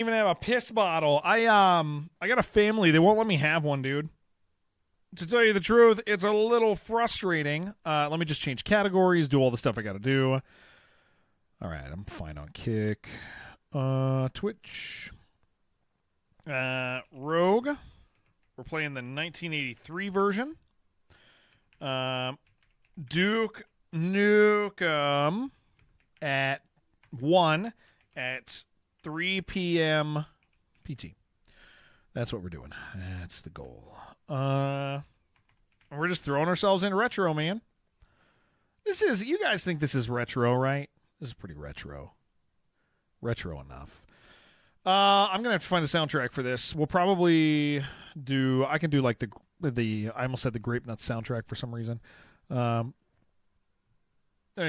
Even have a piss bottle. I got a family. They won't let me have one, dude. To tell you the truth, it's a little frustrating. Let me just change categories, do all the stuff I got to do. All right, I'm fine on Kick. Twitch. Rogue. We're playing the 1983 version. Duke Nukem at 1 at 3 p.m. PT. That's what we're doing. That's the goal. We're just throwing ourselves into retro, man. You guys think this is retro, right? This is pretty retro. Retro enough. I'm going to have to find a soundtrack for this. We'll probably I can do like I almost said the Grape Nuts soundtrack for some reason. Any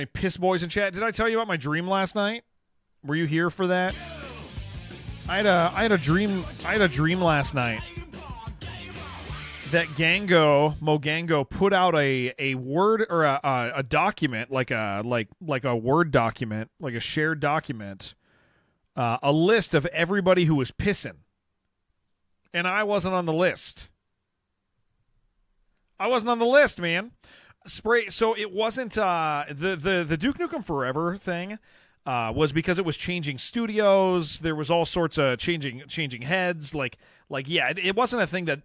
piss boys in chat? Did I tell you about my dream last night? Were you here for that? I had a dream last night that Mogango put out a word or a document, like a Word document, like a shared document, a list of everybody who was pissing. And I wasn't on the list. I wasn't on the list, man. So it wasn't the Duke Nukem Forever thing. Was because it was changing studios. There was all sorts of changing heads. It wasn't a thing that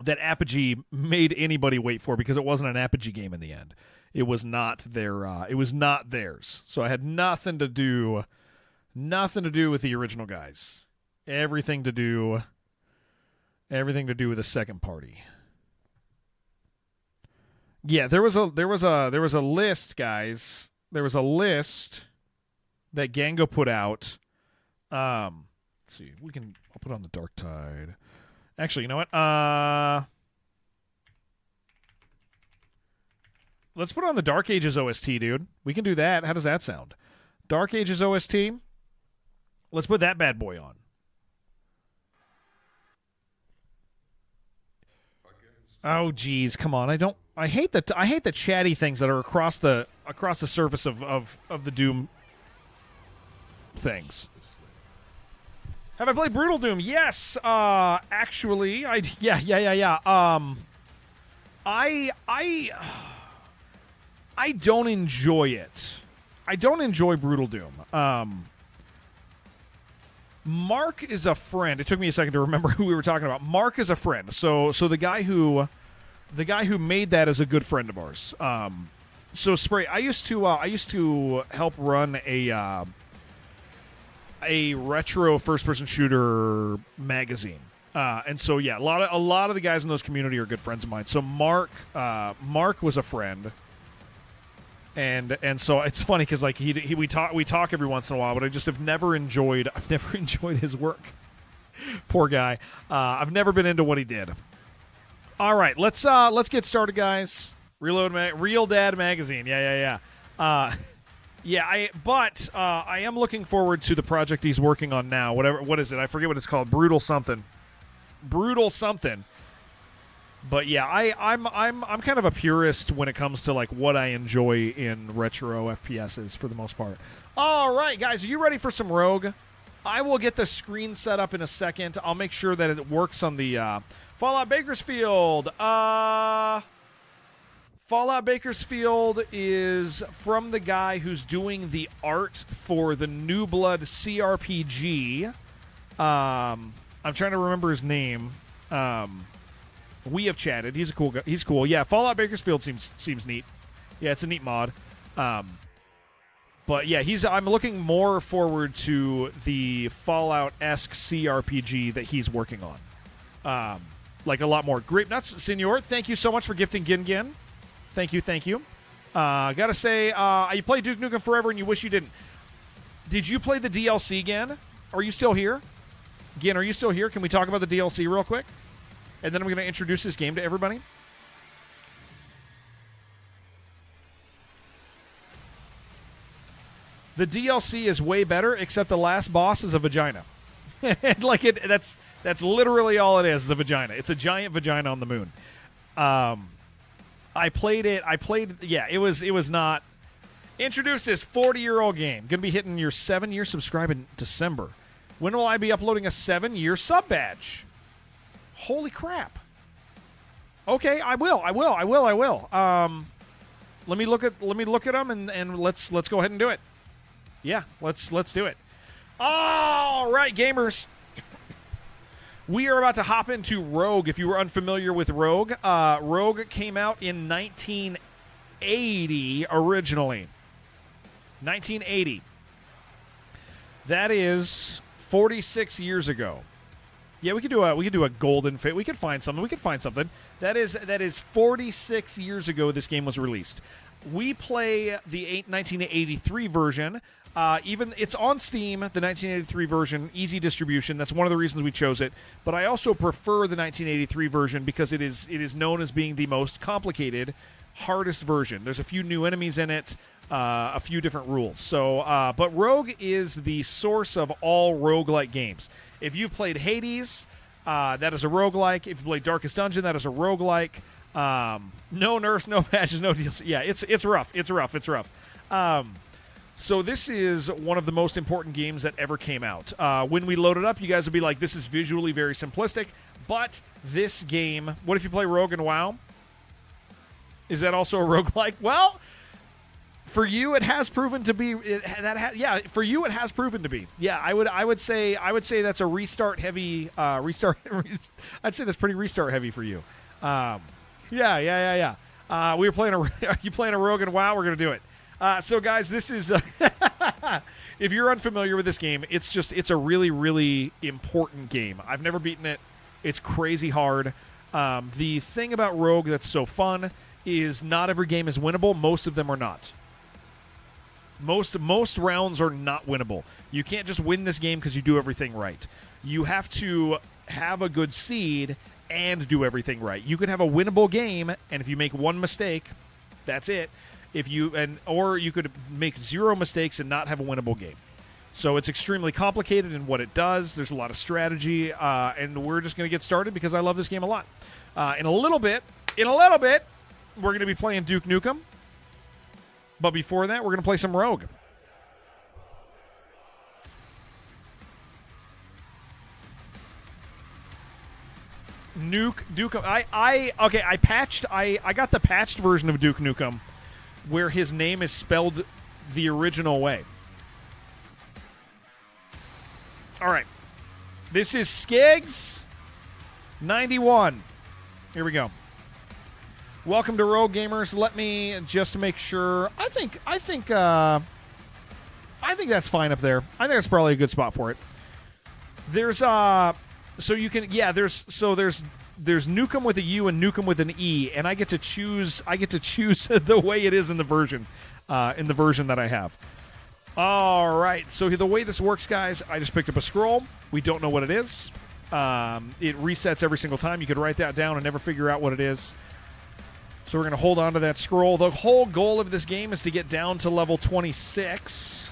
Apogee made anybody wait for, because it wasn't an Apogee game in the end. It was not their. It was not theirs. So I had nothing to do with the original guys. Everything to do with the second party. Yeah, there was a list, guys. There was a list that Gango put out. Let's see. I'll put on the Dark Tide. Actually, you know what? Let's put on the Dark Ages OST, dude. We can do that. How does that sound? Dark Ages OST. Let's put that bad boy on. Oh, geez, come on! I hate the chatty things that are across the surface of the Doom things. Have I played Brutal Doom? Yes. Actually, yeah. I don't enjoy it. I don't enjoy Brutal Doom. Mark is a friend. It took me a second to remember who we were talking about. Mark is a friend. So the guy who made that is a good friend of ours. So Spray, I used to help run a retro first-person shooter magazine. And so yeah, a lot of the guys in those community are good friends of mine. So Mark was a friend. And so it's funny because like we talk every once in a while, but I just have never enjoyed his work. Poor guy. I've never been into what he did. All right, let's get started, guys. Real Dad Magazine. Yeah. I am looking forward to the project he's working on now. What is it? I forget what it's called. Brutal something. But yeah, I'm kind of a purist when it comes to like what I enjoy in retro FPSs for the most part. All right, guys, are you ready for some Rogue? I will get the screen set up in a second. I'll make sure that it works on the Fallout Bakersfield. Fallout Bakersfield is from the guy who's doing the art for the New Blood CRPG. I'm trying to remember his name. We have chatted. He's a cool guy. He's cool. Yeah, Fallout Bakersfield seems neat. Yeah, it's a neat mod. But yeah, I'm looking more forward to the Fallout-esque CRPG that he's working on. Like a lot more. Grape Nuts, Senor, thank you so much for gifting Gin Gin. Thank you. Gotta say, you played Duke Nukem Forever and you wish you didn't. Did you play the DLC, Gin? Are you still here? Gin, are you still here? Can we talk about the DLC real quick? And then I'm going to introduce this game to everybody. The DLC is way better, except the last boss is a vagina. That's literally all it is a vagina. It's a giant vagina on the moon. I played it. It was not introduced as 40-year-old game. Going to be hitting your 7-year subscribe in December. When will I be uploading a 7-year sub badge? Holy crap. Okay, I will. Let me look at them and let's go ahead and do it. Yeah, let's do it. All right, gamers. We are about to hop into Rogue. If you were unfamiliar with Rogue, Rogue came out in 1980 originally. 1980. That is 46 years ago. Yeah, we could do a golden fit. We could find something. That is 46 years ago this game was released. We play the 1983 version. Even it's on Steam, the 1983 version, easy distribution. That's one of the reasons we chose it. But I also prefer the 1983 version because it is known as being the most complicated, hardest version. There's a few new enemies in it, a few different rules. So, but Rogue is the source of all roguelike games. If you've played Hades, that is a roguelike. If you played Darkest Dungeon, that is a roguelike. No nerfs, no patches, no deals. Yeah, it's rough. It's rough. So this is one of the most important games that ever came out. When we load it up, you guys will be like, this is visually very simplistic. But this game, what if you play Rogue and WoW? Is that also a roguelike? Well, for you, it has proven to be. For you, it has proven to be. Yeah, I would say that's a restart heavy. I'd say that's pretty restart heavy for you. Yeah. We were playing are you playing a Rogue and WoW? We're gonna do it. So guys, this is if you're unfamiliar with this game, it's a really, really important game. I've never beaten it. It's crazy hard. The thing about Rogue that's so fun is not every game is winnable. Most of them are not. Most rounds are not winnable. You can't just win this game because you do everything right. You have to have a good seed and do everything right. You could have a winnable game, and if you make one mistake, that's it. Or you could make 0 mistakes and not have a winnable game. So it's extremely complicated in what it does. There's a lot of strategy, and we're just going to get started because I love this game a lot. In a little bit, we're going to be playing Duke Nukem. But before that, we're going to play some Rogue. Duke. I got the patched version of Duke Nukem, where his name is spelled the original way. All right. This is Skeggs 91. Here we go. Welcome to Rogue Gamers. Let me just make sure. I think that's fine up there. I think that's probably a good spot for it. There's there's Nukem with a U and Nukem with an E, and I get to choose the way it is in the version that I have. All right. So the way this works, guys, I just picked up a scroll. We don't know what it is. It resets every single time. You could write that down and never figure out what it is. So we're going to hold on to that scroll. The whole goal of this game is to get down to level 26,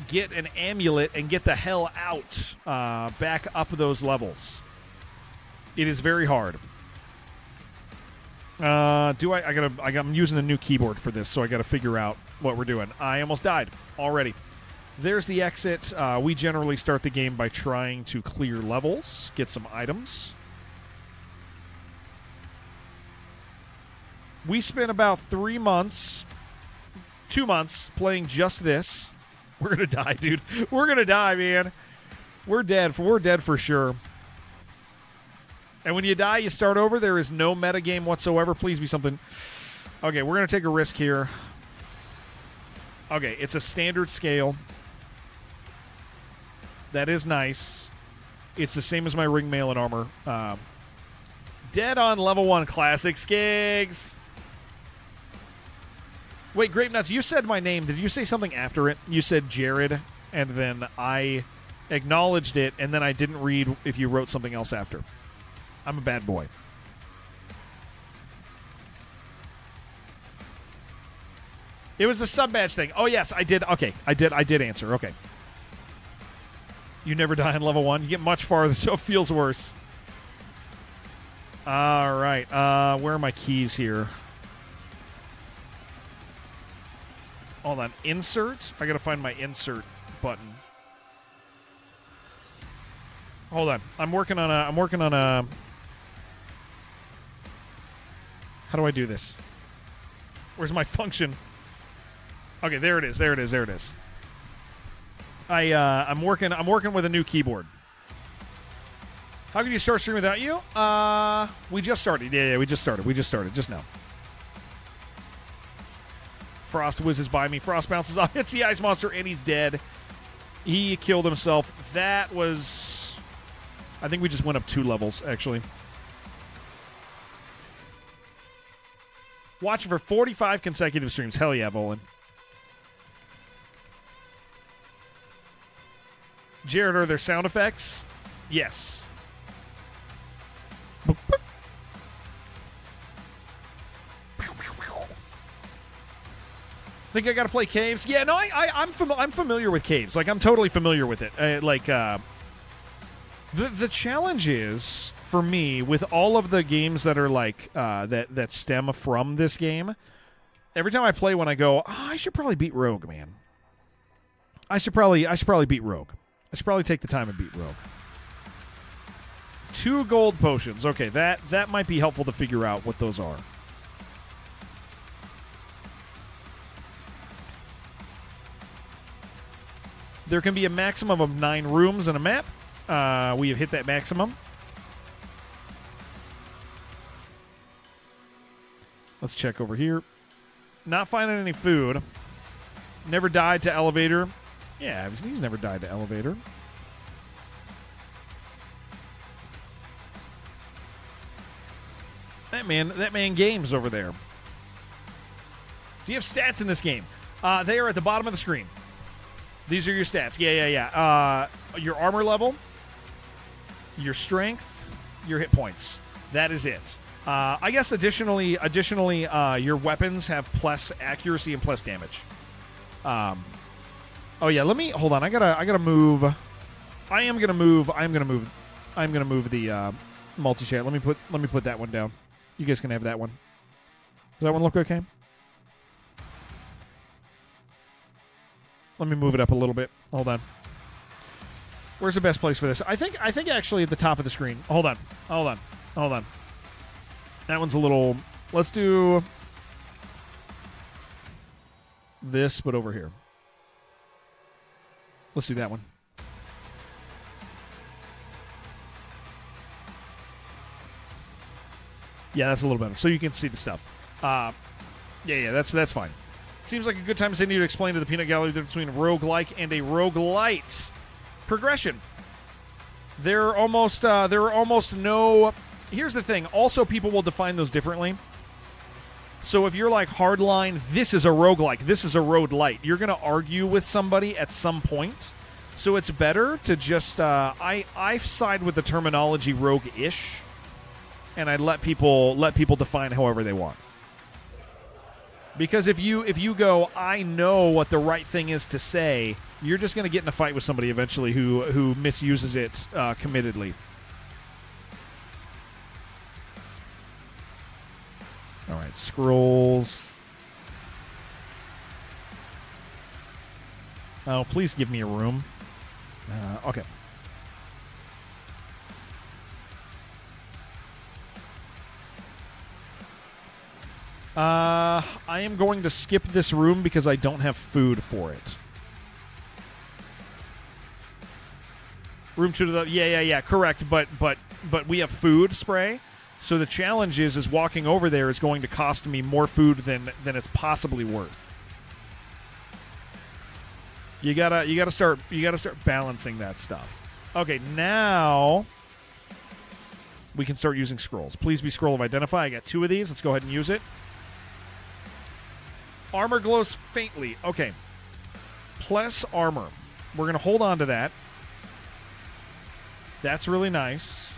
get an amulet, and get the hell out back up those levels. It is very hard. I'm using a new keyboard for this, so I got to figure out what we're doing. I almost died already. There's the exit. We generally start the game by trying to clear levels, get some items. We spent about 2 months playing just this. We're going to die, dude. We're going to die, man. We're dead. We're dead for sure. And when you die, you start over. There is no metagame whatsoever. Please be something. Okay, we're going to take a risk here. Okay, it's a standard scale. That is nice. It's the same as my ring mail and armor. Dead on level 1 classic Skeggs. Wait, Grape Nuts, you said my name. Did you say something after it? You said Jared, and then I acknowledged it, and then I didn't read if you wrote something else after. I'm a bad boy. It was the sub badge thing. Oh, yes, I did. Okay, I did answer. Okay. You never die on level 1. You get much farther, so it feels worse. All right. Where are my keys here? Hold on. Insert? I got to find my insert button. Hold on. I'm working on a. How do I do this? Where's my function? Okay, there it is. There it is. There it is. I'm working with a new keyboard. How can you start streaming without you? We just started. Yeah, we just started. We just started just now. Frost whizzes by me. Frost bounces off, hits the ice monster, and he's dead. He killed himself. That was... I think we just went up 2 levels, actually. Watch for 45 consecutive streams. Hell yeah, Volan. Jared, are there sound effects? Yes. Think I gotta play Caves? Yeah, no, I'm familiar with Caves. Like, I'm totally familiar with it. The challenge is, for me, with all of the games that are like that stem from this game, every time I play one, I go, oh, I should probably beat Rogue, man. I should probably beat Rogue. I should probably take the time and beat Rogue. 2 gold potions. Okay, that might be helpful to figure out what those are. There can be a maximum of 9 rooms in a map. We have hit that maximum. Let's check over here. Not finding any food. Never died to elevator. Yeah, he's never died to elevator. That man games over there. Do you have stats in this game? They are at the bottom of the screen. These are your stats. Yeah. Your armor level, your strength, your hit points. That is it. I guess additionally, your weapons have plus accuracy and plus damage. Oh yeah, let me hold on. I gotta move. I'm gonna move the multi-chat. Let me put that one down. You guys can have that one. Does that one look okay? Let me move it up a little bit. Hold on. Where's the best place for this? I think actually at the top of the screen. Hold on. That one's a little... Let's do this, but over here. Let's do that one. Yeah, that's a little better. So you can see the stuff. Yeah, that's fine. Seems like a good time, Cindy, to explain to the Peanut Gallery the difference between a roguelike and a roguelite. Progression. There are almost no... Here's the thing. Also, people will define those differently. So if you're like hardline, this is a roguelike, this is a roguelite, you're going to argue with somebody at some point. So it's better to just... I side with the terminology rogue-ish, and I let people define however they want. Because if you go, I know what the right thing is to say, you're just going to get in a fight with somebody eventually who misuses it committedly. All right, scrolls. Oh, please give me a room. Okay. I am going to skip this room because I don't have food for it. Room 2 to the... Yeah, correct. But we have food spray. So the challenge is walking over there is going to cost me more food than it's possibly worth. You gotta start balancing that stuff. Okay, now we can start using scrolls. Please be scroll of identify. I got 2 of these. Let's go ahead and use it. Armor glows faintly. Okay. Plus armor. We're going to hold on to that. That's really nice.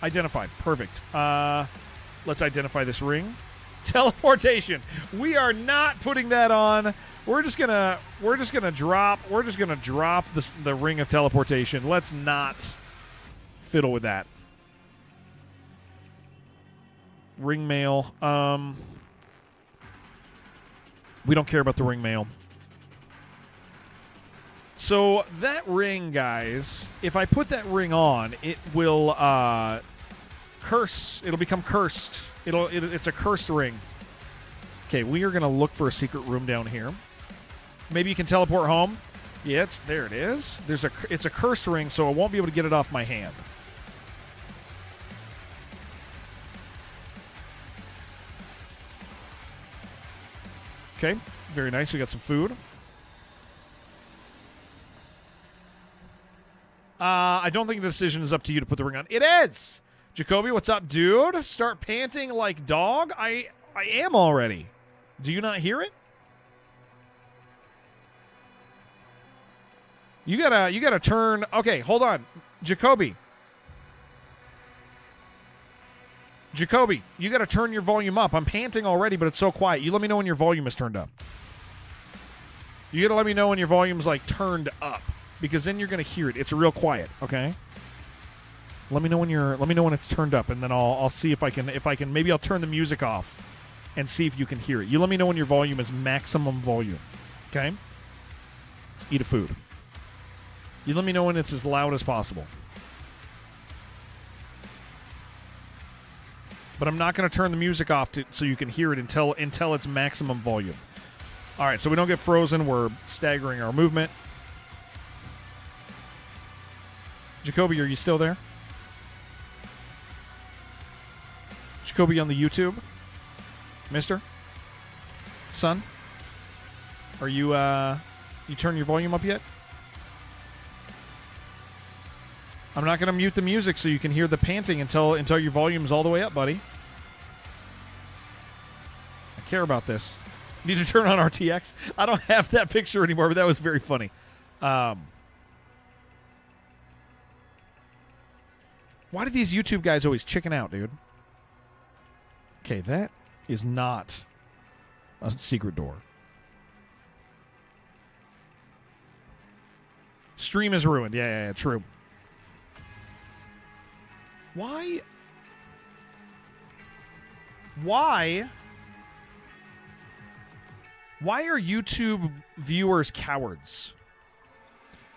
Identified. Perfect. Let's identify this ring. Teleportation. We are not putting that on. We're just gonna drop the ring of teleportation. Let's not fiddle with that. Ring mail. We don't care about the ring mail. So that ring, guys, if I put that ring on, it will curse. It'll become cursed. It's a cursed ring. Okay, we are going to look for a secret room down here. Maybe you can teleport home. Yeah, there it is. It's a cursed ring, so I won't be able to get it off my hand. Okay, very nice. We got some food. I don't think the decision is up to you to put the ring on. It is! Jacoby, what's up, dude? Start panting like dog? I am already. Do you not hear it? You gotta turn. Okay, hold on. Jacoby, you gotta turn your volume up. I'm panting already, but it's so quiet. You let me know when your volume is turned up. You gotta let me know when your volume's like turned up, because then you're gonna hear it. It's real quiet, okay? Let me know when it's turned up, and then I'll see if I can maybe I'll turn the music off and see if you can hear it. You let me know when your volume is maximum volume. Okay? Eat a food. You let me know when it's as loud as possible. But I'm not going to turn the music off so you can hear it until it's maximum volume. All right, so we don't get frozen. We're staggering our movement. Jacoby, are you still there? Jacoby on the YouTube? Mister? Son? Are you, you turn your volume up yet? I'm not going to mute the music so you can hear the panting until your volume's all the way up, buddy. I care about this. Need to turn on RTX? I don't have that picture anymore, but that was very funny. Why do these YouTube guys always chicken out, dude? Okay, that is not a secret door. Stream is ruined. Yeah, true. Why are YouTube viewers cowards?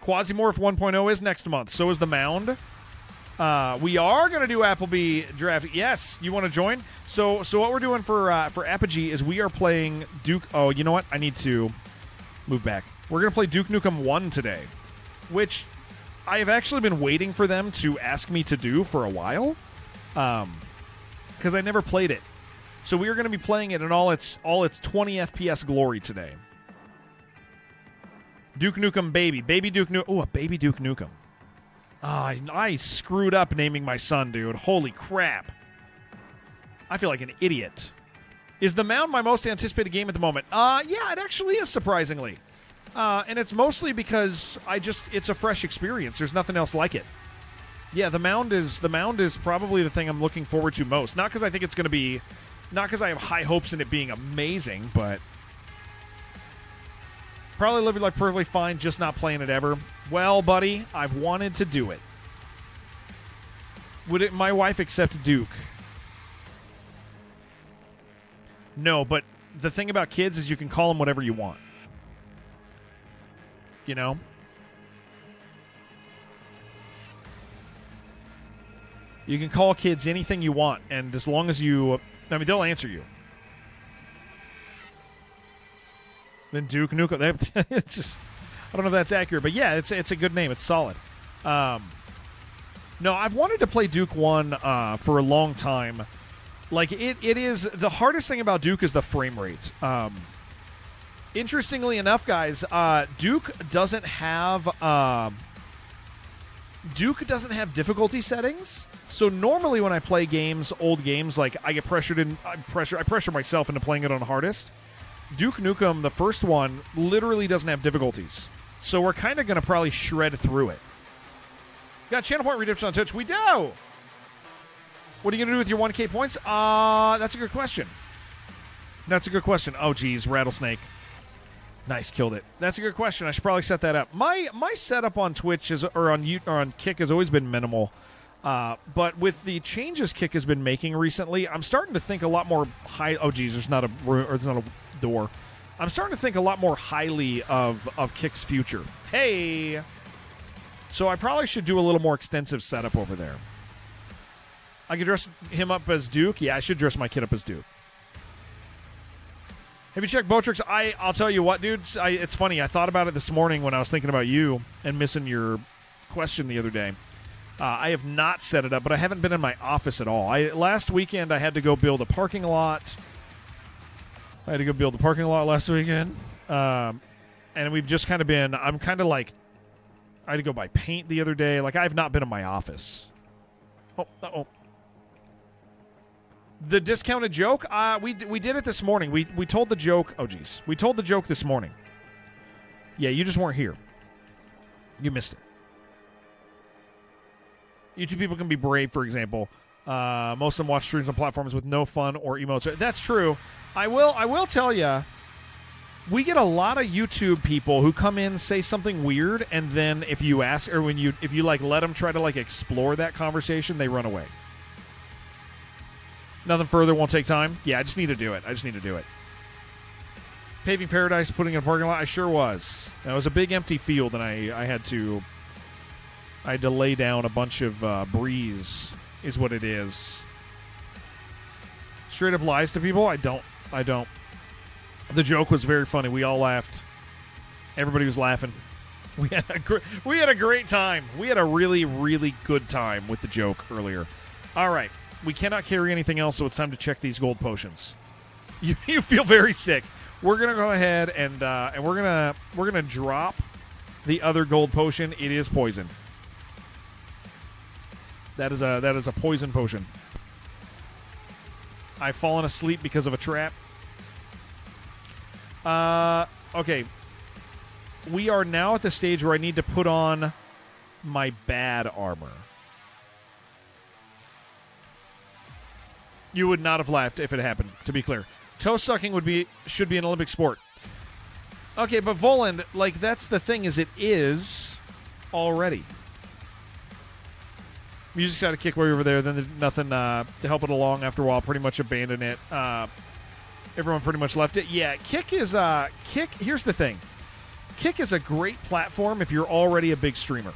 Quasimorph 1.0 is next month. So is the Mound. We are going to do Applebee draft. Yes, you want to join? So what we're doing for Apogee is we are playing Duke. Oh, you know what? I need to move back. We're going to play Duke Nukem 1 today, which I have actually been waiting for them to ask me to do for a while, because I never played it. So we are going to be playing it in all its 20 FPS glory today. Duke Nukem baby Duke Nukem. Oh, a baby Duke Nukem. I screwed up naming my son, dude. Holy crap. I feel like an idiot. Is the Mound my most anticipated game at the moment? Yeah, it actually is, surprisingly. And it's mostly because it's a fresh experience. There's nothing else like it. Yeah, the Mound is probably the thing I'm looking forward to most. Not because I think it's going to be, not because I have high hopes in it being amazing, but probably living like perfectly fine, just not playing it ever. Well, buddy, I've wanted to do it. Would my wife accept Duke? No, but the thing about kids is you can call them whatever you want. You know? You can call kids anything you want, and as long as you... I mean, they'll answer you. Then Duke Nukem... It's just... I don't know if that's accurate, but yeah, it's a good name. It's solid. No, I've wanted to play Duke 1 for a long time. Like, it is... The hardest thing about Duke is the frame rate. Interestingly enough, guys, Duke doesn't have difficulty settings. So normally when I play games, old games, like I get pressured in. I pressure myself into playing it on hardest. Duke Nukem, the first one, literally doesn't have difficulties. So we're kind of going to probably shred through it. Got channel point redemption on Twitch? We do! What are you going to do with your 1K points? That's a good question. Oh, geez, Rattlesnake. Nice, killed it. That's a good question. I should probably set that up. My setup on Twitch or on Kick has always been minimal. But with the changes Kick has been making recently, I'm starting to think a lot more high. Oh, geez, there's not a room, or there's not a door. I'm starting to think a lot more highly of Kick's future. Hey! So I probably should do a little more extensive setup over there. I could dress him up as Duke. Yeah, I should dress my kid up as Duke. Have you checked Botrix? I'll tell you what, dude. It's funny. I thought about it this morning when I was thinking about you and missing your question the other day. I have not set it up, but I haven't been in my office at all. Last weekend, I had to go build a parking lot. Last weekend. And we've just kind of been, I'm kind of like, I had to go buy paint the other day. Like, I've not been in my office. Oh. The discounted joke? We did it this morning. We told the joke. Oh, geez. We told the joke this morning. Yeah, you just weren't here. You missed it. YouTube people can be brave, for example. Most of them watch streams on platforms with no fun or emotes. That's true. I will tell you, we get a lot of YouTube people who come in, say something weird, and then if you ask, or if you like let them try to like explore that conversation, they run away. Nothing further, won't take time. Yeah, I just need to do it. Paving Paradise, putting in a parking lot. I sure was. It was a big empty field, and I had to lay down a bunch of breeze, is what it is. Straight up lies to people? I don't. The joke was very funny. We all laughed. Everybody was laughing. We had a great time. We had a really, really good time with the joke earlier. All right. We cannot carry anything else, so it's time to check these gold potions. You feel very sick. We're gonna go ahead and we're gonna drop the other gold potion. It is poison. That is a poison potion. I've fallen asleep because of a trap. Okay. We are now at the stage where I need to put on my bad armor. You would not have laughed if it happened, to be clear. Toe sucking should be an Olympic sport. Okay, but Voland, like, that's the thing, is it is already. Music's got a kick way over there, then there's nothing to help it along after a while. Pretty much abandoned it. Everyone pretty much left it. Yeah, Kick, here's the thing. Kick is a great platform if you're already a big streamer.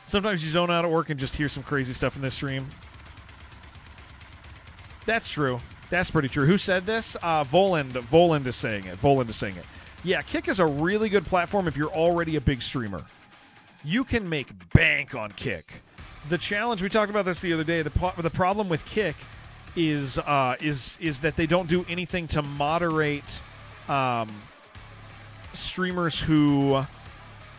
Sometimes you zone out at work and just hear some crazy stuff in this stream. That's true. That's pretty true. Who said this? Voland is saying it. Yeah, Kick is a really good platform if you're already a big streamer. You can make bank on Kick. The challenge, we talked about this the other day, the problem with Kick is that they don't do anything to moderate streamers who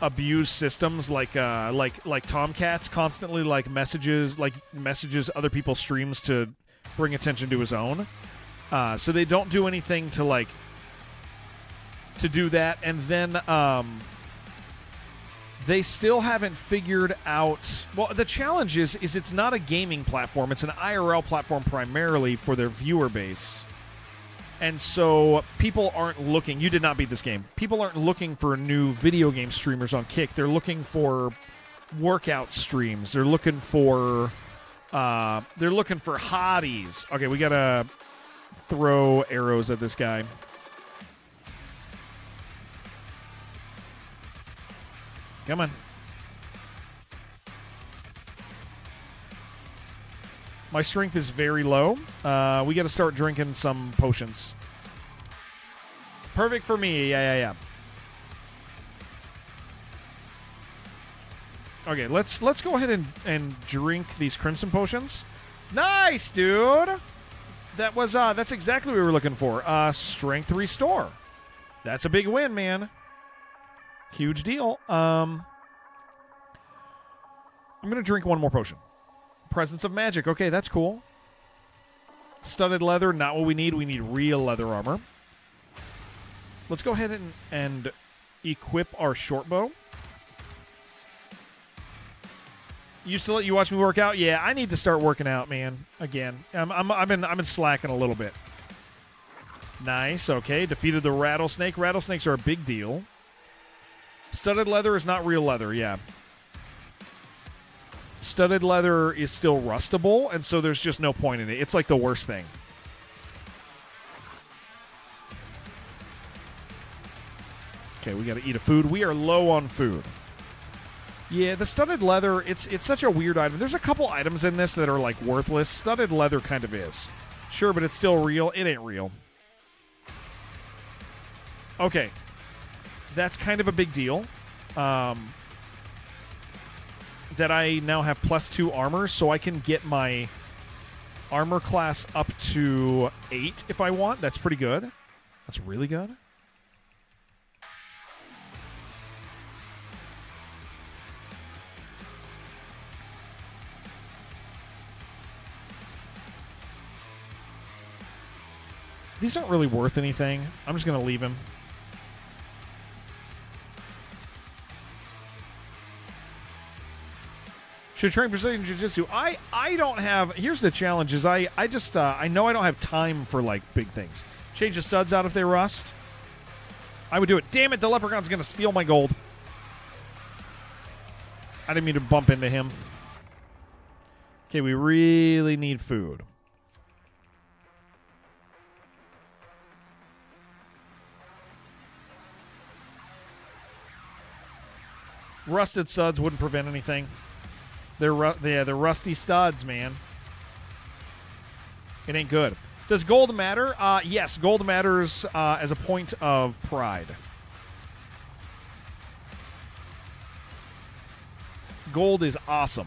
abuse systems like Tomcats constantly messages other people's streams to bring attention to his own. So they don't do anything to do that, and then they still haven't figured out. Well, the challenge is it's not a gaming platform; it's an IRL platform primarily for their viewer base. And so people aren't looking. You did not beat this game. People aren't looking for new video game streamers on Kick. They're looking for workout streams. They're looking for hotties. Okay, we gotta throw arrows at this guy. Come on. My strength is very low. We got to start drinking some potions. Perfect for me. Yeah. Okay, let's go ahead and drink these crimson potions. Nice, dude. That's exactly what we were looking for. Strength restore. That's a big win, man. Huge deal. I'm gonna drink one more potion. Presence of magic. Okay, that's cool. Studded leather, not what we need. We need real leather armor. Let's go ahead and equip our short bow. Used to let you watch me work out. Yeah, I need to start working out, man. Again, I've been slacking a little bit. Nice. Okay, defeated the rattlesnake. Rattlesnakes are a big deal. Studded leather is not real leather. Yeah. Studded leather is still rustable, and so there's just no point in it. It's like the worst thing. Okay, we got to eat a food. We are low on food. Yeah, the studded leather, it's such a weird item. There's a couple items in this that are, like, worthless. Studded leather kind of is. Sure, but it's still real. It ain't real. Okay. That's kind of a big deal. That I now have +2 armor, so I can get my armor class up to 8 if I want. That's pretty good. That's really good. These aren't really worth anything. I'm just going to leave him. Should train Brazilian Jiu-Jitsu. I don't have... Here's the challenge is I just... I know I don't have time for, like, big things. Change the studs out if they rust. I would do it. Damn it, the leprechaun's going to steal my gold. I didn't mean to bump into him. Okay, we really need food. Rusted studs wouldn't prevent anything. They're rusty studs, man. It ain't good. Does gold matter? Yes, gold matters as a point of pride. Gold is awesome.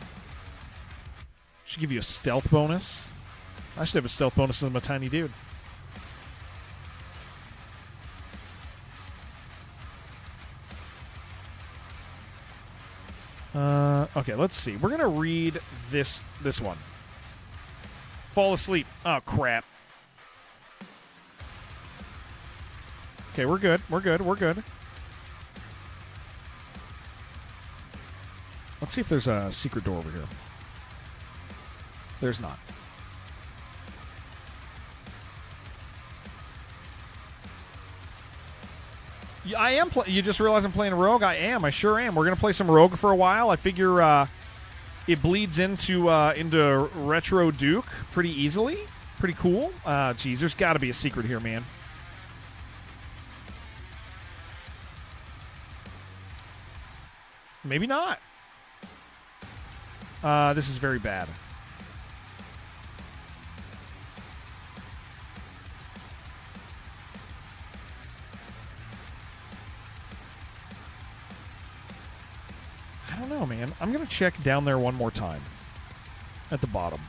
Should give you a stealth bonus. I should have a stealth bonus as I'm a tiny dude. Okay, let's see. We're gonna read this one. Fall asleep. Oh crap. Okay, we're good. We're good. Let's see if there's a secret door over here. There's not. Yeah, I am. You just realize I'm playing Rogue? I am. I sure am. We're going to play some Rogue for a while. I figure it bleeds into Retro Duke pretty easily. Pretty cool. Geez, there's got to be a secret here, man. Maybe not. This is very bad. I don't know, man. I'm going to check down there one more time. At the bottom.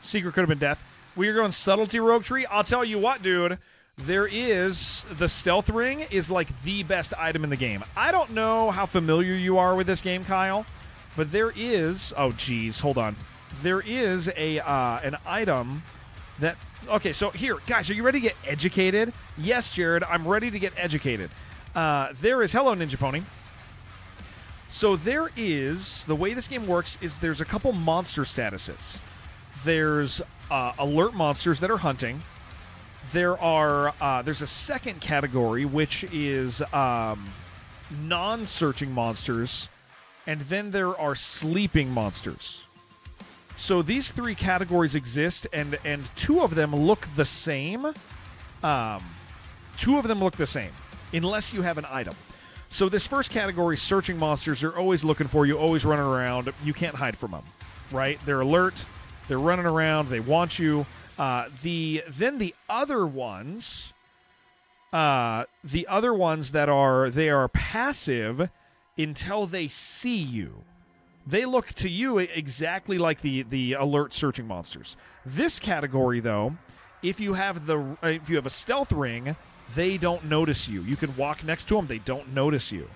Secret could have been death. We are going subtlety rogue tree. I'll tell you what, dude. There is... The stealth ring is like the best item in the game. I don't know how familiar you are with this game, Kyle. But there is... Oh, geez. Hold on. There is an item that... Okay, so here. Guys, are you ready to get educated? Yes, Jared. I'm ready to get educated. There is... Hello, Ninja Pony. So there is, the way this game works is there's a couple monster statuses. There's alert monsters that are hunting. There's a second category, which is non-searching monsters. And then there are sleeping monsters. So these three categories exist, and two of them look the same. Two of them look the same, unless you have an item. So this first category, searching monsters, are always looking for you, always running around. You can't hide from them, right? They're alert. They're running around. They want you. Then the other ones that are passive until they see you. They look to you exactly like the alert searching monsters. This category, though, if you have a stealth ring, they don't notice you. You can walk next to them, they don't notice you.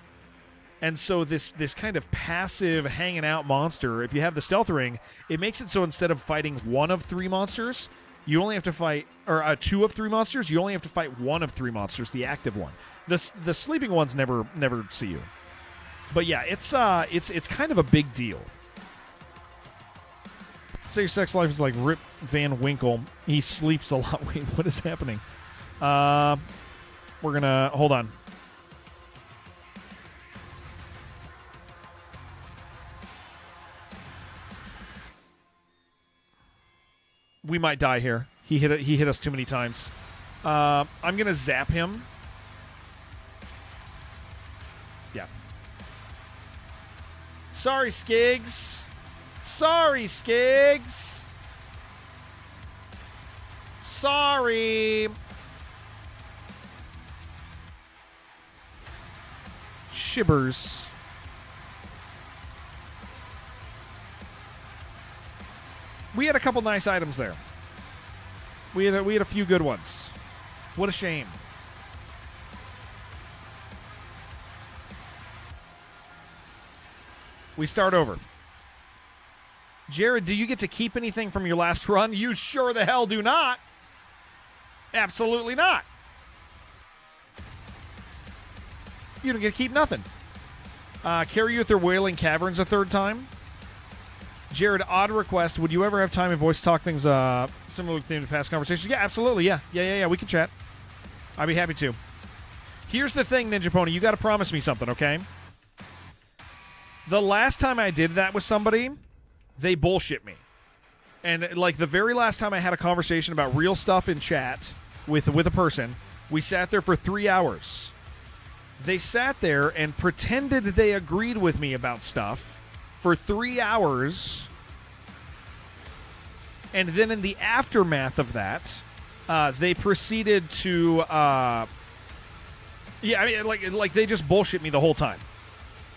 And so this kind of passive hanging out monster, if you have the stealth ring, it makes it so instead of fighting one of three monsters, you only have to fight, or two of three monsters, you only have to fight one of three monsters, the active one. The sleeping ones never see you. But yeah, it's kind of a big deal. Say your sex life is like Rip Van Winkle. He sleeps a lot. Wait, what is happening? We're going to... Hold on. We might die here. He hit us too many times. I'm going to zap him. Yeah. Sorry, Skiggs. Sorry, Skiggs. Sorry. Shibbers. We had a couple nice items there. We had a few good ones. What a shame. We start over. Jared, do you get to keep anything from your last run? You sure the hell do not. Absolutely not. You don't get to keep nothing. Carry you through Wailing Caverns a third time. Jared, odd request. Would you ever have time and voice talk things similar to themed past conversations? Yeah, absolutely. Yeah. We can chat. I'd be happy to. Here's the thing, Ninja Pony. You got to promise me something, okay? The last time I did that with somebody, they bullshit me. And, like, the very last time I had a conversation about real stuff in chat with a person, we sat there for 3 hours. They sat there and pretended they agreed with me about stuff for 3 hours, and then in the aftermath of that, they proceeded to, like they just bullshit me the whole time.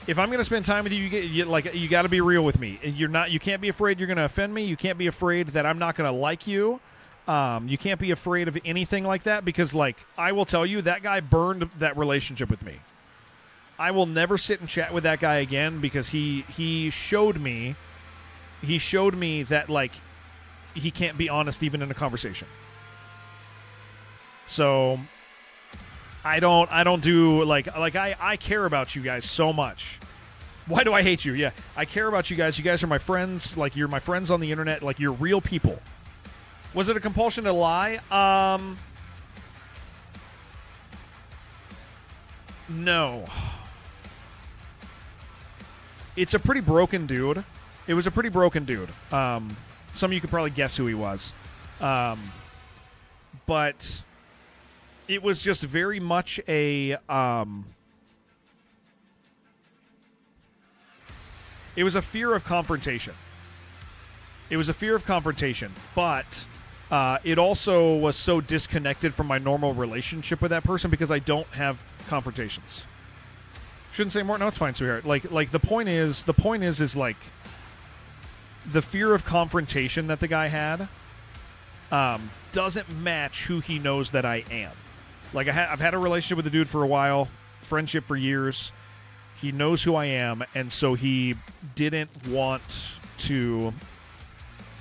If I'm going to spend time with you, you got to be real with me. You can't be afraid you're going to offend me. You can't be afraid that I'm not going to like you. You can't be afraid of anything like that because, like, I will tell you, that guy burned that relationship with me. I will never sit and chat with that guy again because he showed me that, like, he can't be honest even in a conversation. So I don't do I care about you guys so much. Why do I hate you? Yeah, I care about you guys. You guys are my friends. Like, you're my friends on the internet. Like, you're real people. Was it a compulsion to lie? No. It's a pretty broken dude. It was a pretty broken dude. Some of you could probably guess who he was. But it was just very much a... it was a fear of confrontation. But it also was so disconnected from my normal relationship with that person because I don't have confrontations. Shouldn't say more. No, it's fine, sweetheart. Like the point is like the fear of confrontation that the guy had doesn't match who he knows that I am. Like, I've had a relationship with the dude for a while, friendship for years. He knows who I am, and so he didn't want to.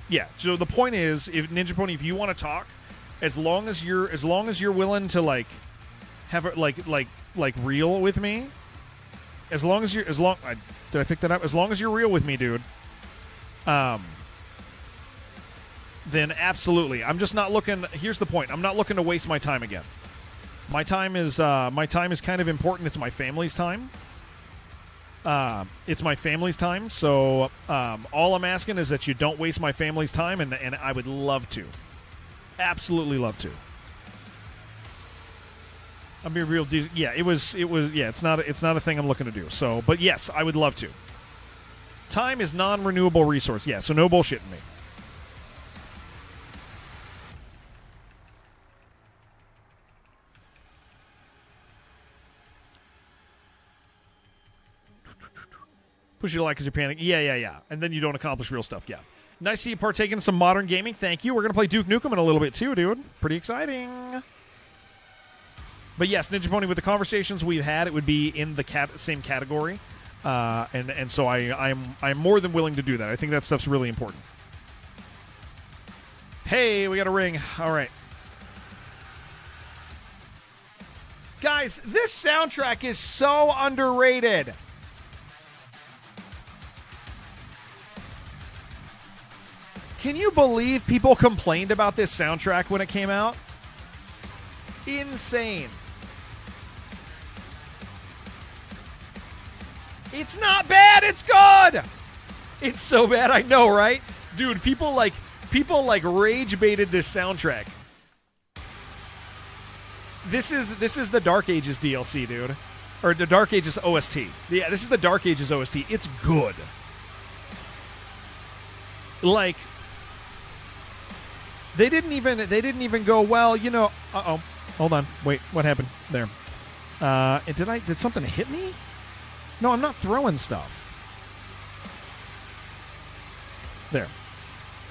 Yeah. So the point is, if Ninja Pony, if you want to talk, as long as you're willing to like have it like real with me. Did I pick that up? As long as you're real with me, dude, then absolutely. I'm just not looking. Here's the point. I'm not looking to waste my time again. My time is kind of important. It's my family's time. So all I'm asking is that you don't waste my family's time, and I would love to, absolutely love to. I'll be real. Yeah, it was. Yeah, it's not a thing I'm looking to do. So, but yes, I would love to. Time is non-renewable resource. Yeah, so no bullshitting me. Push you to like because you're panicking. Yeah. And then you don't accomplish real stuff. Yeah. Nice to see you partake in some modern gaming. Thank you. We're going to play Duke Nukem in a little bit too, dude. Pretty exciting. But yes, Ninja Pony, with the conversations we've had, it would be in the same category. And so I'm more than willing to do that. I think that stuff's really important. Hey, we got a ring. All right. Guys, this soundtrack is so underrated. Can you believe people complained about this soundtrack when it came out? Insane. It's not bad, it's good! It's so bad, I know, right? Dude, people rage baited this soundtrack. This is the Dark Ages DLC, dude. or the Dark Ages OST. Yeah, this is the Dark Ages OST. It's good. Like, they didn't even go, well, you know, hold on, wait, what happened there? Did something hit me? No, I'm not throwing stuff. There.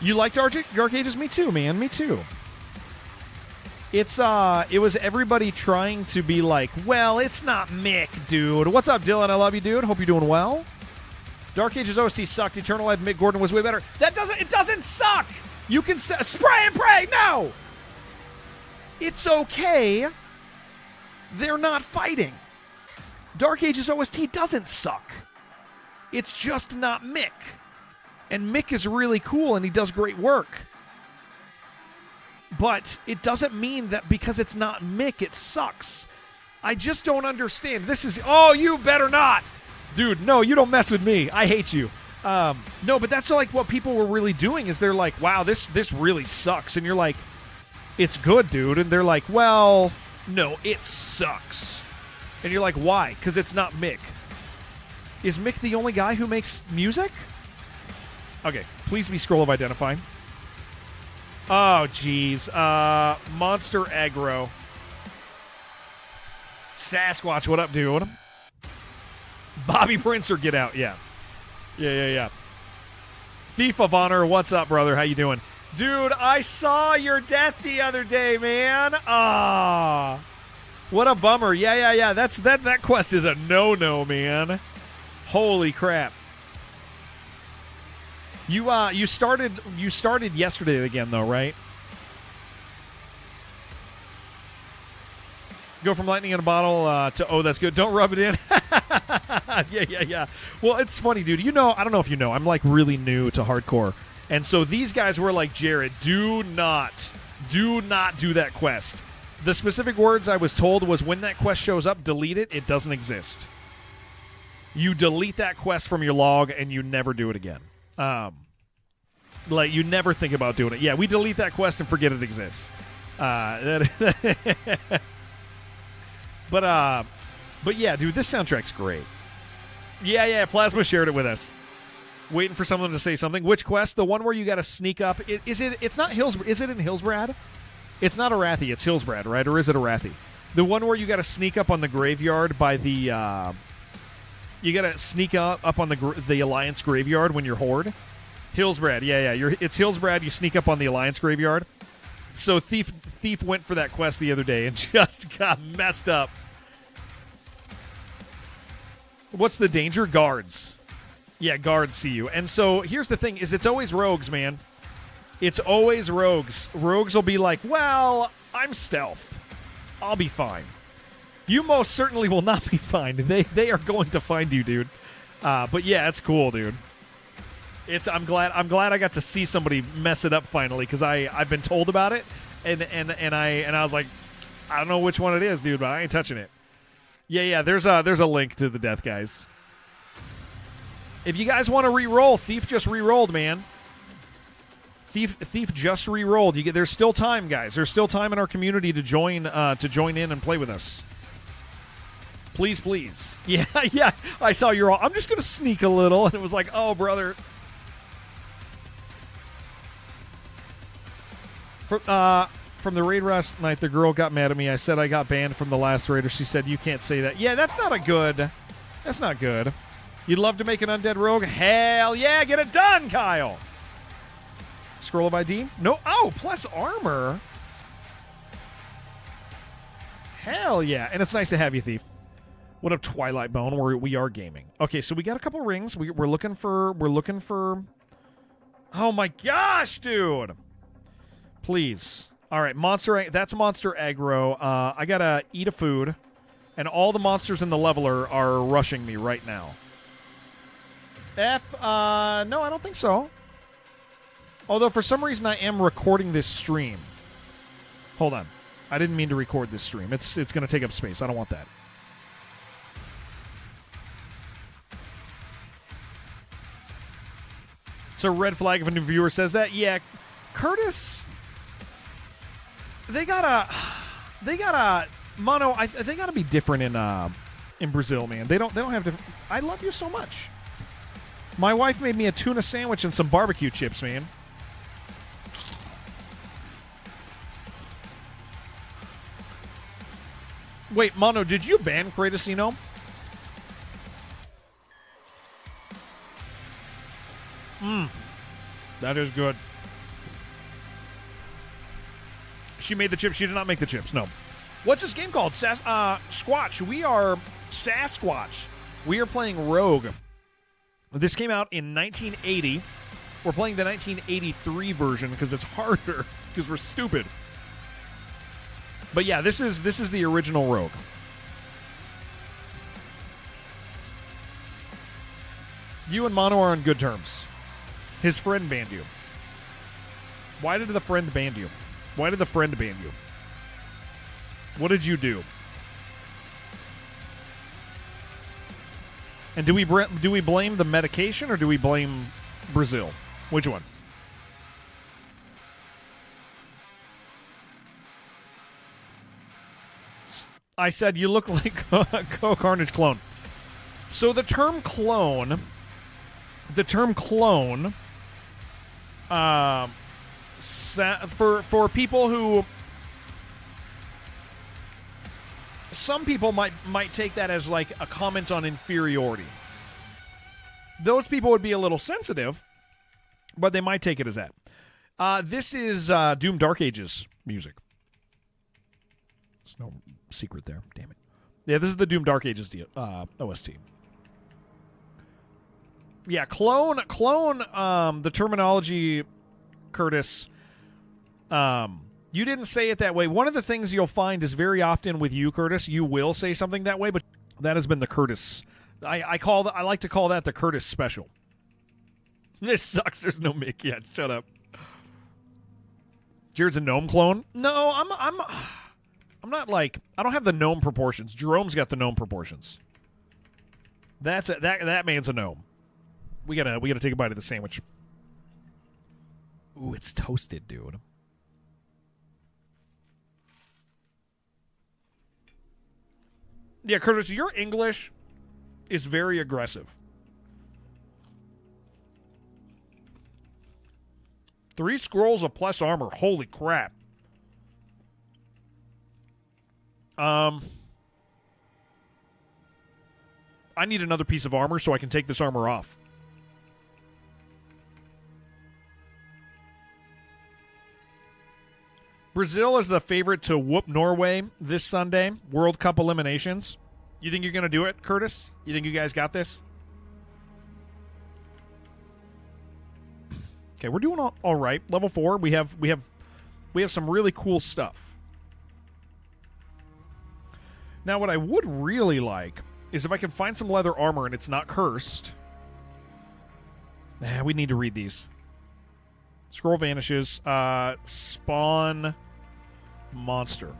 You liked Dark Ages? Me too, man. Me too. It was everybody trying to be like, well, it's not Mick, dude. What's up, Dylan? I love you, dude. Hope you're doing well. Dark Ages OST sucked. Eternal Life Mick Gordon was way better. It doesn't suck. You can spray and pray. No. It's okay. They're not fighting. Dark Ages OST doesn't suck. It's just not Mick. And Mick is really cool and he does great work. But it doesn't mean that because it's not Mick, it sucks. I just don't understand. This is, oh, you better not. Dude, no, you don't mess with me. I hate you. No, but that's like what people were really doing is they're like, wow, this really sucks. And you're like, it's good, dude. And they're like, well, no, it sucks. And you're like, why? Because it's not Mick. Is Mick the only guy who makes music? Okay, please be scroll of identifying. Oh, jeez. Monster Aggro. Sasquatch, what up, dude? Bobby Princer, get out. Yeah. Yeah. Thief of Honor, what's up, brother? How you doing? Dude, I saw your death the other day, man. Ah. What a bummer. Yeah. That quest is a no-no, man. Holy crap. You started yesterday again though, right? Go from lightning in a bottle to oh, that's good. Don't rub it in. Yeah. Well, it's funny, dude. You know, I don't know if you know, I'm like really new to hardcore, and so these guys were like, Jared, do not do that quest. The specific words I was told was when that quest shows up, delete it. It doesn't exist. You delete that quest from your log and you never do it again. Like you never think about doing it. Yeah, we delete that quest and forget it exists. But yeah, dude, this soundtrack's great. Yeah, Plasma shared it with us. Waiting for someone to say something. Which quest? The one where you got to sneak up. It's not Hills. Is it in Hillsbrad? It's not Arathi. It's Hillsbrad, right? Or is it Arathi? The one where you got to sneak up on the graveyard by the. You got to sneak up on the Alliance graveyard when you're Horde. Hillsbrad. Yeah. It's Hillsbrad. You sneak up on the Alliance graveyard. So Thief went for that quest the other day and just got messed up. What's the danger? Guards. Yeah, guards see you. And so here's the thing, is it's always rogues, man. It's always rogues. Rogues will be like, well, I'm stealthed. I'll be fine. You most certainly will not be fine. They are going to find you, dude. But yeah, it's cool, dude. I'm glad I got to see somebody mess it up finally, because I've been told about it, and I was like, I don't know which one it is, dude, but I ain't touching it. Yeah. There's a link to the death, guys. If you guys want to re-roll, Thief just re-rolled, man. Thief just re-rolled. There's still time, guys. There's still time in our community to join in and play with us. Please. Yeah. I saw you're all. I'm just gonna sneak a little, and it was like, oh, brother. From the raid last night, the girl got mad at me. I said I got banned from the last raider. She said, you can't say that. Yeah, that's not good. You'd love to make an undead rogue? Hell yeah, get it done, Kyle. Scroll of ID? No. Oh, plus armor. Hell yeah. And it's nice to have you, Thief. What up, Twilight Bone? We are gaming. Okay, so we got a couple rings. We're looking for. Oh my gosh, dude. Please. All right, that's Monster Aggro. I gotta eat a food, and all the monsters in the leveler are rushing me right now. No, I don't think so. Although for some reason I am recording this stream. Hold on. I didn't mean to record this stream. It's going to take up space. I don't want that. It's a red flag if a new viewer says that. Yeah, Curtis. They gotta mono. They gotta be different in Brazil, man. They don't have to. I love you so much. My wife made me a tuna sandwich and some barbecue chips, man. Wait, Mono, did you ban Cratosino? That is good. She made the chips. She did not make the chips, no. What's this game called? Squatch. We are Sasquatch. We are playing Rogue. This came out in 1980. We're playing the 1983 version because it's harder, because we're stupid. But yeah, this is the original Rogue. You and Mono are on good terms. His friend banned you. Why did the friend ban you? Why did the friend ban you? What did you do? And do we blame the medication or do we blame Brazil? Which one? I said you look like a Carnage clone. So the term clone, for people who, some people might take that as like a comment on inferiority. Those people would be a little sensitive, but they might take it as that. This is Doom Dark Ages music. There's no secret there. Damn it. Yeah, this is the Doom Dark Ages OST. Yeah, clone. The terminology, Curtis. You didn't say it that way. One of the things you'll find is very often with you, Curtis, you will say something that way, but that has been the Curtis. I like to call that the Curtis special. This sucks. There's no Mick yet. Shut up. Jared's a gnome clone. No, I'm not like, I don't have the gnome proportions. Jerome's got the gnome proportions. That man's a gnome. We gotta take a bite of the sandwich. Ooh, it's toasted, dude. Yeah, Curtis, your English is very aggressive. 3 scrolls of plus armor. Holy crap. I need another piece of armor so I can take this armor off. Brazil is the favorite to whoop Norway this Sunday. World Cup eliminations. You think you're going to do it, Curtis? You think you guys got this? Okay, we're doing all right. Level 4. We have some really cool stuff. Now, what I would really like is if I can find some leather armor and it's not cursed. We need to read these. Scroll vanishes. Spawn monster.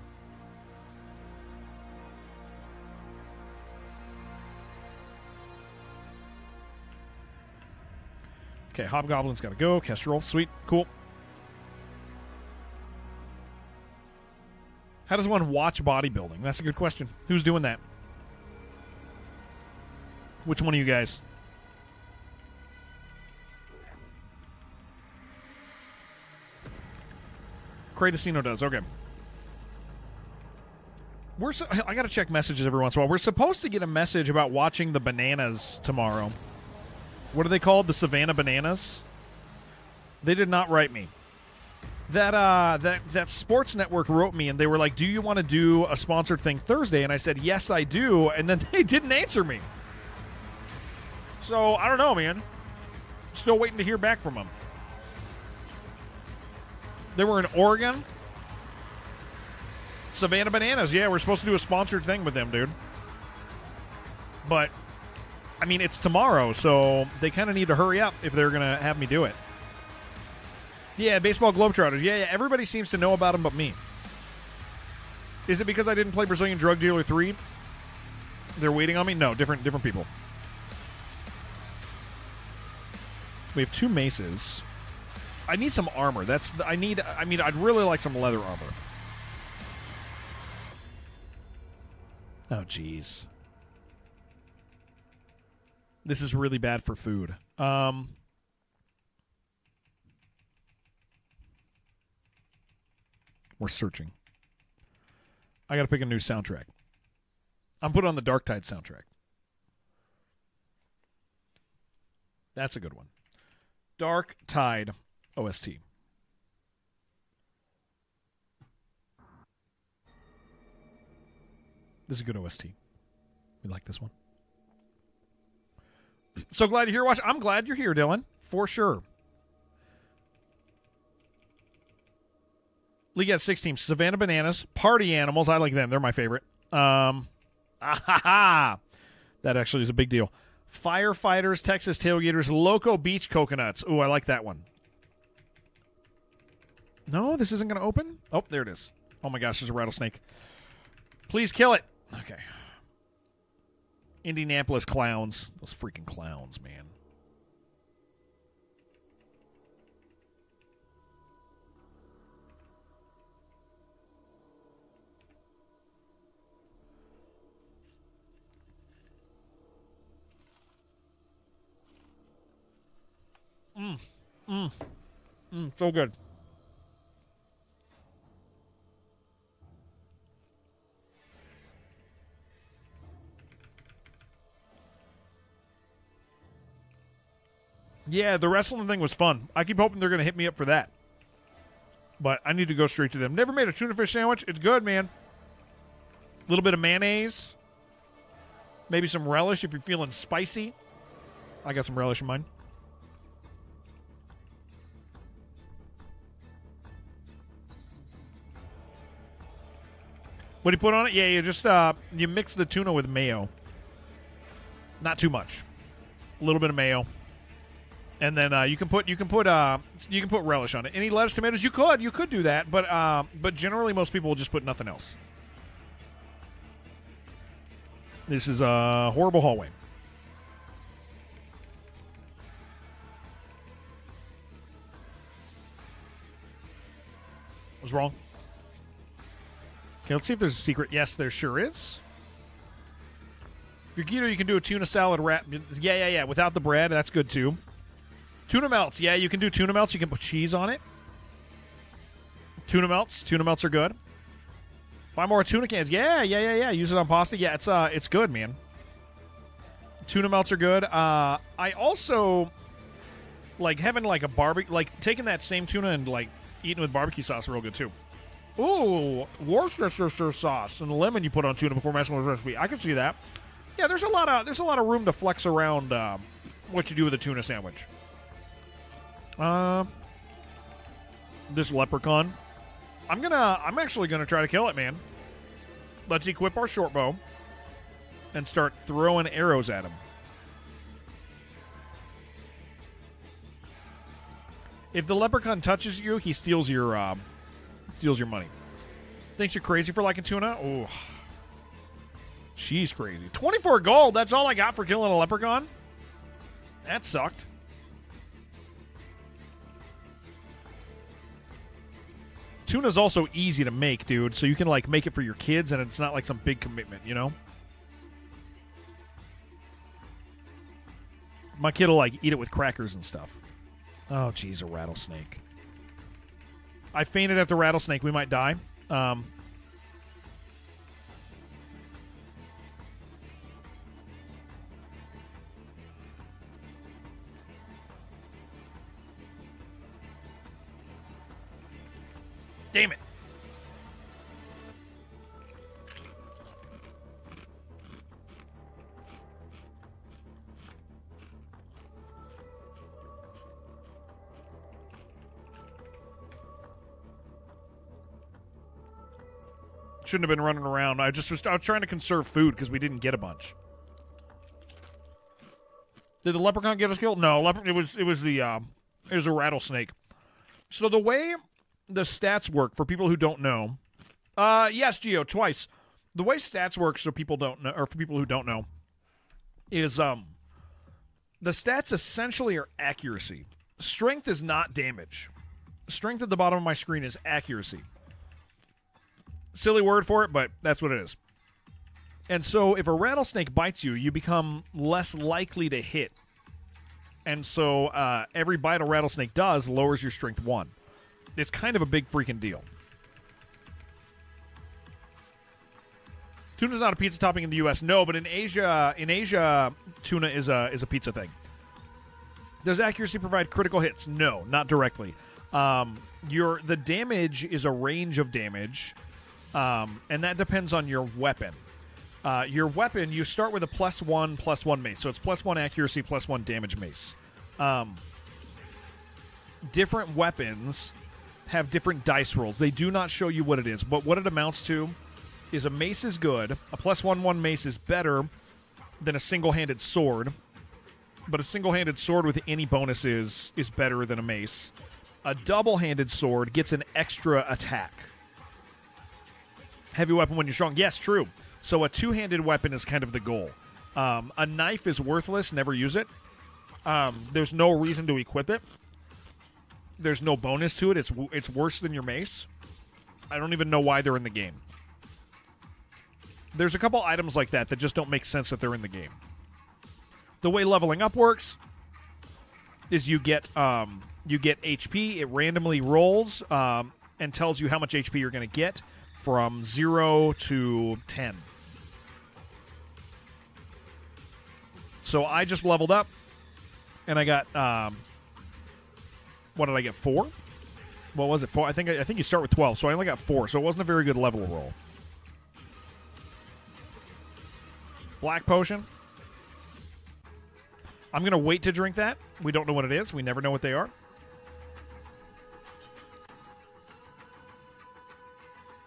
Okay, Hobgoblin's got to go. Kestrel, sweet, cool. How does one watch bodybuilding? That's a good question. Who's doing that? Which one of you guys? Cratosino does. Okay. I got to check messages every once in a while. We're supposed to get a message about watching the bananas tomorrow. What are they called? The Savannah Bananas? They did not write me. That Sports Network wrote me, and they were like, do you want to do a sponsored thing Thursday? And I said, yes, I do. And then they didn't answer me. So, I don't know, man. Still waiting to hear back from them. They were in Oregon. Savannah Bananas. Yeah, we're supposed to do a sponsored thing with them, dude. But, I mean, it's tomorrow, so they kind of need to hurry up if they're going to have me do it. Yeah, Baseball Globetrotters. Yeah, everybody seems to know about them but me. Is it because I didn't play Brazilian Drug Dealer 3? They're waiting on me? No, different people. We have 2 maces. I need some armor. I'd really like some leather armor. Oh, jeez. This is really bad for food. We're searching. I got to pick a new soundtrack. I'm putting on the Dark Tide soundtrack. That's a good one. Dark Tide OST. This is a good OST. We like this one. So glad you're here watching. I'm glad you're here, Dylan. For sure. League has 6 teams. Savannah Bananas, Party Animals. I like them. They're my favorite. That actually is a big deal. Firefighters, Texas Tailgaters, Loco Beach Coconuts. Ooh, I like that one. No, this isn't going to open? Oh, there it is. Oh my gosh, there's a rattlesnake. Please kill it. Okay. Indianapolis Clowns. Those freaking clowns, man. So good. Yeah, the wrestling thing was fun. I keep hoping they're going to hit me up for that. But I need to go straight to them. Never made a tuna fish sandwich. It's good, man. A little bit of mayonnaise. Maybe some relish if you're feeling spicy. I got some relish in mine. What do you put on it? Yeah, you just you mix the tuna with mayo. Not too much. A little bit of mayo. And then you can put relish on it. Any lettuce, tomatoes, you could do that, but generally most people will just put nothing else. This is a horrible hallway. What's wrong? Okay, let's see if there's a secret. Yes, there sure is. If you're keto, you can do a tuna salad wrap. Yeah. Without the bread, that's good too. Tuna melts. Yeah, you can do tuna melts. You can put cheese on it. Tuna melts. Tuna melts are good. Buy more tuna cans. Yeah. Use it on pasta. Yeah, it's good, man. Tuna melts are good. I also like having like a barbecue, like taking that same tuna and like eating with barbecue sauce are real good too. Ooh, Worcestershire sauce and the lemon you put on tuna before messing with the recipe. I can see that. Yeah, there's a lot of room to flex around what you do with a tuna sandwich. This leprechaun. I'm actually gonna try to kill it, man. Let's equip our short bow and start throwing arrows at him. If the leprechaun touches you, he steals your money. Thinks you're crazy for liking tuna? Oh, she's crazy. 24 gold. That's all I got for killing a leprechaun. That sucked. Tuna's also easy to make, dude, so you can like make it for your kids and it's not like some big commitment, you know? My kid will like eat it with crackers and stuff. Oh, geez, a rattlesnake. I fainted at the rattlesnake. We might die. Damn it. Shouldn't have been running around. I was trying to conserve food because we didn't get a bunch. Did the leprechaun get us killed? No, it was a rattlesnake. So the way the stats work for people who don't know, yes, Gio, twice. The way stats work, so people don't know, or for people who don't know, is the stats essentially are accuracy. Strength is not damage. Strength at the bottom of my screen is accuracy. Silly word for it, but that's what it is. And so if a rattlesnake bites you, you become less likely to hit. And so every bite a rattlesnake does lowers your strength 1. It's kind of a big freaking deal. Tuna's not a pizza topping in the U.S. No, but in Asia, tuna is a pizza thing. Does accuracy provide critical hits? No, not directly. The damage is a range of damage, and that depends on your weapon. Your weapon, you start with a +1/+1 mace, so it's +1 accuracy, +1 damage mace. Different weapons have different dice rolls. They do not show you what it is, but what it amounts to is a mace is good. A +1/1 mace is better than a single-handed sword, but a single-handed sword with any bonuses is better than a mace. A double-handed sword gets an extra attack. Heavy weapon when you're strong. Yes, true. So a two-handed weapon is kind of the goal. A knife is worthless. Never use it. There's no reason to equip it. There's no bonus to it. It's worse than your mace. I don't even know why they're in the game. There's a couple items like that just don't make sense that they're in the game. The way leveling up works is you get HP. It randomly rolls and tells you how much HP you're going to get from 0 to 10. So I just leveled up, and I got what did I get? 4? What was it? 4? I think you start with 12. So I only got 4. So it wasn't a very good level roll. Black potion. I'm going to wait to drink that. We don't know what it is. We never know what they are.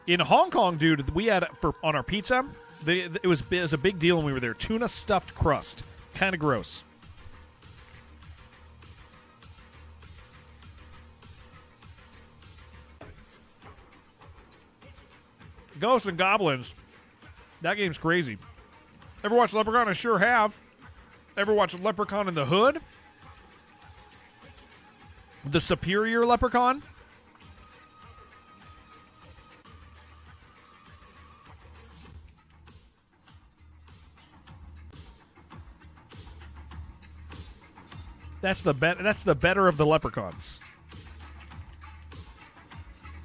In Hong Kong, dude, we had on our pizza, it was a big deal when we were there. Tuna stuffed crust. Kind of gross. Ghosts and Goblins. That game's crazy. Ever watch Leprechaun? I sure have. Ever watch Leprechaun in the Hood? The Superior Leprechaun? That's the better of the leprechauns.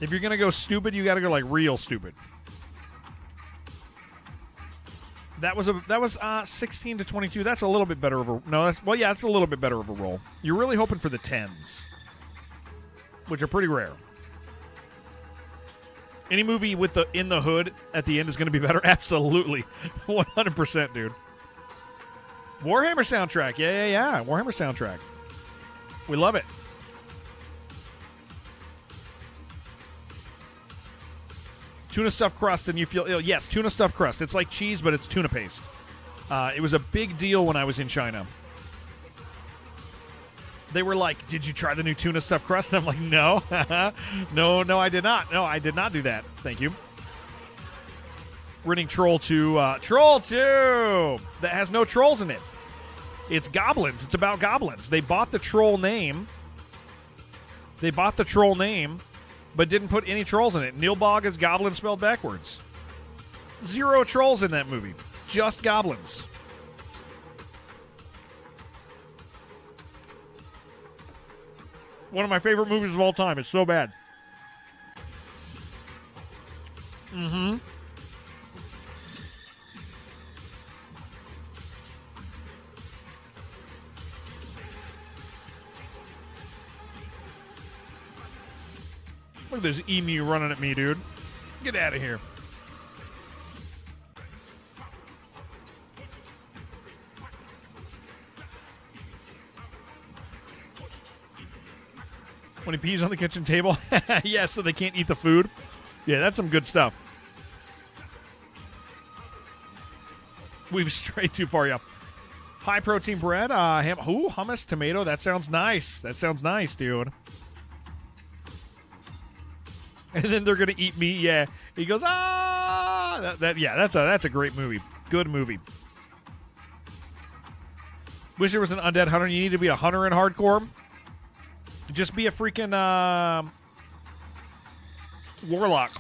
If you're gonna go stupid, you gotta go like real stupid. That was 16 to 22. That's a little bit better of a that's a little bit better of a roll. You're really hoping for the 10s, which are pretty rare. Any movie with the in the hood at the end is going to be better. Absolutely, 100%, dude. Warhammer soundtrack, yeah. Warhammer soundtrack. We love it. Tuna stuffed crust and you feel ill. Yes, tuna stuffed crust. It's like cheese, but it's tuna paste. It was a big deal when I was in China. They were like, "Did you try the new tuna stuffed crust?" And I'm like, "No, no, I did not. No, I did not do that. Thank you." Running Troll 2. Troll 2! That has no trolls in it. It's goblins. It's about goblins. They bought the troll name. But didn't put any trolls in it. Nilbog is goblin spelled backwards. 0 trolls in that movie. Just goblins. One of my favorite movies of all time. It's so bad. Mm-hmm. Look at this emu running at me, dude. Get out of here. When he pees on the kitchen table? Yeah, so they can't eat the food. Yeah, that's some good stuff. We've strayed too far, yeah. High protein bread. Hummus, tomato. That sounds nice. That sounds nice, dude. And then they're gonna eat me. Yeah, he goes that's a great movie. Good movie. Wish there was an undead hunter. You need to be a hunter in hardcore. Just be a freaking warlock.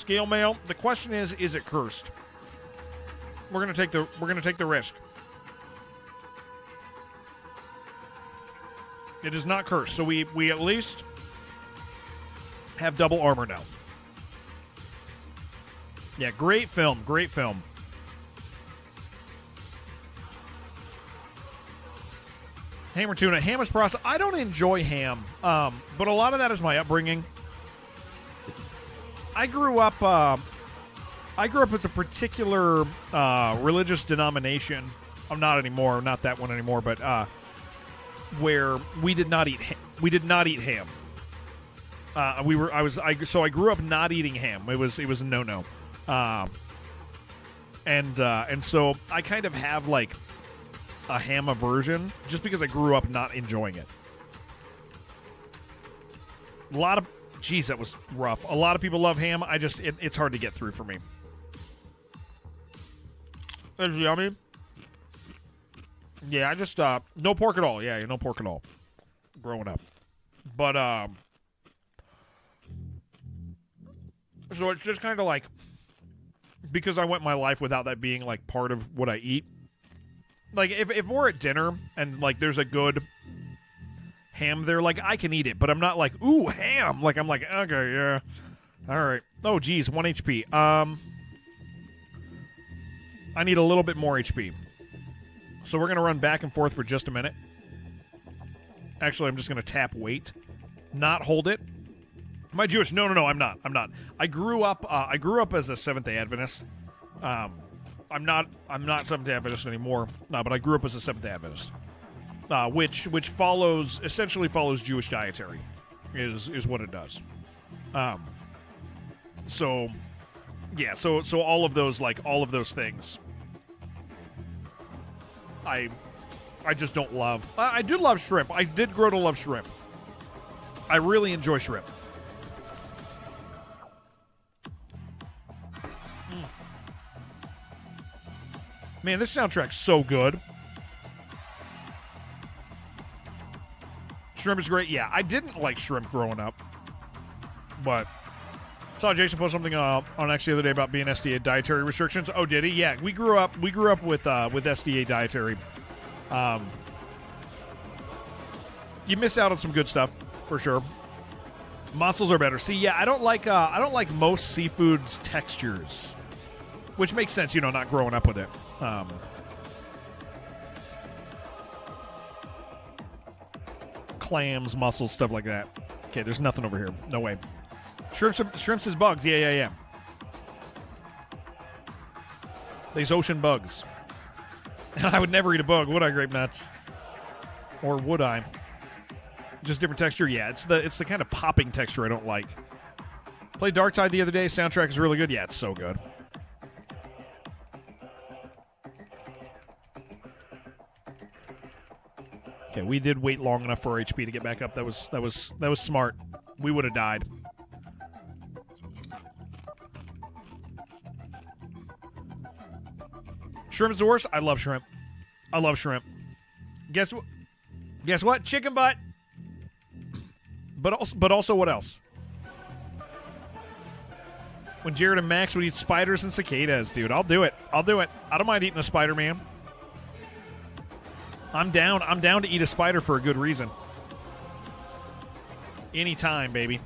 Scale mail. The question is it cursed? We're gonna take the risk. It is not cursed, so we at least have double armor now. Yeah, great film, great film. Hammer tuna, ham is processed. I don't enjoy ham, but a lot of that is my upbringing. I grew up as a particular religious denomination. I'm not anymore, not that one anymore, but where we did not eat ham. So I grew up not eating ham. It was a no-no. And so I kind of have like a ham aversion just because I grew up not enjoying it. Geez, that was rough. A lot of people love ham. It's hard to get through for me. It's yummy. Yeah, no pork at all. Yeah, no pork at all. Growing up. But, so it's just kind of like, because I went my life without that being like part of what I eat. Like, if we're at dinner and like there's a good ham there, like I can eat it, but I'm not like, ooh, ham. Like I'm like, okay, yeah, all right. Oh, geez, 1 HP. I need a little bit more HP. So we're gonna run back and forth for just a minute. Actually, I'm just gonna tap wait, not hold it. Am I Jewish? No, I'm not. I grew up as a Seventh-day Adventist. I'm not Seventh-day Adventist anymore. No, but I grew up as a Seventh-day Adventist. Which essentially follows Jewish dietary, is what it does. So all of those things, I just don't love. I do love shrimp. I did grow to love shrimp. I really enjoy shrimp. Man, this soundtrack's so good. Shrimp is great. Yeah, I didn't like shrimp growing up, but saw Jason post something on X the other day about being SDA dietary restrictions. Oh, did he? Yeah, we grew up with SDA dietary. You miss out on some good stuff for sure. Mussels are better. See, yeah, I don't like most seafood's textures, which makes sense. Not growing up with it. Clams, mussels, stuff like that. Okay, there's nothing over here. No way. Shrimps is bugs. Yeah. These ocean bugs. And I would never eat a bug, would I, Grape Nuts? Or would I? Just different texture? Yeah, it's the kind of popping texture I don't like. Played Darktide the other day. Soundtrack is really good. Yeah, it's so good. Okay, we did wait long enough for HP to get back up. That was smart. We would have died. Shrimp is the worst. I love shrimp. Guess what? Chicken butt. But also what else? When Jared and Max would eat spiders and cicadas, dude. I'll do it. I don't mind eating a spider, man. I'm down to eat a spider for a good reason. Anytime, baby.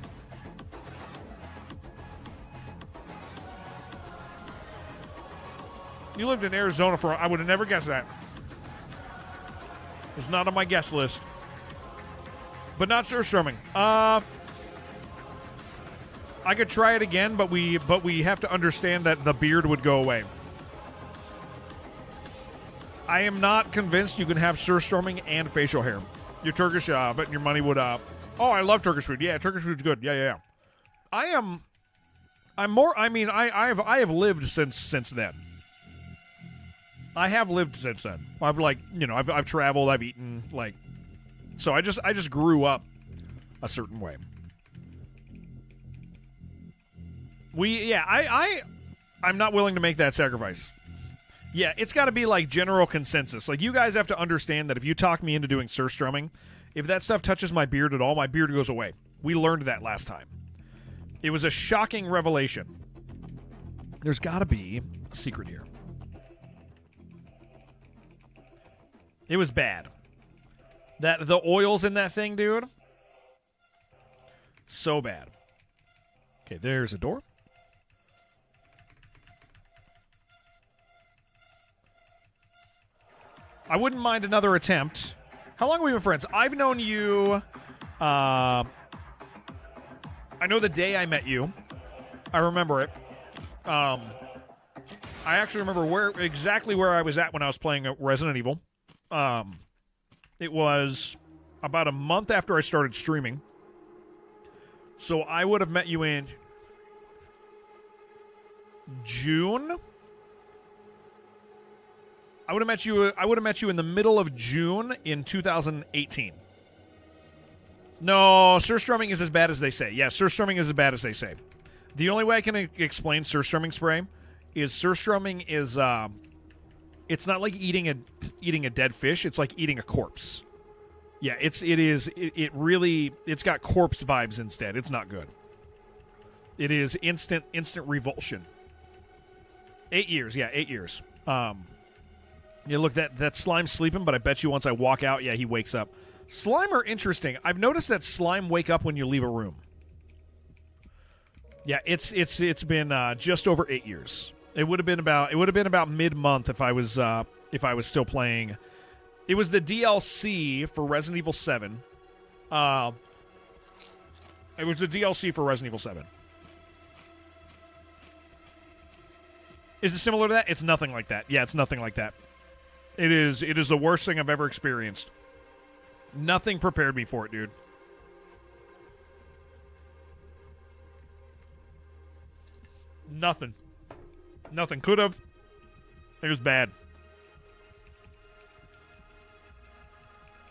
You lived in Arizona I would have never guessed that. It's not on my guest list. But not surströmming. I could try it again, but we have to understand that the beard would go away. I am not convinced you can have surströmming and facial hair. Your Turkish, but your money would. Oh, I love Turkish food. Yeah, Turkish food's good. Yeah. I'm more. I mean, I have lived since then. I have lived since then. I've traveled. I've eaten so I just grew up a certain way. I'm not willing to make that sacrifice. Yeah, it's got to be general consensus. You guys have to understand that if you talk me into doing surströmming, if that stuff touches my beard at all, my beard goes away. We learned that last time. It was a shocking revelation. There's got to be a secret here. It was bad. The oils in that thing, dude. So bad. Okay, there's a door. I wouldn't mind another attempt. How long have we been friends? I've known you. I know the day I met you. I remember it. I actually remember exactly where I was at when I was playing Resident Evil. It was about a month after I started streaming. So I would have met you in June. I would have met you in the middle of June in 2018. No, surstrumming is as bad as they say. Yeah, surstrumming is as bad as they say. The only way I can explain surstrumming spray is surstrumming is it's not like eating a dead fish. It's like eating a corpse. Yeah, it's got corpse vibes instead. It's not good. It is instant revulsion. 8 years, yeah, 8 years. Yeah, look, that slime's sleeping, but I bet you once I walk out, yeah, he wakes up. Slime are interesting. I've noticed that slime wake up when you leave a room. Yeah, it's been just over 8 years. It would have been about mid-month if I was still playing. It was the DLC for Resident Evil 7. It was the DLC for Resident Evil 7. Is it similar to that? It's nothing like that. Yeah, it's nothing like that. It is the worst thing I've ever experienced. Nothing prepared me for it, dude. Nothing. Nothing could have. It was bad.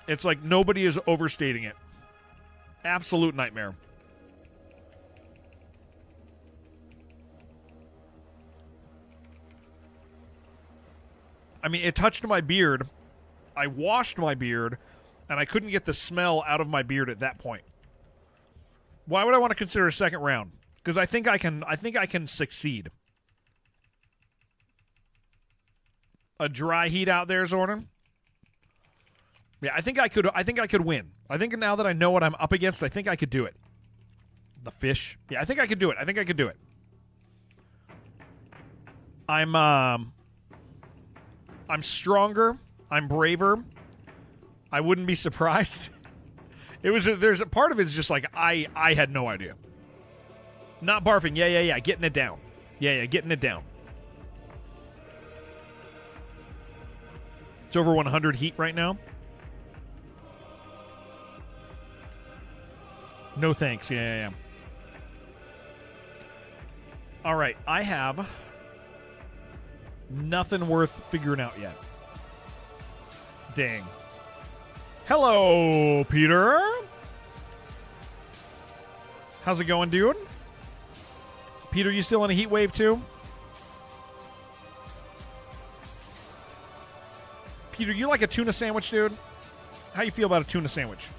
It's like nobody is overstating it. Absolute nightmare. I mean, it touched my beard. I washed my beard, and I couldn't get the smell out of my beard at that point. Why would I want to consider a second round? Because I think I can succeed. A dry heat out there, Zordon. Yeah, I think I could win. I think now that I know what I'm up against, I think I could do it. The fish. Yeah, I think I could do it. I'm stronger. I'm braver. I wouldn't be surprised. There's a part of it's just like I had no idea. Not barfing. Yeah. Getting it down. Yeah, getting it down. It's over 100 heat right now. No thanks. Yeah. All right, I have nothing worth figuring out yet. Dang. Hello, Peter. How's it going, dude? Peter, you still in a heat wave too? Peter, you like a tuna sandwich, dude? How you feel about a tuna sandwich?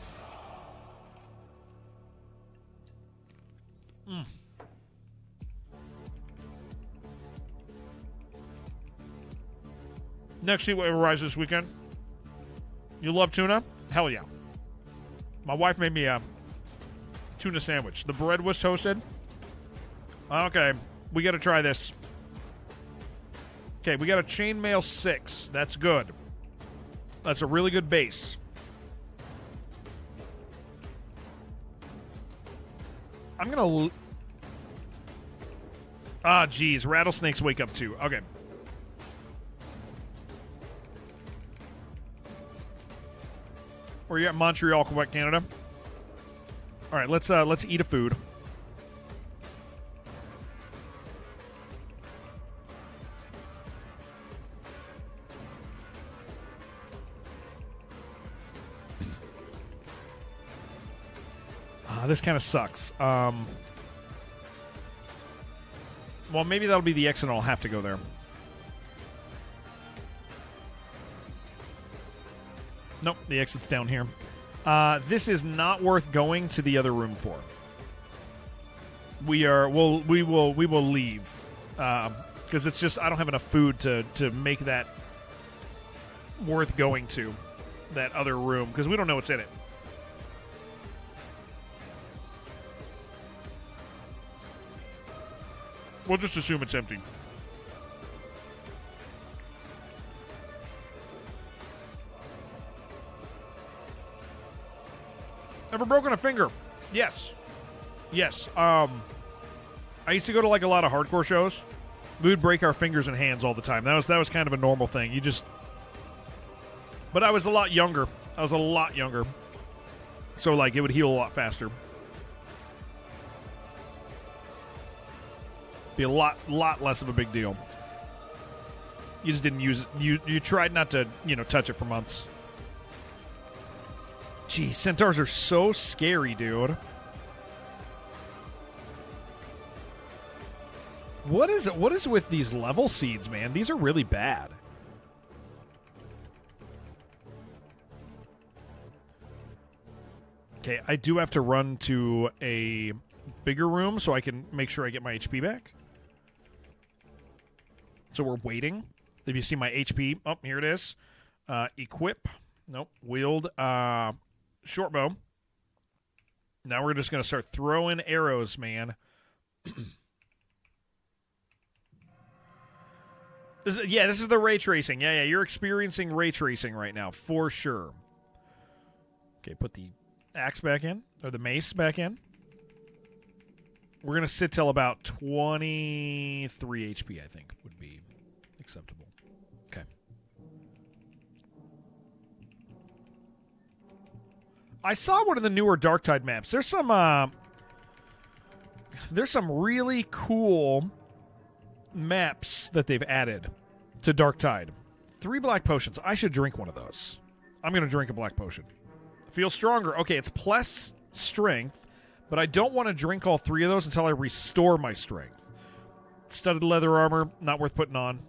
Next heat wave arrives this weekend. You love tuna? Hell yeah. My wife made me a tuna sandwich. The bread was toasted. Okay, we got to try this. Okay, we got a chainmail 6. That's good. That's a really good base. I'm going to... geez. Rattlesnakes wake up too. Okay. Where you at? Montreal, Quebec, Canada. All right, let's eat a food. This kind of sucks. Well, maybe that'll be the exit and I'll have to go there. Nope, the exit's down here. This is not worth going to the other room for. We will leave. because it's just I don't have enough food to make that worth going to that other room because we don't know what's in it. We'll just assume it's empty. Ever broken a finger? Yes. Yes. I used to go to like a lot of hardcore shows. We would break our fingers and hands all the time. That was kind of a normal thing. But I was a lot younger. So like it would heal a lot faster. Be a lot less of a big deal. You just didn't use it. You tried not to, touch it for months. Gee, centaurs are so scary, dude. What is with these level seeds, man? These are really bad. Okay, I do have to run to a bigger room so I can make sure I get my HP back. So we're waiting. If you see my HP, oh, here it is. Equip. Nope. Wield. Short bow. Now we're just going to start throwing arrows, man. This is the ray tracing. Yeah, you're experiencing ray tracing right now, for sure. Okay, put the axe back in, or the mace back in. We're going to sit till about 23 HP, I think, would be acceptable. Okay. I saw one of the newer Darktide maps. There's some really cool maps that they've added to Darktide. 3 black potions. I should drink one of those. I'm going to drink a black potion. Feel stronger. Okay, it's plus strength, but I don't want to drink all 3 of those until I restore my strength. Studded leather armor, not worth putting on.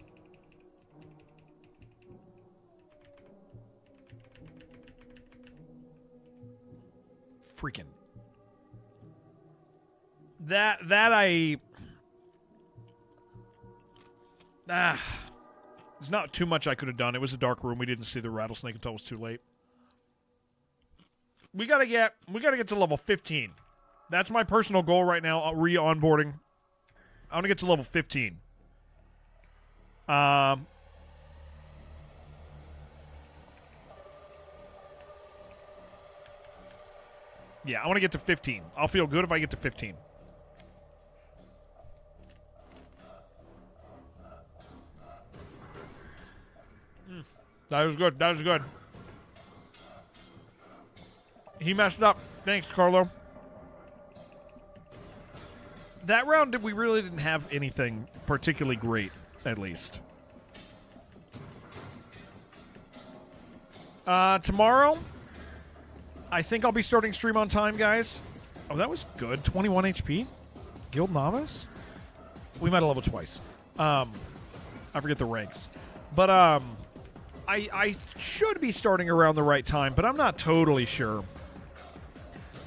Freaking. There's not too much I could have done. It was a dark room. We didn't see the rattlesnake until it was too late. We gotta get to level 15. That's my personal goal right now. Re-onboarding. I want to get to level 15. Yeah, I want to get to 15. I'll feel good if I get to 15. That was good. That was good. He messed up. Thanks, Carlo. That round, we really didn't have anything particularly great, at least. Tomorrow, I think I'll be starting stream on time, guys. Oh, that was good. 21 HP. Guild Novice? We might have leveled twice. I forget the ranks. But, I should be starting around the right time, but I'm not totally sure.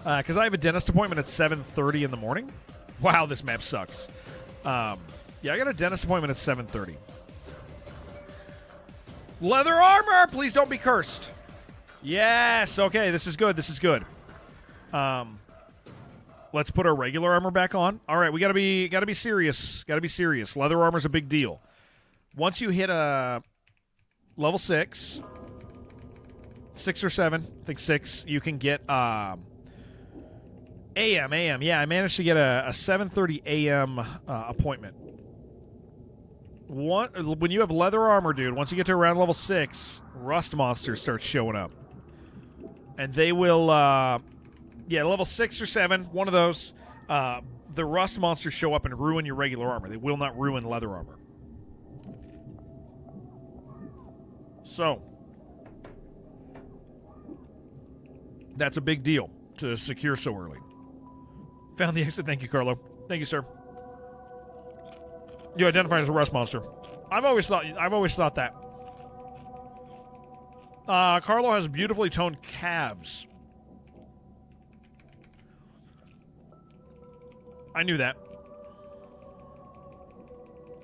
Because I have a dentist appointment at 7:30 in the morning. Wow, this map sucks. Yeah, I got a dentist appointment at 7:30. Leather armor! Please don't be cursed. Yes, okay, this is good. This is good. Let's put our regular armor back on. All right, we gotta be serious. Gotta be serious. Leather armor's a big deal. Once you hit a level 6 or 7, I think 6, you can get AM. Yeah, I managed to get a 7:30 AM appointment. When you have leather armor, dude, once you get to around level 6, rust monsters start showing up. And they will, level 6 or 7, one of those, the rust monsters show up and ruin your regular armor. They will not ruin leather armor. So, that's a big deal to secure so early. Found the exit. Thank you, Carlo. Thank you, sir. You identified as a rust monster. I've always thought that. Carlo has beautifully toned calves. I knew that.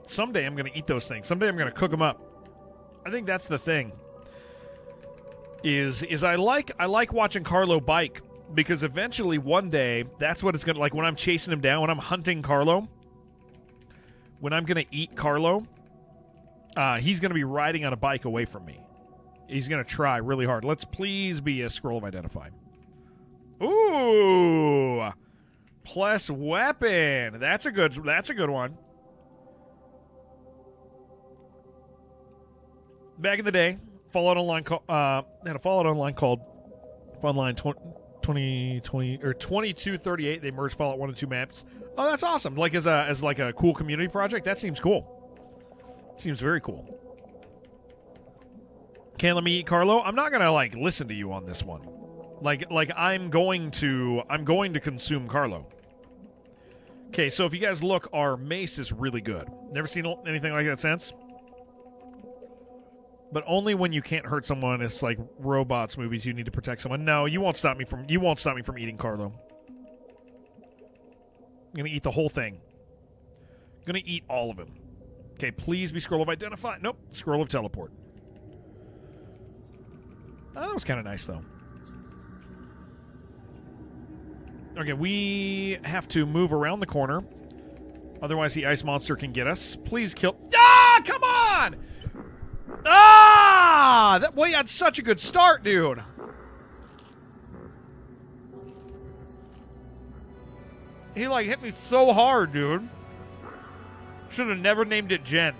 Someday I'm going to eat those things. Someday I'm going to cook them up. I think that's the thing. Is I like watching Carlo bike because eventually one day that's what it's going to like when I'm chasing him down, when I'm hunting Carlo, when I'm going to eat Carlo, he's going to be riding on a bike away from me. He's going to try really hard. Let's please be a scroll of identify. Ooh. Plus weapon. That's a good one. Back in the day, Fallout Online had a Fallout Online called Funline 2020 or 2238. They merged Fallout 1 and 2 maps. Oh, that's awesome. Like as a cool community project, that seems cool. Seems very cool. Can't let me eat Carlo. I'm not gonna like listen to you on this one. Like I'm going to consume Carlo. Okay, so if you guys look, our mace is really good. Never seen anything like that since. But only when you can't hurt someone. It's like robots movies. You need to protect someone. No, you won't stop me from eating Carlo. I'm gonna eat the whole thing. I'm gonna eat all of him. Okay, please be scroll of identify. Nope, scroll of teleport. Oh, that was kind of nice though. Okay, we have to move around the corner. Otherwise, the ice monster can get us. Please kill. Ah, come on! Ah! That boy had such a good start, dude. He, like, hit me so hard, dude. Should have never named it Jen.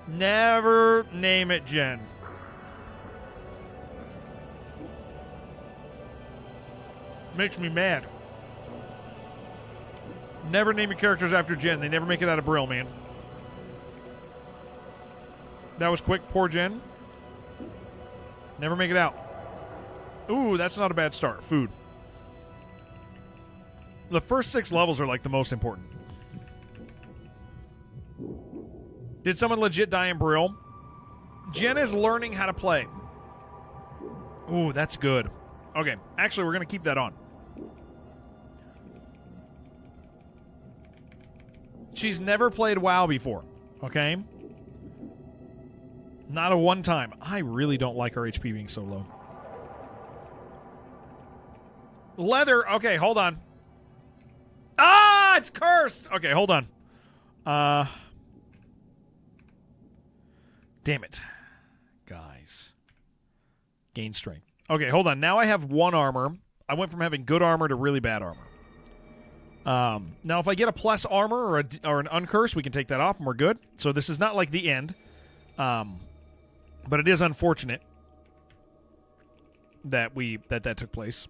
Never name it Jen. Makes me mad. Never name your characters after Jen. They never make it out of Brill, man. That was quick. Poor Jen. Never make it out. Ooh, that's not a bad start. Food. The first 6 levels are like the most important. Did someone legit die in Brill? Jen is learning how to play. Ooh, that's good. Okay, actually, we're going to keep that on. She's never played WoW before, okay? Not a one time. I really don't like our HP being so low. Leather. Okay, hold on. Ah, it's cursed. Okay, hold on. Damn it. Guys. Gain strength. Okay, hold on. Now I have 1 armor. I went from having good armor to really bad armor. Now, if I get a plus armor or an uncurse, we can take that off and we're good. So this is not like the end. But it is unfortunate that that took place.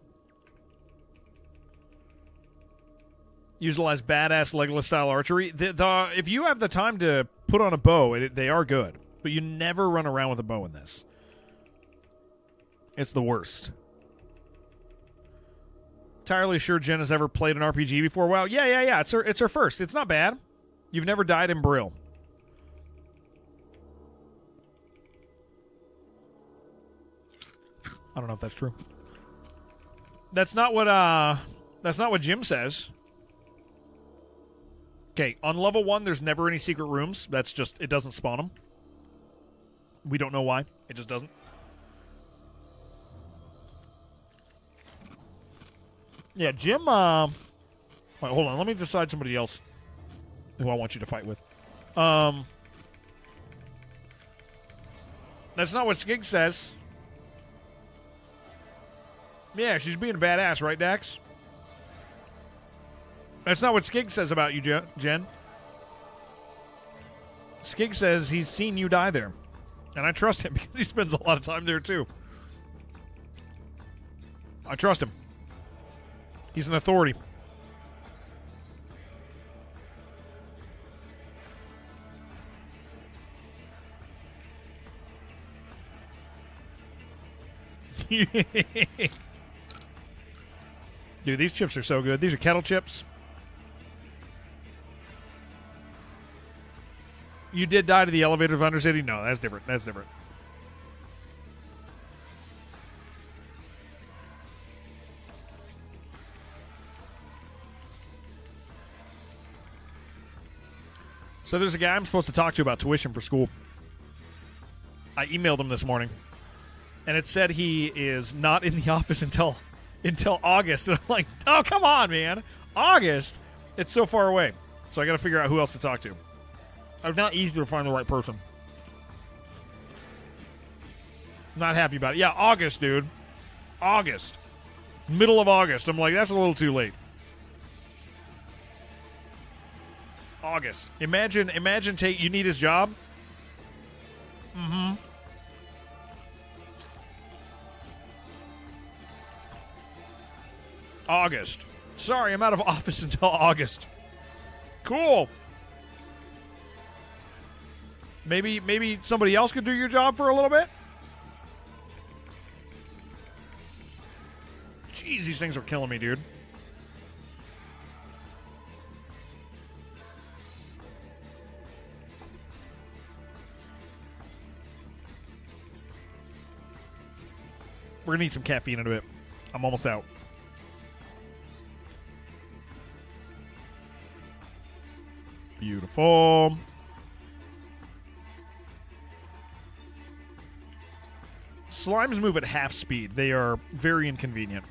Utilize badass Legolas-style archery. If you have the time to put on a bow, they are good. But you never run around with a bow in this. It's the worst. Entirely sure Jen has ever played an RPG before. Well, yeah. It's her first. It's not bad. You've never died in Brill. I don't know if that's true. That's not what Jim says. Okay, on level 1, there's never any secret rooms. That's just, it doesn't spawn them. We don't know why. It just doesn't. Yeah, Jim, wait, hold on. Let me decide somebody else who I want you to fight with. That's not what Skig says. Yeah, she's being a badass, right, Dax? That's not what Skig says about you, Jen. Skig says he's seen you die there. And I trust him because he spends a lot of time there, too. I trust him. He's an authority. Dude, these chips are so good. These are kettle chips. You did die to the elevator of Undercity? No, that's different. That's different. So there's a guy I'm supposed to talk to about tuition for school. I emailed him this morning, and it said he is not in the office until August. And I'm like, oh, come on, man. August? It's so far away. So I got to figure out who else to talk to. It's not easy to find the right person. Not happy about it. Yeah, August, dude. August. Middle of August. I'm like, that's a little too late. August. Imagine you need his job. Mm-hmm. August. Sorry, I'm out of office until August. Cool. Maybe somebody else could do your job for a little bit? Jeez, these things are killing me, dude. We're gonna need some caffeine in a bit. I'm almost out. Beautiful. Slimes move at half speed. They are very inconvenient.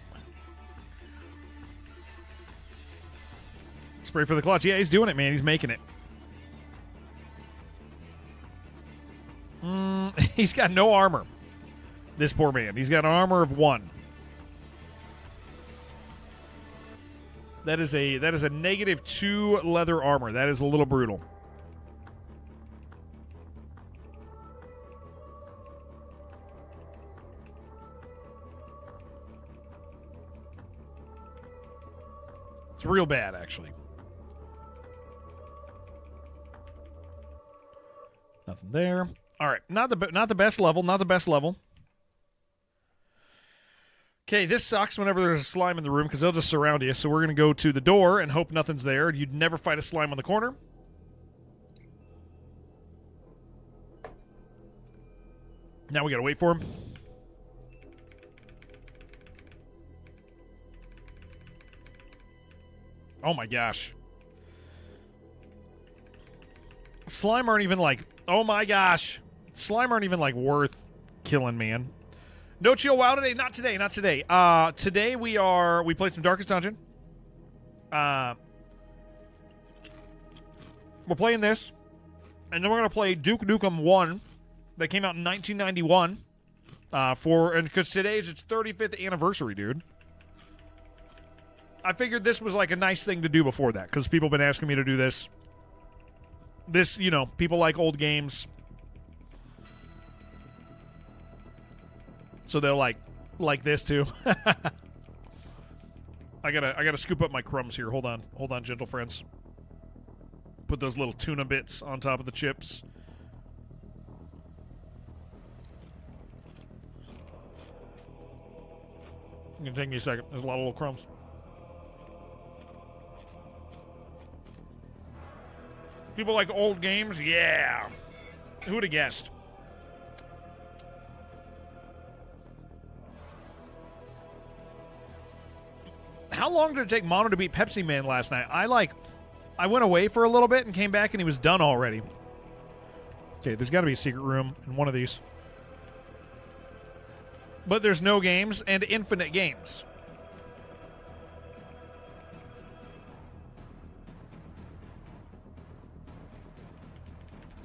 Spray for the clutch. Yeah, he's doing it, man. He's making it. He's got no armor. This poor man. He's got an armor of 1. That is a -2 leather armor. That is a little brutal. It's real bad, actually. Nothing there. All right, not the best level. Not the best level. Okay, this sucks whenever there's a slime in the room because they'll just surround you. So we're going to go to the door and hope nothing's there. You'd never fight a slime on the corner. Now we got to wait for him. Oh my gosh. Slime aren't even like, oh my gosh. Slime aren't even like worth killing, man. No chill wow today? Not today, not today. Today we played some Darkest Dungeon. We're playing this. And then we're going to play Duke Nukem 1 that came out in 1991. Because today's its 35th anniversary, dude. I figured this was like a nice thing to do before that, because people have been asking me to do this. People like old games. So they'll like this too. I gotta scoop up my crumbs here. Hold on, gentle friends. Put those little tuna bits on top of the chips. It's gonna take me a second. There's a lot of little crumbs. People like old games? Yeah. Who would have guessed? How long did it take Mono to beat Pepsi Man last night? I went away for a little bit and came back and he was done already. Okay, there's got to be a secret room in one of these. But there's no games and infinite games.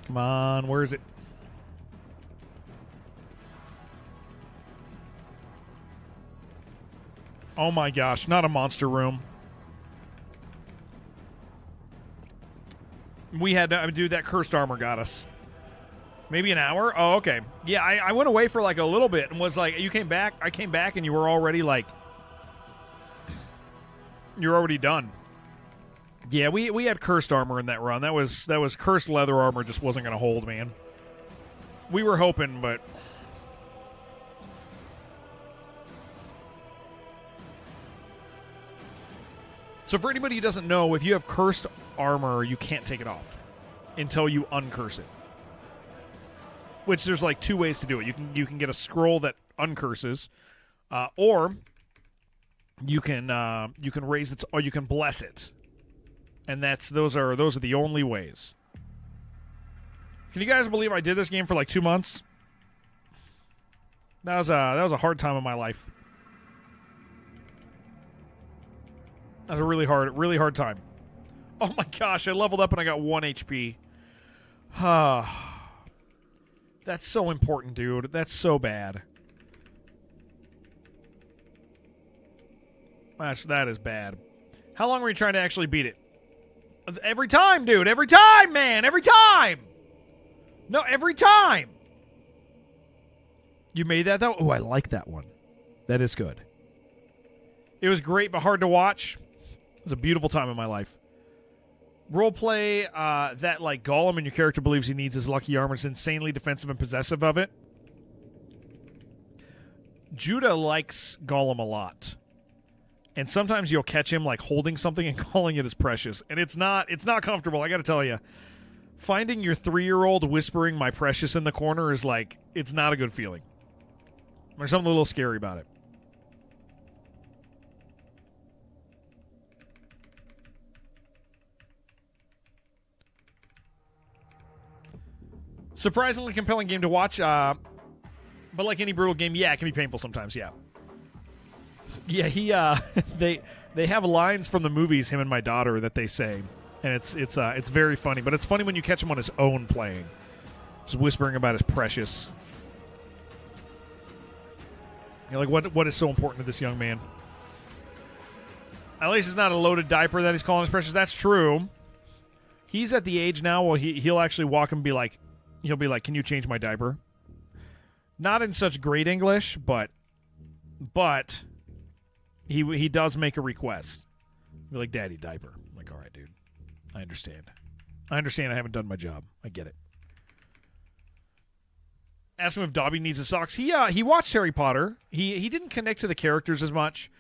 Come on, where is it? Oh my gosh, not a monster room. We had to do that cursed armor got us. Maybe an hour? Oh, okay. Yeah, I went away for like a little bit and was like, you came back, I came back and you were already like, you're already done. Yeah, we had cursed armor in that run. That was cursed leather armor just wasn't going to hold, man. We were hoping, but... So for anybody who doesn't know, if you have cursed armor, you can't take it off until you uncurse it. Which there's like 2 ways to do it. You can get a scroll that uncurses, or you can raise it, or you can bless it. And those are the only ways. Can you guys believe I did this game for like 2 months? That was a hard time in my life. That was a really hard time. Oh my gosh, I leveled up and I got 1 HP. That's so important, dude. That's so bad. That is bad. How long were you trying to actually beat it? Every time, dude. Every time, man. Every time. No, every time. You made that, though? Oh, I like that one. That is good. It was great, but hard to watch. It was a beautiful time in my life. Roleplay that, like, Gollum and your character believes he needs his lucky armor is insanely defensive and possessive of it. Judah likes Gollum a lot. And sometimes you'll catch him, like, holding something and calling it his precious. And it's not comfortable, I gotta tell you. Finding your 3-year-old whispering my precious in the corner is, like, it's not a good feeling. There's something a little scary about it. Surprisingly compelling game to watch, but like any brutal game, yeah, it can be painful sometimes, yeah. Yeah, they have lines from the movies, him and my daughter, that they say, and it's very funny. But it's funny when you catch him on his own playing, just whispering about his precious. You're like, what is so important to this young man? At least it's not a loaded diaper that he's calling his precious. That's true. He's at the age now where he'll actually walk and be like, he'll be like, "Can you change my diaper?" Not in such great English, but he does make a request. Be like, "Daddy, diaper." I'm like, all right, dude. I understand. I haven't done my job. I get it. Ask him if Dobby needs his socks. He watched Harry Potter. He didn't connect to the characters as much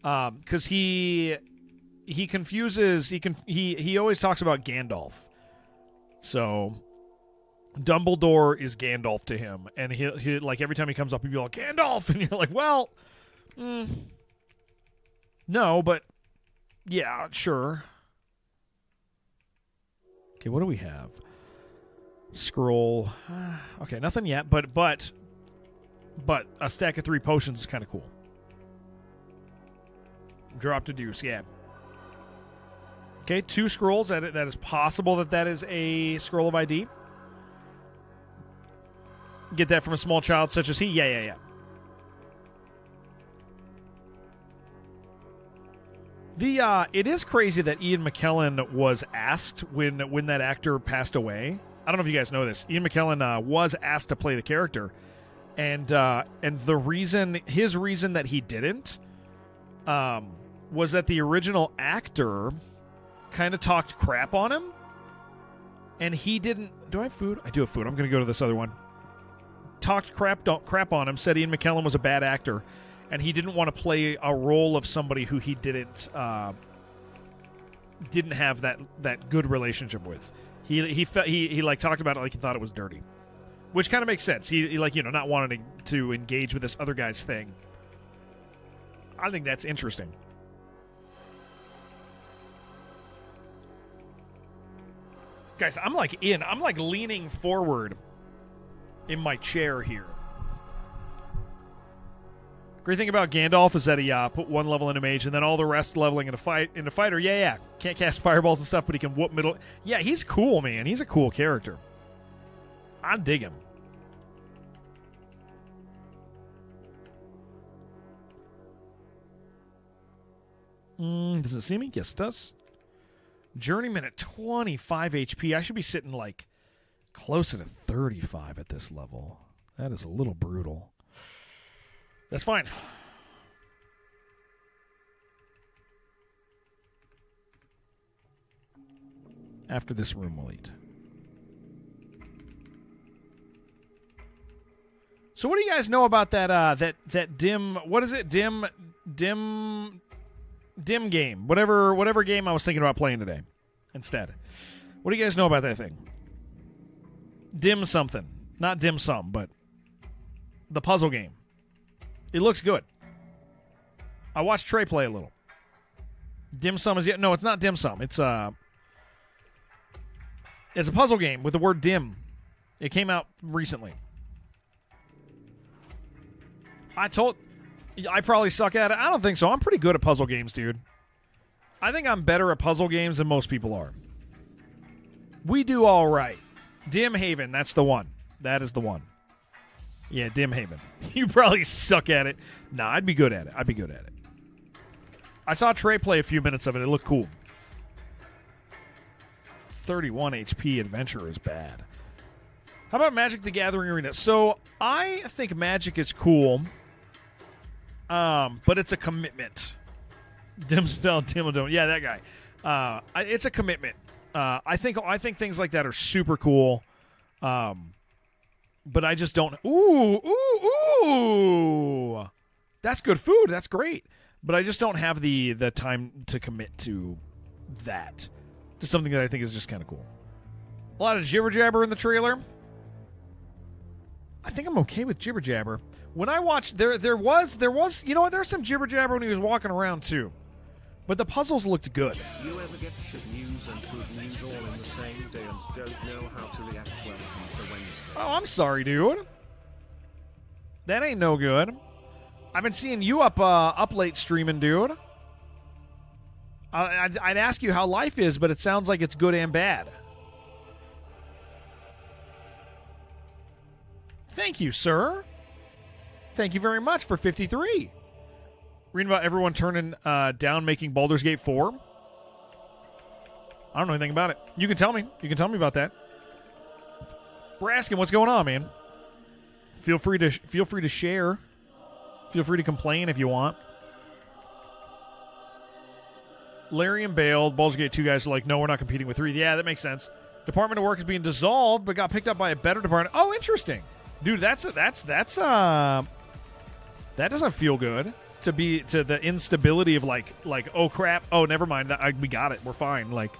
because he confuses. He always talks about Gandalf. So Dumbledore is Gandalf to him, and he like every time he comes up, he'll be like, "Gandalf," and you're like, well, no, but yeah, sure. Okay, what do we have? Scroll. Okay, nothing yet, but a stack of 3 potions is kind of cool. Drop to deuce, yeah. Okay, 2 scrolls. That is possible that is a scroll of ID. Get that from a small child such as he? Yeah. It is crazy that Ian McKellen was asked when that actor passed away. I don't know if you guys know this. Ian McKellen was asked to play the character, and his reason that he didn't was that the original actor kind of talked crap on him, and he didn't. Do I have food? I do have food. I'm going to go to this other one. Talked crap on him. Said Ian McKellen was a bad actor, and he didn't want to play a role of somebody who he didn't have that good relationship with. He like talked about it like he thought it was dirty, which kind of makes sense. He like, not wanting to engage with this other guy's thing. I think that's interesting. Guys, I'm like leaning forward in my chair here. Great thing about Gandalf is that he put 1 level into mage and then all the rest leveling into fighter. Yeah. Can't cast fireballs and stuff, but he can whoop middle. Yeah, he's cool, man. He's a cool character. I dig him. Does it see me? Yes, it does. Journeyman at 25 HP. I should be sitting like closer to 35 at this level. That is a little brutal. That's fine. After this room, we'll eat. So what do you guys know about that dim, what is it? Dim game. Whatever game I was thinking about playing today instead. What do you guys know about that thing? Dim something. Not dim sum, but the puzzle game. It looks good. I watched Trey play a little. Dim sum is no, it's not dim sum. It's a puzzle game with the word dim It came out recently. I probably suck at it. I don't think so. I'm pretty good at puzzle games, dude. I think I'm better at puzzle games than most people are. We do all right. Dim Haven, that's the one. That is the one. Yeah, Dim Haven. You probably suck at it. Nah, I'd be good at it. I saw Trey play a few minutes of it. It looked cool. 31 HP Adventure is bad. How about Magic the Gathering Arena? So, I think Magic is cool, but it's a commitment. Dimmadome. Yeah, that guy. It's a commitment. I think things like that are super cool, but I just don't. Ooh! That's good food. That's great. But I just don't have the time to commit to that. To something that I think is just kind of cool. A lot of jibber jabber in the trailer. I think I'm okay with jibber jabber. When I watched, there was, you know what? There's some jibber jabber when he was walking around too. But the puzzles looked good. You ever get shit news and good news all in the same day and don't know how to react? Welcome to Wednesday. Oh, I'm sorry, dude. That ain't no good. I've been seeing you up late streaming, dude. I'd ask you how life is, but it sounds like it's good and bad. Thank you, sir. Thank you very much for 53. Reading about everyone turning down making Baldur's Gate 4. I don't know anything about it. You can tell me. You can tell me about that. Braskin, what's going on, man? Feel free to share. Feel free to complain if you want. Larry and bailed. Baldur's Gate 2 guys are like, no, we're not competing with 3. Yeah, that makes sense. Department of Work is being dissolved, but got picked up by a better department. Oh, interesting. Dude, that doesn't feel good to the instability of like oh crap, oh never mind, we got it, we're fine. Like,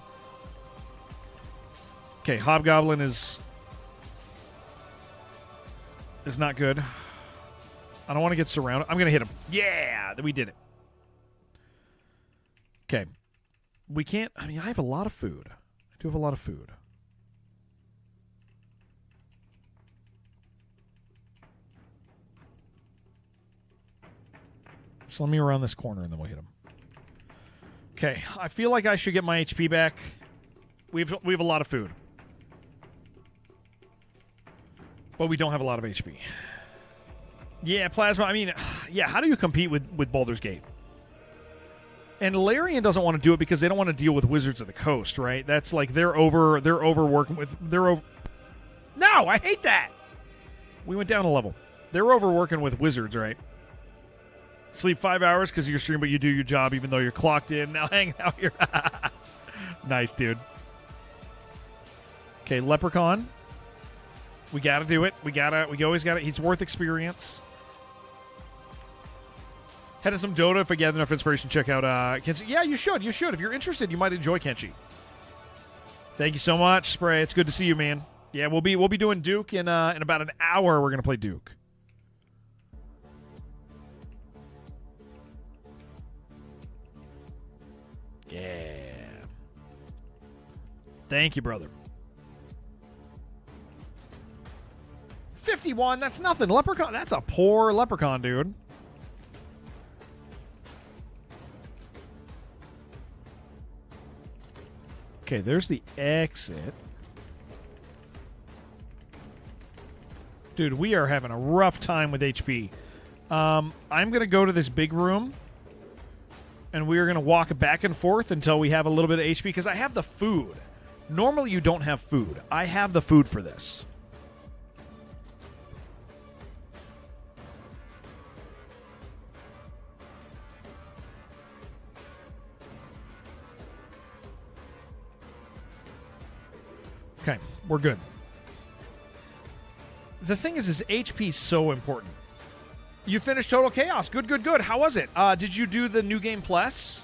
okay, Hobgoblin is not good. I don't want to get surrounded. I'm gonna hit him. Yeah, we did it. Okay, we can't. I mean, I have a lot of food. I do have a lot of food. So let me around this corner and then we'll hit him. Okay, I feel like I should get my HP back. We have a lot of food. But we don't have a lot of HP. Yeah, Plasma, I mean, yeah, how do you compete with Baldur's Gate? And Larian doesn't want to do it because they don't want to deal with Wizards of the Coast, right? That's like they're over working with No, I hate that. We went down a level. They're over working with Wizards, right? Sleep 5 hours because of your stream, but you do your job even though you're clocked in. Now hang out here. Nice, dude. Okay, Leprechaun. We got to do it. We always got it. He's worth experience. Headed some Dota. If I get enough inspiration, check out Kenshi. Yeah, you should. You should. If you're interested, you might enjoy Kenshi. Thank you so much, Spray. It's good to see you, man. Yeah, we'll be doing Duke in about an hour. We're gonna play Duke. Yeah. Thank you, brother. 51, that's nothing. Leprechaun, that's a poor Leprechaun, dude. Okay, there's the exit. Dude, we are having a rough time with HP. I'm going to go to this big room. And we are going to walk back and forth until we have a little bit of HP. Because I have the food. Normally you don't have food. I have the food for this. Okay, we're good. The thing is HP is so important. You finished Total Chaos. Good, good, good. How was it? Did you do the New Game Plus?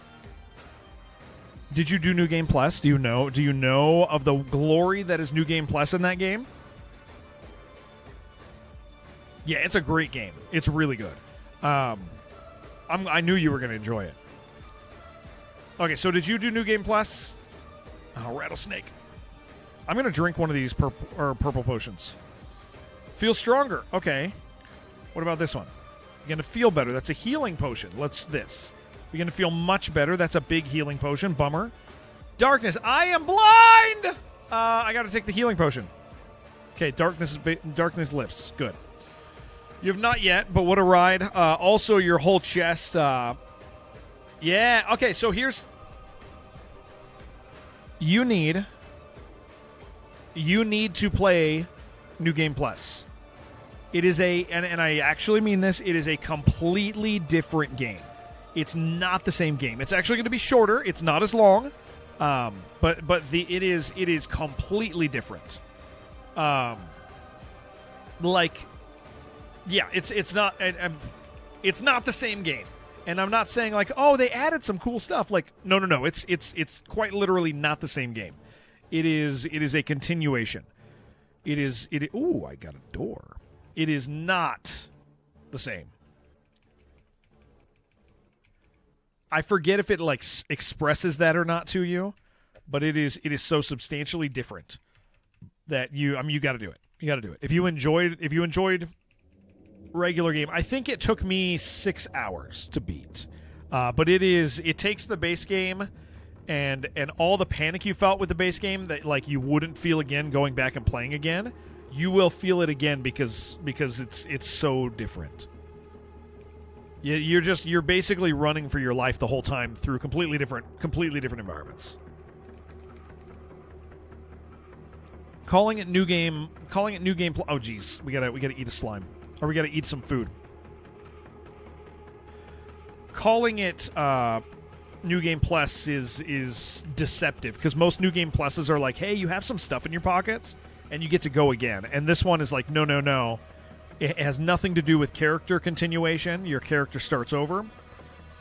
Did you do New Game Plus? Do you know of the glory that is New Game Plus in that game? Yeah, it's a great game. It's really good. I knew you were going to enjoy it. Okay, so did you do New Game Plus? Oh, Rattlesnake. I'm going to drink one of these purple potions. Feel stronger. Okay. What about this one? Begin to feel better. That's a healing potion. Let's this. Begin to feel much better. That's a big healing potion. Bummer. Darkness. I am blind! I got to take the healing potion. Okay, darkness lifts. Good. You have not yet, but what a ride. Also, your whole chest. Yeah. Okay, so here's... You need to play New Game Plus. It is and I actually mean this, it is a completely different game. It's not the same game. It's actually going to be shorter. It's not as long. But it is completely different. Yeah, it's not the same game. And I'm not saying like, oh, they added some cool stuff. Like, no. It's quite literally not the same game. It is a continuation. Ooh, I got a door. It is not the same. I forget if it like expresses that or not to you, but it is so substantially different that you got to do it. You got to do it. If you enjoyed regular game, I think it took me 6 hours to beat. But it takes the base game and all the panic you felt with the base game that like you wouldn't feel again going back and playing again, you will feel it again because it's so different. You're basically running for your life the whole time through completely different environments. Calling it new game. Oh geez, we gotta eat a slime, or we gotta eat some food. Calling it New Game Plus is deceptive because most New Game Pluses are like, hey, you have some stuff in your pockets and you get to go again. And this one is like, no. It has nothing to do with character continuation. Your character starts over.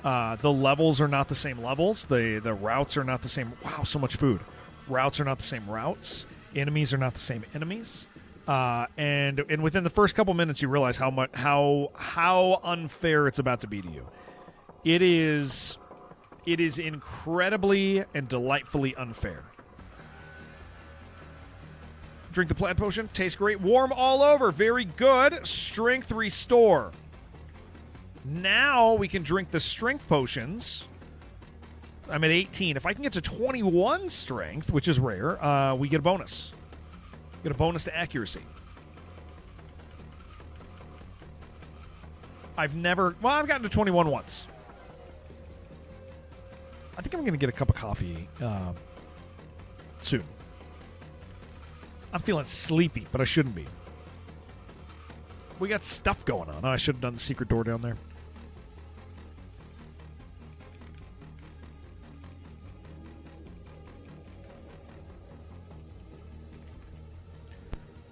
The levels are not the same levels. The routes are not the same. Wow, so much food. Routes are not the same routes. Enemies are not the same enemies. And within the first couple minutes, you realize how unfair it's about to be to you. It is incredibly and delightfully unfair. Drink the plant potion. Tastes great. Warm all over. Very good. Strength restore. Now we can drink the strength potions. I'm at 18. If I can get to 21 strength, which is rare, we get a bonus. Get a bonus to accuracy. I've gotten to 21 once. I think I'm going to get a cup of coffee soon. I'm feeling sleepy, but I shouldn't be. We got stuff going on. Oh, I should have done the secret door down there.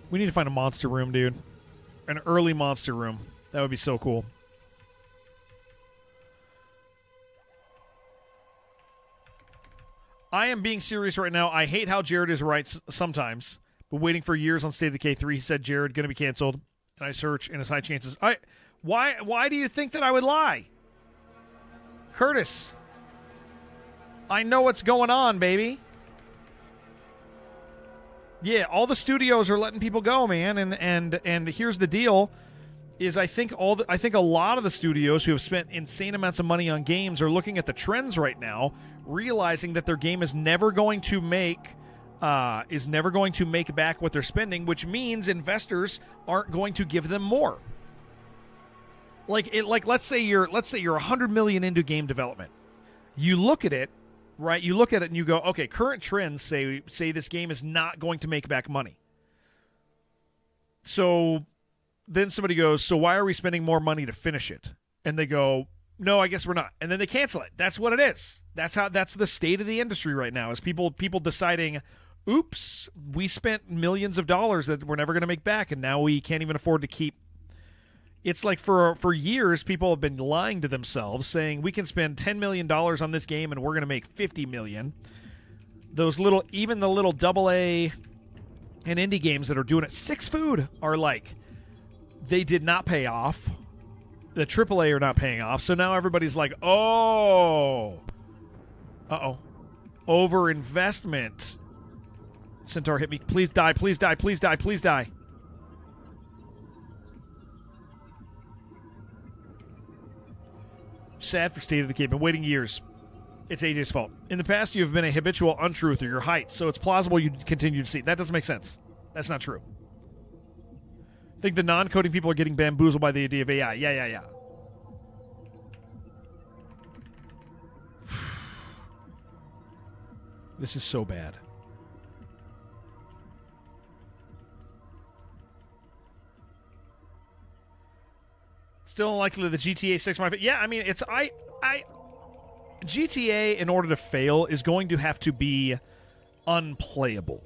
We need to find a monster room, dude. An early monster room. That would be so cool. I am being serious right now. I hate how Jared is right sometimes. But waiting for years on State of Decay 3, he said Jared going to be canceled. And I search, and his high chances. Why do you think that I would lie? Curtis, I know what's going on, baby. Yeah, all the studios are letting people go, man. And here's the deal: is I think a lot of the studios who have spent insane amounts of money on games are looking at the trends right now, realizing that their game is never going to make back what they're spending, which means investors aren't going to give them more. Let's say you're $100 million into game development. You look at it, right? You look at it and you go, okay, current trends say this game is not going to make back money. So then somebody goes, so why are we spending more money to finish it? And they go, no, I guess we're not. And then they cancel it. That's what it is. That's the state of the industry right now, is people deciding, oops, we spent millions of dollars that we're never going to make back, and now we can't even afford to keep. It's like for years, people have been lying to themselves, saying we can spend $10 million on this game and we're going to make $50 million. Even the little AA and indie games that are doing it, Six Food, are like, they did not pay off. The AAA are not paying off, so now everybody's like, oh, overinvestment. Centaur hit me. Please die, please die, please die, please die. Sad for State of the Kid. Been waiting years. It's AJ's fault. In the past, you have been a habitual untruther, your height, so it's plausible you'd continue to see. That doesn't make sense. That's not true. I think the non-coding people are getting bamboozled by the idea of AI. Yeah. This is so bad. Still unlikely the GTA 6 might. Yeah, I mean, it's GTA, in order to fail, is going to have to be unplayable.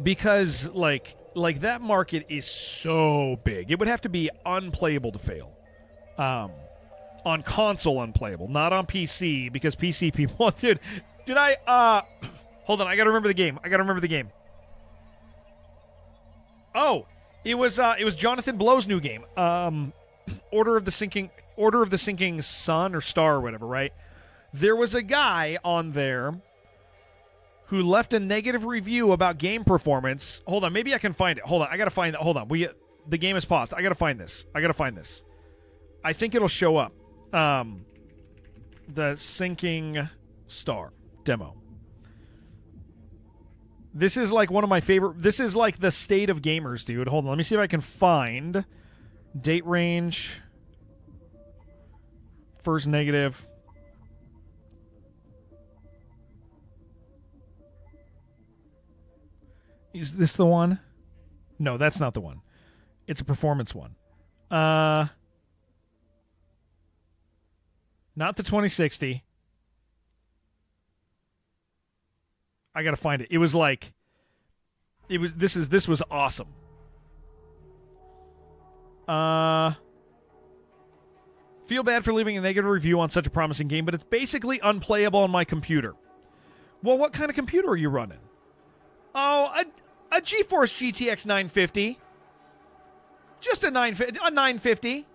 Because, like that market is so big. It would have to be unplayable to fail. On console unplayable, not on PC, because PC people... Dude, did I... Hold on, I gotta remember the game. Oh, it was Jonathan Blow's new game. Order of the Sinking Sun or Star or whatever, right? There was a guy on there who left a negative review about game performance. Hold on, maybe I can find it. Hold on, I gotta find that. Hold on, the game is paused. I gotta find this. I think it'll show up. The Sinking Star demo. This is like one of my favorite. This is like the state of gamers, dude. Hold on, let me see if I can find date range. First negative. Is this the one? No, that's not the one. It's a performance one. Not the 2060. I gotta find it. It was like, this was awesome. Feel bad for leaving a negative review on such a promising game, but it's basically unplayable on my computer. Well, what kind of computer are you running? Oh, a GeForce GTX 950. Just a 950.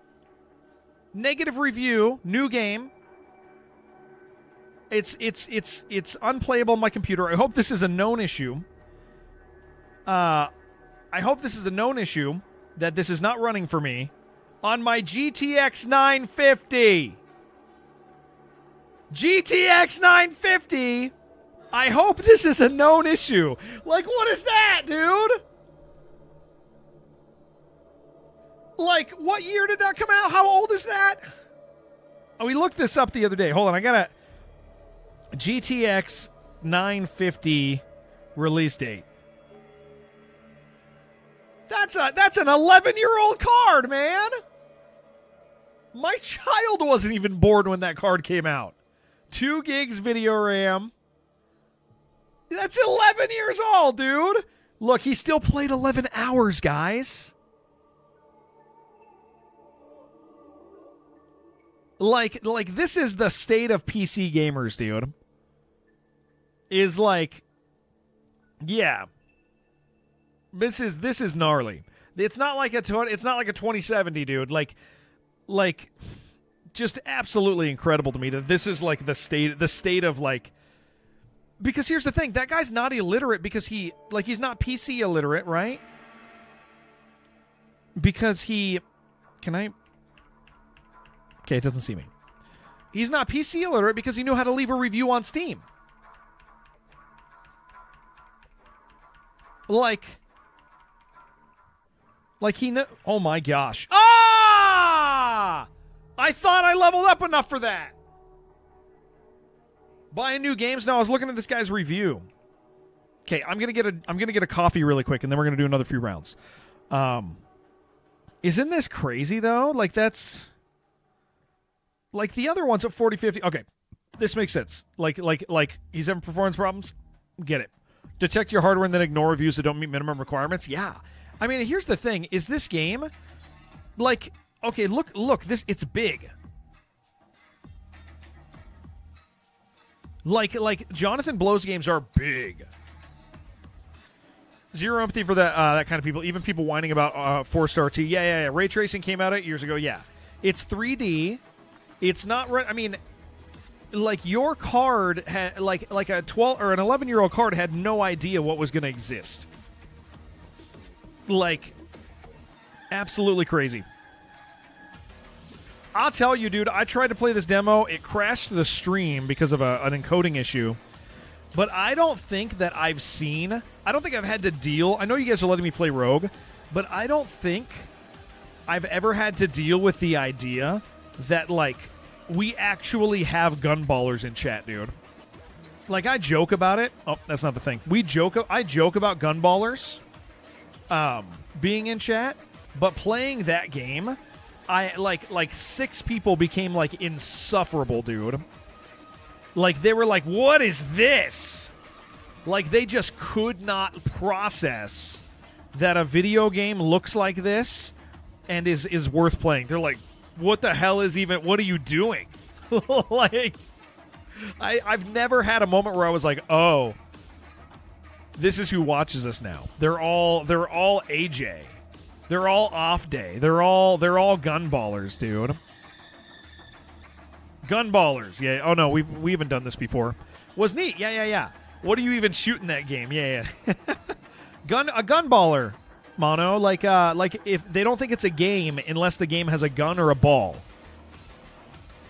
Negative review, new game. It's unplayable on my computer. I hope this is a known issue. That this is not running for me on my GTX 950. GTX 950. I hope this is a known issue. Like, what is that, dude? Like, what year did that come out? How old is that? Oh, we looked this up the other day. Hold on, I got a GTX 950 release date. That's an 11-year-old card, man. My child wasn't even born when that card came out. 2 gigs video RAM. That's 11 years old, dude. Look, he still played 11 hours, guys. Like this is the state of PC gamers, dude. Is like, yeah. This is gnarly. It's not like a 2070, dude. Like just absolutely incredible to me that this is like the state of like. Because here's the thing, that guy's not illiterate because he's not PC illiterate, right? Because okay, it doesn't see me. He's not PC illiterate because he knew how to leave a review on Steam. Like he know. Oh my gosh. Ah! I thought I leveled up enough for that. Buying new games? No, I was looking at this guy's review. Okay, I'm gonna get a coffee really quick, and then we're gonna do another few rounds. Isn't this crazy though? Like that's like the other ones at 40, 50. Okay, this makes sense. Like he's having performance problems. Get it. Detect your hardware and then ignore reviews that don't meet minimum requirements. Yeah. I mean, here's the thing: is this game like okay? Look, it's big. Like Jonathan Blow's games are big. Zero empathy for that kind of people. Even people whining about 4-star T. Yeah. Ray tracing came out 8 years ago. Yeah, it's 3D. It's not. I mean, like your card had like a 12 or an 11-year-old card had no idea what was going to exist. Like, absolutely crazy. I'll tell you, dude, I tried to play this demo. It crashed the stream because of an encoding issue. But I don't think that I don't think I've had to deal. I know you guys are letting me play Rogue, but I don't think I've ever had to deal with the idea that, like, we actually have gunballers in chat, dude. Like, I joke about it. Oh, that's not the thing. I joke about gunballers being in chat, but playing that game, I like 6 people became like insufferable, dude. Like, they were like, "What is this?" Like, they just could not process that a video game looks like this and is worth playing. They're like, "What the hell is even? What are you doing?" Like, I've never had a moment where I was like, "Oh, this is who watches us now." They're all AJ. They're all off day. They're all gunballers, dude. Gunballers. Yeah. Oh no, we haven't done this before. Was neat. Yeah. What do you even shoot in that game? Yeah. A gunballer, Mono. Like if they don't think it's a game unless the game has a gun or a ball.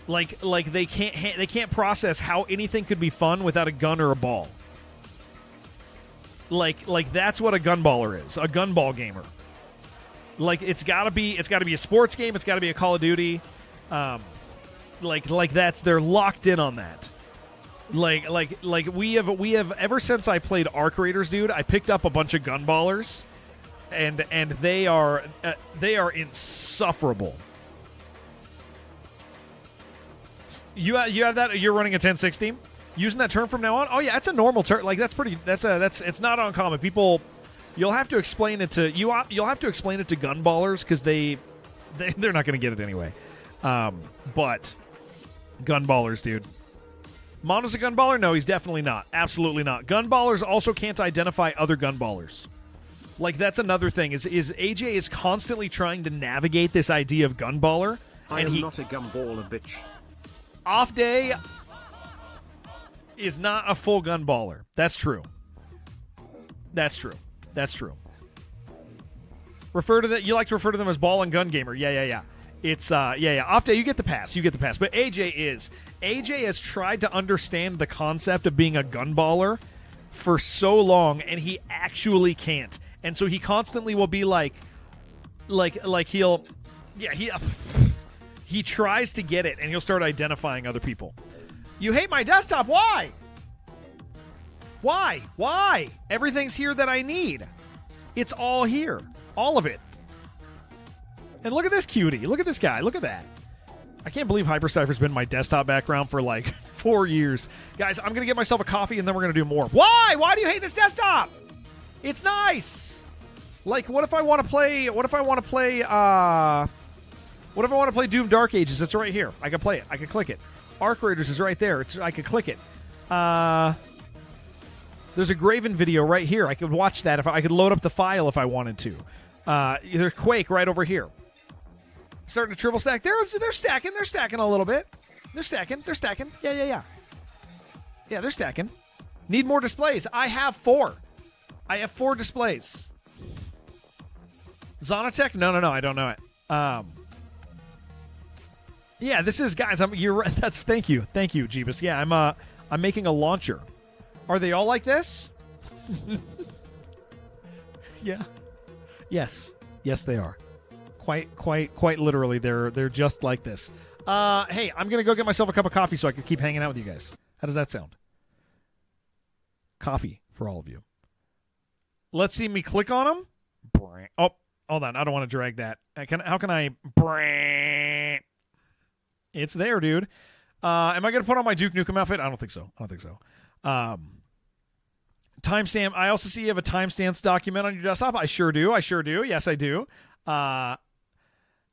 Like they can't process how anything could be fun without a gun or a ball. Like that's what a gunballer is. A gunball gamer. Like, it's gotta be a sports game. It's gotta be a Call of Duty. Like that's, they're locked in on that. Like we have ever since I played Arc Raiders, dude. I picked up a bunch of gunballers, and they are insufferable. You have that? You're running a 1060, using that term from now on? Oh yeah, that's a normal term. Like, that's it's not uncommon. People. You'll have to explain it to gunballers because they're not going to get it anyway. But gunballers, dude. Mono's a gunballer? No, he's definitely not. Absolutely not. Gunballers also can't identify other gunballers. Like, that's another thing. Is AJ is constantly trying to navigate this idea of gunballer. I am not a gunballer, bitch. Off day is not a full gunballer. That's true. That's true. You like to refer to them as ball and gun gamer. Yeah. It's Off day, you get the pass. But AJ has tried to understand the concept of being a gunballer for so long, and he actually can't. And so he constantly will be like he tries to get it, and he'll start identifying other people. You hate my desktop. Why? Why? Everything's here that I need. It's all here. All of it. And look at this cutie. Look at this guy. Look at that. I can't believe Hypercipher's been my desktop background for like 4 years. Guys, I'm going to get myself a coffee and then we're going to do more. Why? Why do you hate this desktop? It's nice. Like, what if I want to play Doom Dark Ages? It's right here. I can play it. I can click it. Arc Raiders is right there. I can click it. There's a Graven video right here. I could watch that if I could load up the file if I wanted to. There's Quake right over here. Starting to triple stack. They're stacking. They're stacking a little bit. They're stacking. Yeah. Yeah, they're stacking. Need more displays. I have 4. I have 4 displays. Zonatech? No. I don't know it. Yeah, this is, guys. You're right. Thank you, Jeebus. Yeah, I'm making a launcher. Are they all like this? Yeah. Yes, they are. Quite literally, they're just like this. Hey, I'm gonna go get myself a cup of coffee so I can keep hanging out with you guys. How does that sound? Coffee for all of you. Let's see me click on them. Oh, hold on. I don't want to drag that. How can I? It's there, dude. Am I gonna put on my Duke Nukem outfit? I don't think so. Timestamp. I also see you have a timestamps document on your desktop. I sure do. Yes, I do.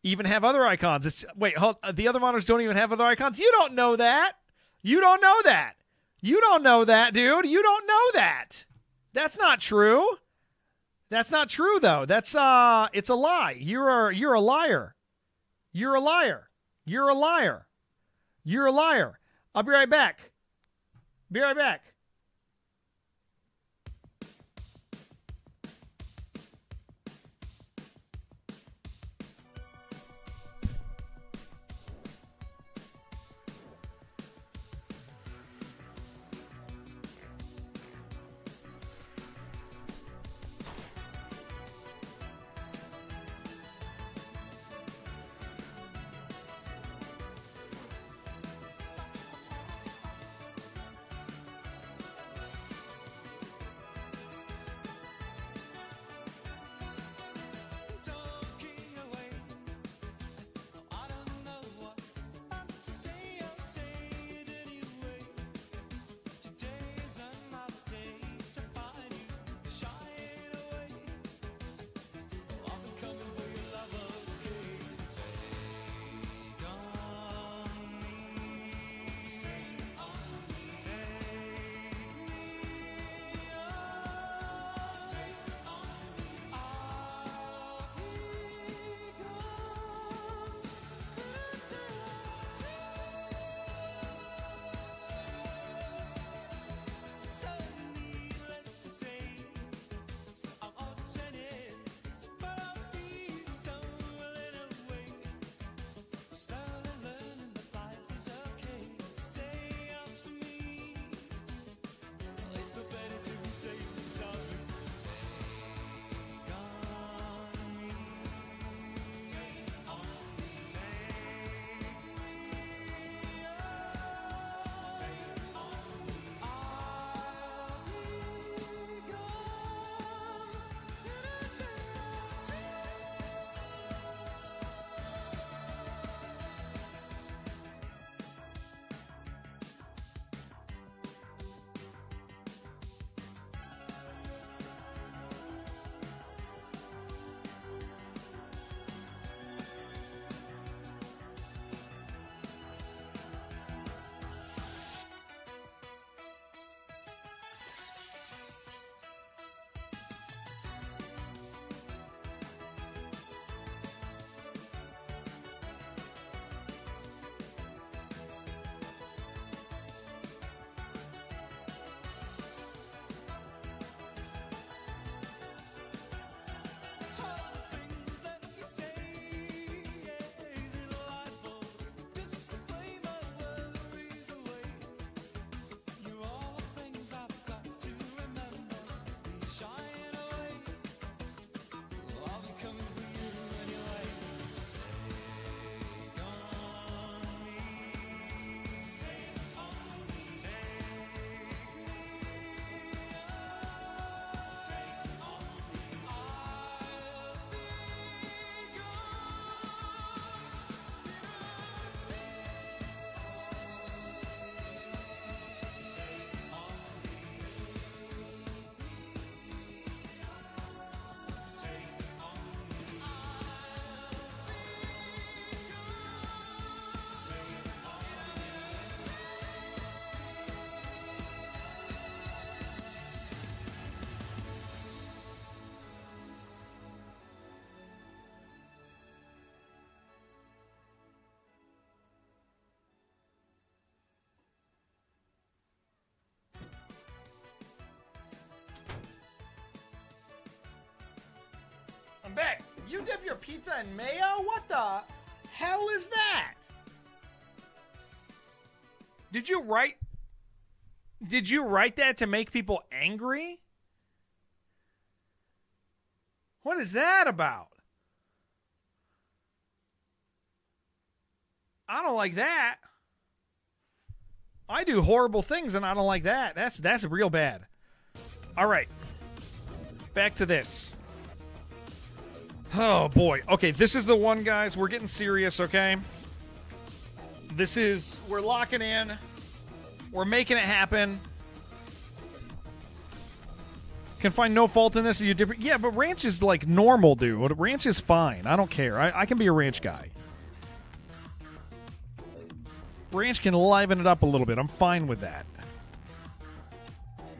Even have other icons. The other monitors don't even have other icons. You don't know that. You don't know that, dude. You don't know that. That's not true. That's not true, though. That's it's a lie. You're a liar. You're a liar. I'll be right back. Beck, you dip your pizza in mayo? What the hell is that? Did you write that to make people angry? What is that about? I don't like that. I do horrible things and I don't like that. That's real bad. All right. Back to this. Oh, boy. Okay, this is the one, guys. We're getting serious, okay? We're locking in. We're making it happen. Can find no fault in this. Are you different? Yeah, but ranch is like normal, dude. Ranch is fine. I don't care. I can be a ranch guy. Ranch can liven it up a little bit. I'm fine with that.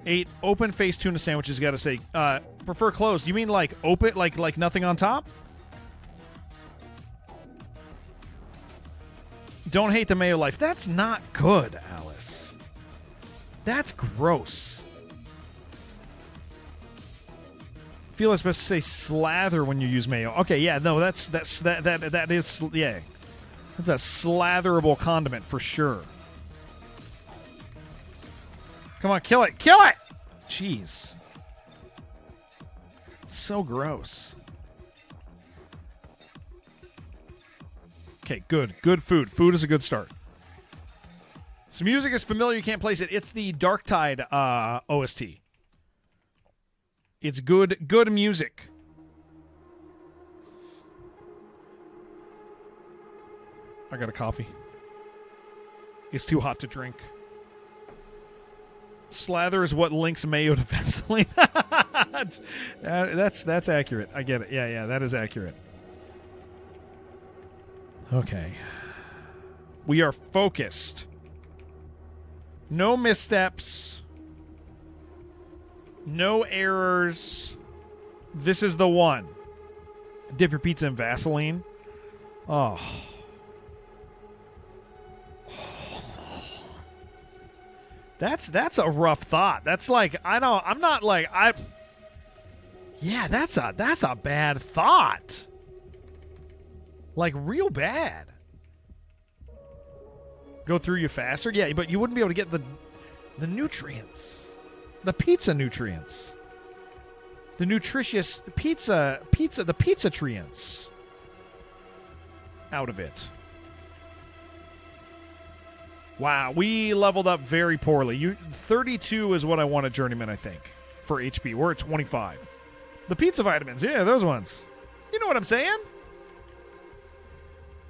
8 open face tuna sandwiches. Got to say, prefer closed. You mean like open, like nothing on top? Don't hate the mayo life. That's not good, Alice. That's gross. I feel it's supposed to say slather when you use mayo. Okay, yeah, no, that is yeah. That's a slatherable condiment for sure. Come on, kill it. Kill it! Jeez. It's so gross. Okay, good. Good food. Food is a good start. So music is familiar. You can't place it. It's the Darktide OST. It's good music. I got a coffee. It's too hot to drink. Slather is what links mayo to Vaseline. That's accurate. I get it. Yeah, that is accurate. Okay. We are focused. No missteps. No errors. This is the one. Dip your pizza in Vaseline. Oh. That's a rough thought. That's like yeah, that's a bad thought. Like real bad. Go through you faster? Yeah, but you wouldn't be able to get the nutrients. The pizza nutrients. The nutritious the pizza nutrients out of it. Wow, we leveled up very poorly. 32 is what I want at Journeyman, I think, for HP. We're at 25. The pizza vitamins, yeah, those ones. You know what I'm saying?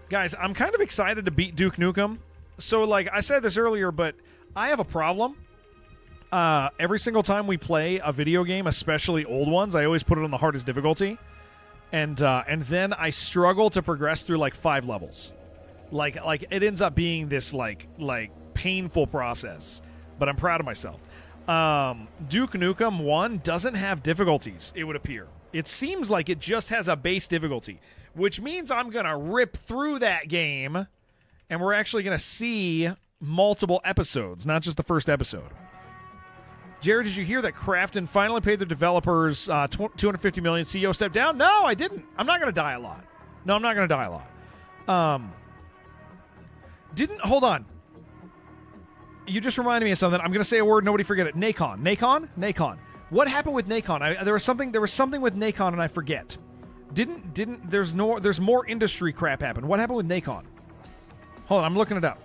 Guys, I'm kind of excited to beat Duke Nukem. So, like, I said this earlier, but I have a problem. Every single time we play a video game, especially old ones, I always put it on the hardest difficulty. And then I struggle to progress through, like, 5 levels. Like it ends up being this like painful process, but I'm proud of myself. Duke Nukem 1 doesn't have difficulties, it would appear. It seems like it just has a base difficulty, which means I'm going to rip through that game, and we're actually going to see multiple episodes, not just the first episode. Jared, did you hear that Krafton finally paid their developers $250 million? CEO stepped down? No, I didn't. I'm not going to die a lot. No, I'm not going to die a lot. Hold on. You just reminded me of something. I'm going to say a word. Nobody forget it. Nacon. What happened with Nacon? There was something with Nacon, and I forget. There's more industry crap happen. What happened with Nacon? Hold on, I'm looking it up.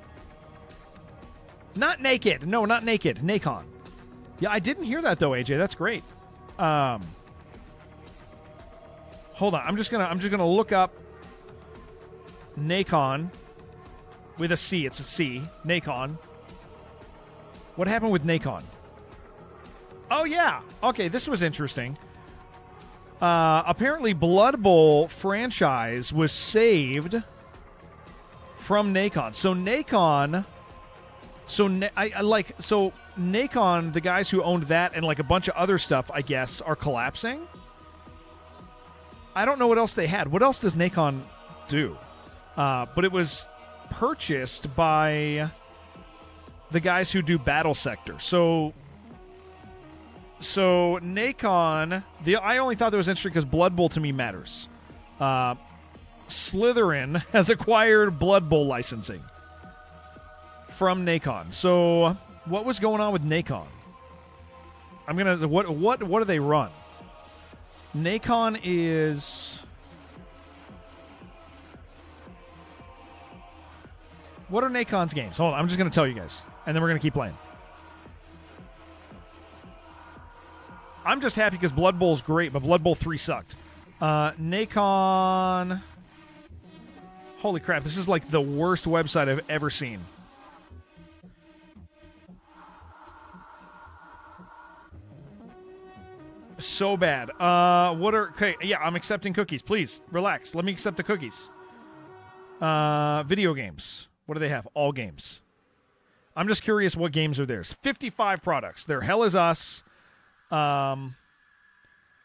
Not naked. No, not naked. Nacon. Yeah, I didn't hear that though, AJ. That's great. Hold on. I'm just gonna look up Nacon. With a C. It's a C. Nacon. What happened with Nacon? Oh, yeah. Okay, this was interesting. Apparently, Blood Bowl franchise was saved from Nacon. So, Nacon... So, Nacon, the guys who owned that and, like, a bunch of other stuff, I guess, are collapsing. I don't know what else they had. What else does Nacon do? But it was... purchased by the guys who do Battle Sector. So Nacon, I only thought that was interesting because Blood Bowl to me matters. Slytherin has acquired Blood Bowl licensing from Nacon. So, what was going on with Nacon? I'm gonna what do they run? Nacon is. What are Nacon's games? Hold on, I'm just gonna tell you guys, and then we're gonna keep playing. I'm just happy because Blood Bowl's great, but Blood Bowl 3 sucked. Nacon. Holy crap, this is like the worst website I've ever seen. So bad. Okay, yeah, I'm accepting cookies. Please, relax. Let me accept the cookies. Video games. What do they have? All games. I'm just curious what games are theirs. 55 products. They're Hell Is Us,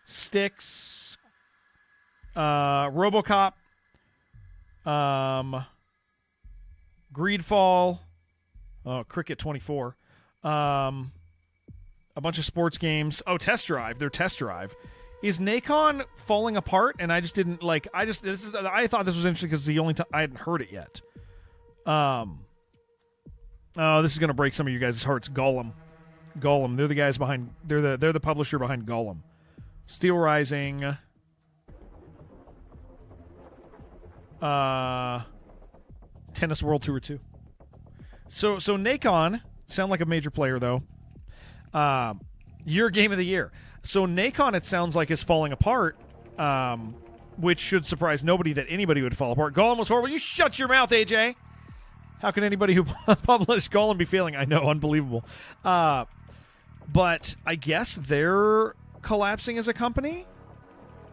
Styx, RoboCop, Greedfall, Cricket 24, a bunch of sports games. Oh, Test Drive. Their Test Drive. Is Nacon falling apart? And I just didn't like. I thought this was interesting because it's the only time I hadn't heard it yet. Oh, this is gonna break some of you guys' hearts. Gollum. They're the guys behind. They're the publisher behind Gollum. Steel Rising. Tennis World Tour 2. So Nacon sound like a major player though. Your game of the year. So Nacon, it sounds like, is falling apart, which should surprise nobody that anybody would fall apart. Gollum was horrible. You shut your mouth, AJ. How can anybody who published Gollum be failing? I know, unbelievable. But I guess they're collapsing as a company.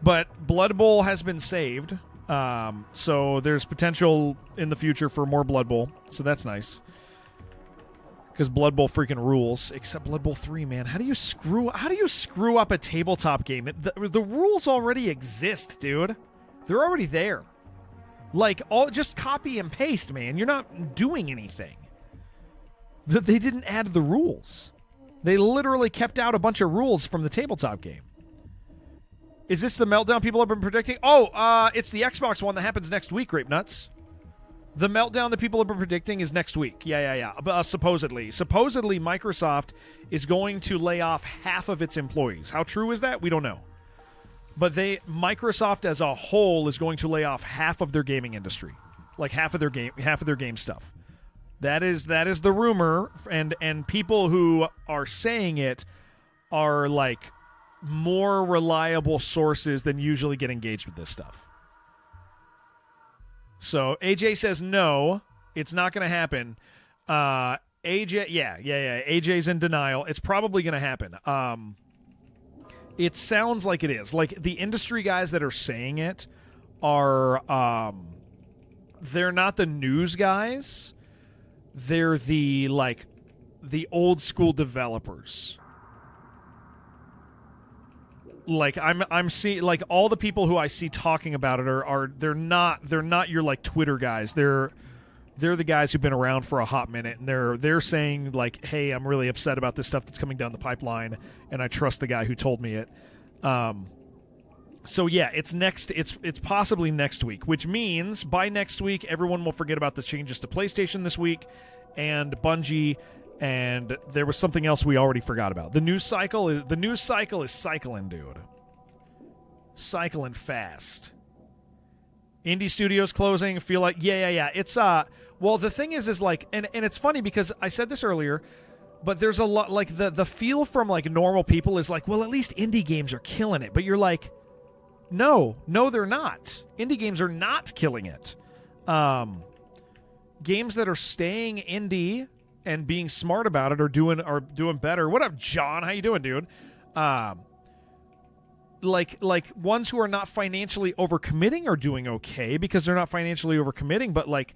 But Blood Bowl has been saved. So there's potential in the future for more Blood Bowl. So that's nice. Because Blood Bowl freaking rules. Except Blood Bowl 3, man. How do you screw up a tabletop game? The rules already exist, dude. They're already there. Like, just copy and paste, man. You're not doing anything. They didn't add the rules. They literally kept out a bunch of rules from the tabletop game. Is this the meltdown people have been predicting? Oh, it's the Xbox one that happens next week, Grape Nuts. The meltdown that people have been predicting is next week. Yeah. Supposedly. Supposedly, Microsoft is going to lay off half of its employees. How true is that? We don't know. But Microsoft as a whole is going to lay off half of their gaming industry. Like half of their game stuff. That is the rumor, and people who are saying it are like more reliable sources than usually get engaged with this stuff. So AJ says no, it's not going to happen. AJ, yeah. AJ's in denial. It's probably going to happen. It sounds like it is. Like the industry guys that are saying it are, they're not the news guys. They're the old school developers. Like I'm seeing, like, all the people who I see talking about it are they're not your like Twitter guys. They're the guys who've been around for a hot minute, and they're saying like, hey, I'm really upset about this stuff that's coming down the pipeline, and I trust the guy who told me it. So yeah, it's possibly next week, which means by next week everyone will forget about the changes to PlayStation this week and Bungie. And there was something else we already forgot about. The news cycle is cycling, dude. Cycling fast. Indie studios closing. Feel like yeah. It's well, the thing is like, and it's funny because I said this earlier, but there's a lot like the feel from like normal people is like, well, at least indie games are killing it. But you're like, no, they're not. Indie games are not killing it. Games that are staying indie and being smart about it are doing better. What up, John? How you doing, dude? Like ones who are not financially overcommitting are doing okay because they're not financially overcommitting. But like,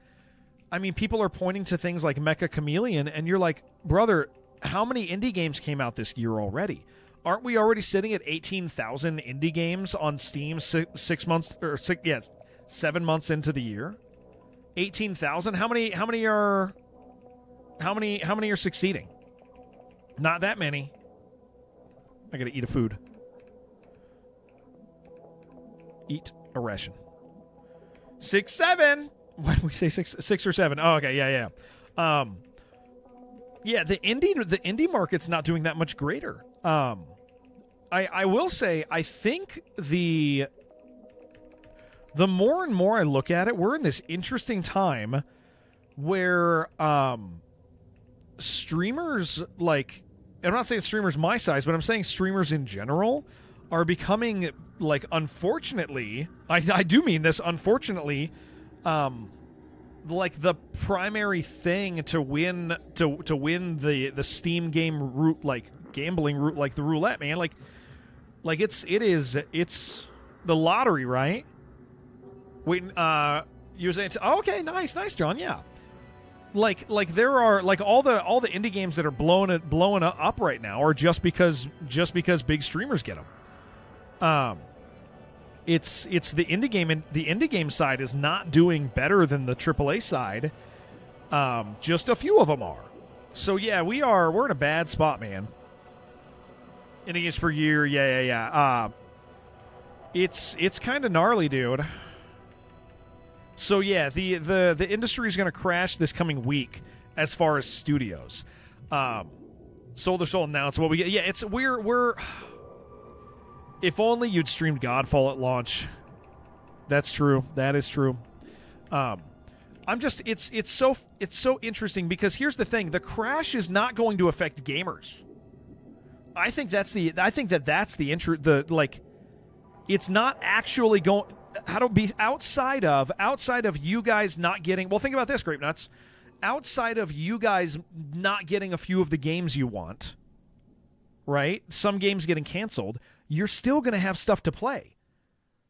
I mean, people are pointing to things like Mecha Chameleon, and you're like, brother, how many indie games came out this year already? Aren't we already sitting at 18,000 indie games on Steam 7 months into the year? 18,000. How many are succeeding? Not that many. I gotta eat a food. Eat a ration. 6, 7. Why did we say 6 or 7? Oh, okay, yeah. Yeah, the indie market's not doing that much greater. I will say, I think the more and more I look at it, we're in this interesting time where streamers, like, I'm not saying streamers my size, but I'm saying streamers in general are becoming, like, unfortunately, I do mean this, unfortunately, like the primary thing to win the Steam game route, like gambling route, like the roulette, man, like it's the lottery, right? Wait, you're saying okay, nice, John, yeah. Like there are like all the indie games that are blowing up right now are just because big streamers get them. It's the indie game, and the indie game side is not doing better than the AAA side. Just a few of them are. So yeah, we're in a bad spot, man. Indie games per year, yeah. It's kind of gnarly, dude. So yeah, the industry is going to crash this coming week as far as studios. Soul to Soul announced what we get. Yeah, we're. If only you'd streamed Godfall at launch. That's true. That is true. I'm just it's so interesting because here's the thing: the crash is not going to affect gamers. I think that's the it's not actually going. How to be outside of you guys not getting. Well, think about this, Grape Nuts. Outside of you guys not getting a few of the games you want, right? Some games getting canceled. You're still going to have stuff to play.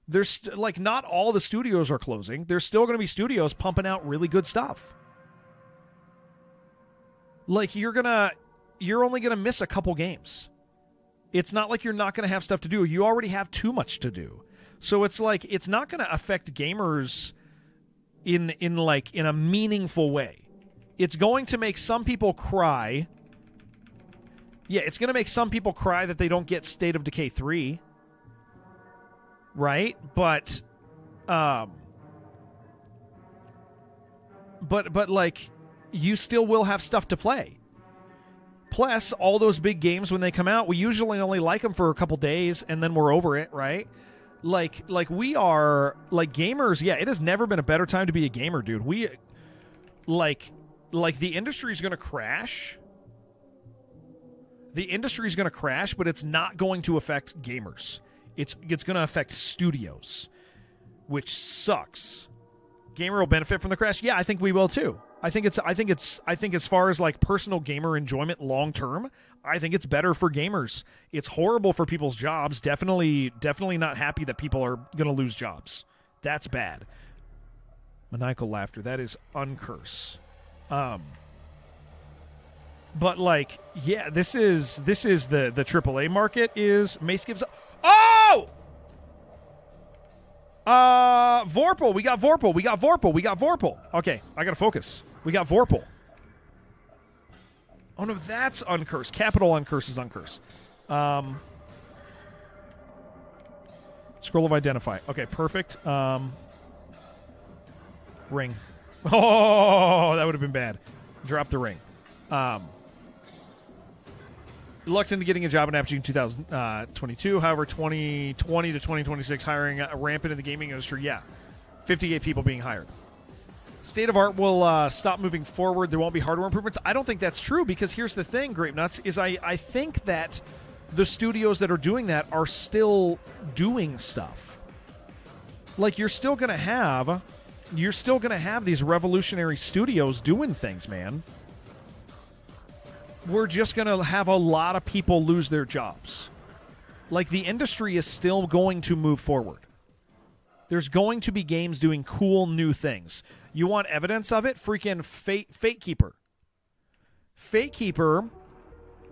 There's like not all the studios are closing. There's still going to be studios pumping out really good stuff. Like you're only going to miss a couple games. It's not like you're not going to have stuff to do. You already have too much to do. So it's like it's not going to affect gamers in a meaningful way. It's going to make some people cry. Yeah, it's going to make some people cry that they don't get State of Decay 3. Right? But like you still will have stuff to play. Plus, all those big games when they come out, we usually only like them for a couple days and then we're over it, right? Like we are like gamers. Yeah, it has never been a better time to be a gamer, dude. We like the industry is going to crash. The industry is going to crash, but it's not going to affect gamers. It's going to affect studios, which sucks. Gamer will benefit from the crash. Yeah, I think we will too. I think as far as like personal gamer enjoyment long term, I think it's better for gamers. It's horrible for people's jobs. Definitely not happy that people are going to lose jobs. That's bad. Maniacal laughter. That is uncurse. But like, yeah, this is the AAA market is Mace gives up. Oh! Vorpal. We got Vorpal. Okay, I gotta focus. We got Vorpal. Oh no, that's uncurse. Capital uncurse is uncurse. Scroll of Identify. Okay, perfect. Ring. Oh, that would have been bad. Drop the ring. Reluctant to getting a job in Apogee in 2022. However, 2020 to 2026 hiring rampant in the gaming industry. Yeah, 58 people being hired. State of art will stop moving forward. There won't be hardware improvements. I don't think that's true because here's the thing, Grape Nuts, is I think that the studios that are doing that are still doing stuff. Like you're still gonna have these revolutionary studios doing things, man. We're just going to have a lot of people lose their jobs. Like, the industry is still going to move forward. There's going to be games doing cool new things. You want evidence of it? Freaking Fate Keeper. Fate Keeper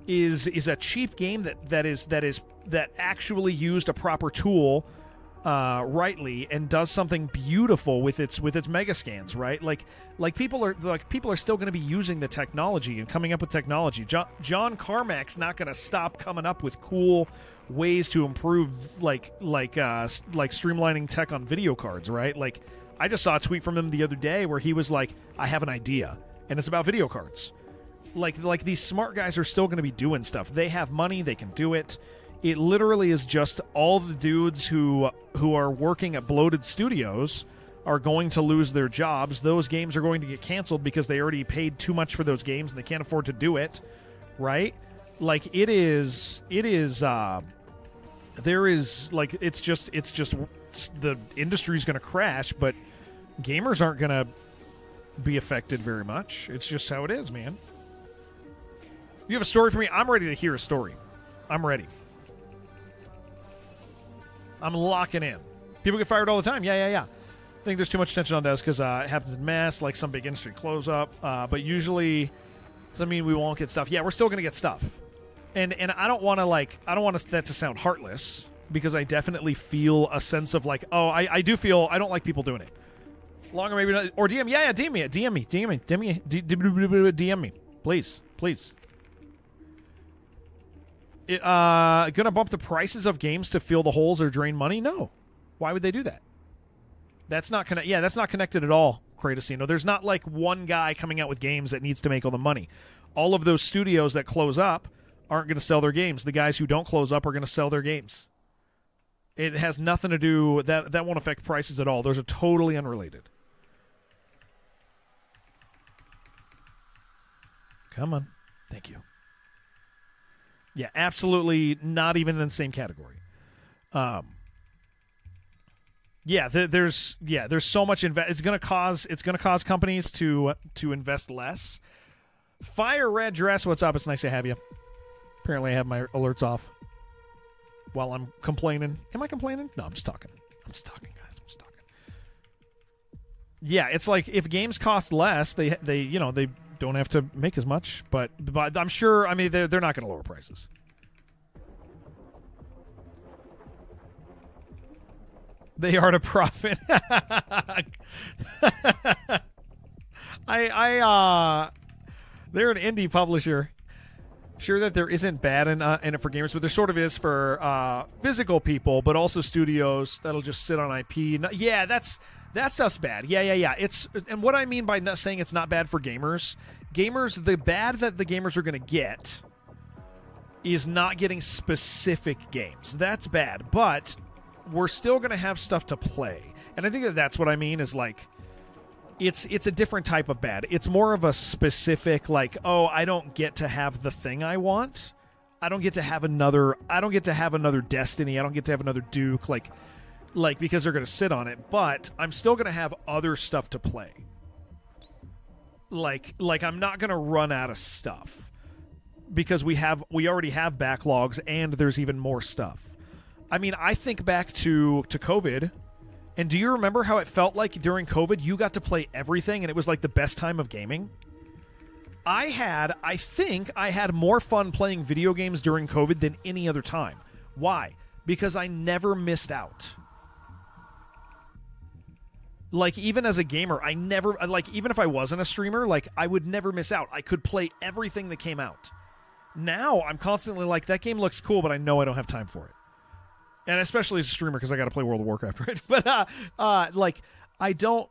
is a cheap game that actually used a proper tool rightly and does something beautiful with its mega scans, right? Like people are still going to be using the technology and coming up with technology. John Carmack's not going to stop coming up with cool ways to improve like streamlining tech on video cards, right? Like I just saw a tweet from him the other day where he was like, I have an idea, and it's about video cards. Like these smart guys are still going to be doing stuff. They have money, they can do it. It literally is just all the dudes who are working at bloated studios are going to lose their jobs. Those games are going to get canceled because they already paid too much for those games and they can't afford to do it, right? Like it is there is like it's just the industry's going to crash, but gamers aren't going to be affected very much. It's just how it is, man. You have a story for me? I'm ready to hear a story. I'm ready. I'm locking in. People get fired all the time. Yeah. I think there's too much attention on this because it happens in mass, like some big industry close up. But usually, doesn't mean we won't get stuff. Yeah, we're still going to get stuff. And I don't want that to sound heartless, because I definitely feel a sense of like, oh, I do feel I don't like people doing it. Longer maybe not, or DM. Yeah, DM me, please. Gonna bump the prices of games to fill the holes or drain money? No. Why would they do that? That's not that's not connected at all, Kratosino. There's not like one guy coming out with games that needs to make all the money. All of those studios that close up aren't going to sell their games. The guys who don't close up are going to sell their games. It has nothing to do that won't affect prices at all. Those are totally unrelated. Come on. Thank you. Yeah, absolutely not even in the same category. There's so much it's going to cause companies to invest less. Fire Red Dress, what's up? It's nice to have you. Apparently I have my alerts off while I'm complaining. Am I complaining? No, I'm just talking, guys. Yeah, it's like if games cost less, they don't have to make as much, but I'm sure, I mean, they're not going to lower prices. They are to profit. They're an indie publisher. Sure that there isn't bad in it for gamers, but there sort of is for physical people, but also studios that'll just sit on IP. Yeah, that's us bad. Yeah. And what I mean by not saying it's not bad for gamers, the bad that the gamers are going to get is not getting specific games. That's bad, but we're still going to have stuff to play. And I think that's what I mean is like, it's a different type of bad. It's more of a specific, like, oh, I don't get to have the thing I want. I don't get to have another Destiny. I don't get to have another Duke, like because they're going to sit on it, but I'm still going to have other stuff to play. Like I'm not going to run out of stuff because we already have backlogs and there's even more stuff. I mean, I think back to COVID, and do you remember how it felt like during COVID you got to play everything and it was like the best time of gaming? I think I had more fun playing video games during COVID than any other time. Why? Because I never missed out. Like, even as a gamer, even if I wasn't a streamer, like, I would never miss out. I could play everything that came out. Now, I'm constantly like, that game looks cool, but I know I don't have time for it. And especially as a streamer, because I got to play World of Warcraft, right? But, I don't,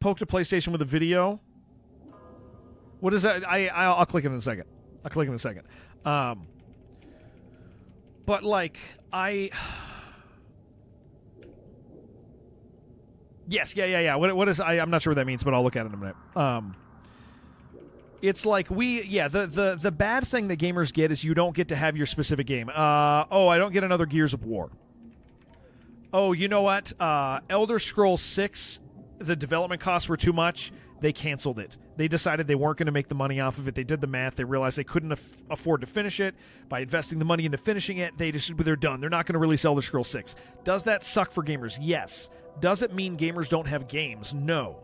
poke to PlayStation with a video. What is that? I'll click it in a second. But, Yes, yeah. What is? I'm not sure what that means, but I'll look at it in a minute. It's like the bad thing that gamers get is you don't get to have your specific game. I don't get another Gears of War. Oh, you know what? Elder Scrolls 6, the development costs were too much. They canceled it. They decided they weren't going to make the money off of it. They did the math. They realized they couldn't afford to finish it. By investing the money into finishing it, they're done. They're not going to release Elder Scrolls 6. Does that suck for gamers? Yes. Does it mean gamers don't have games? No.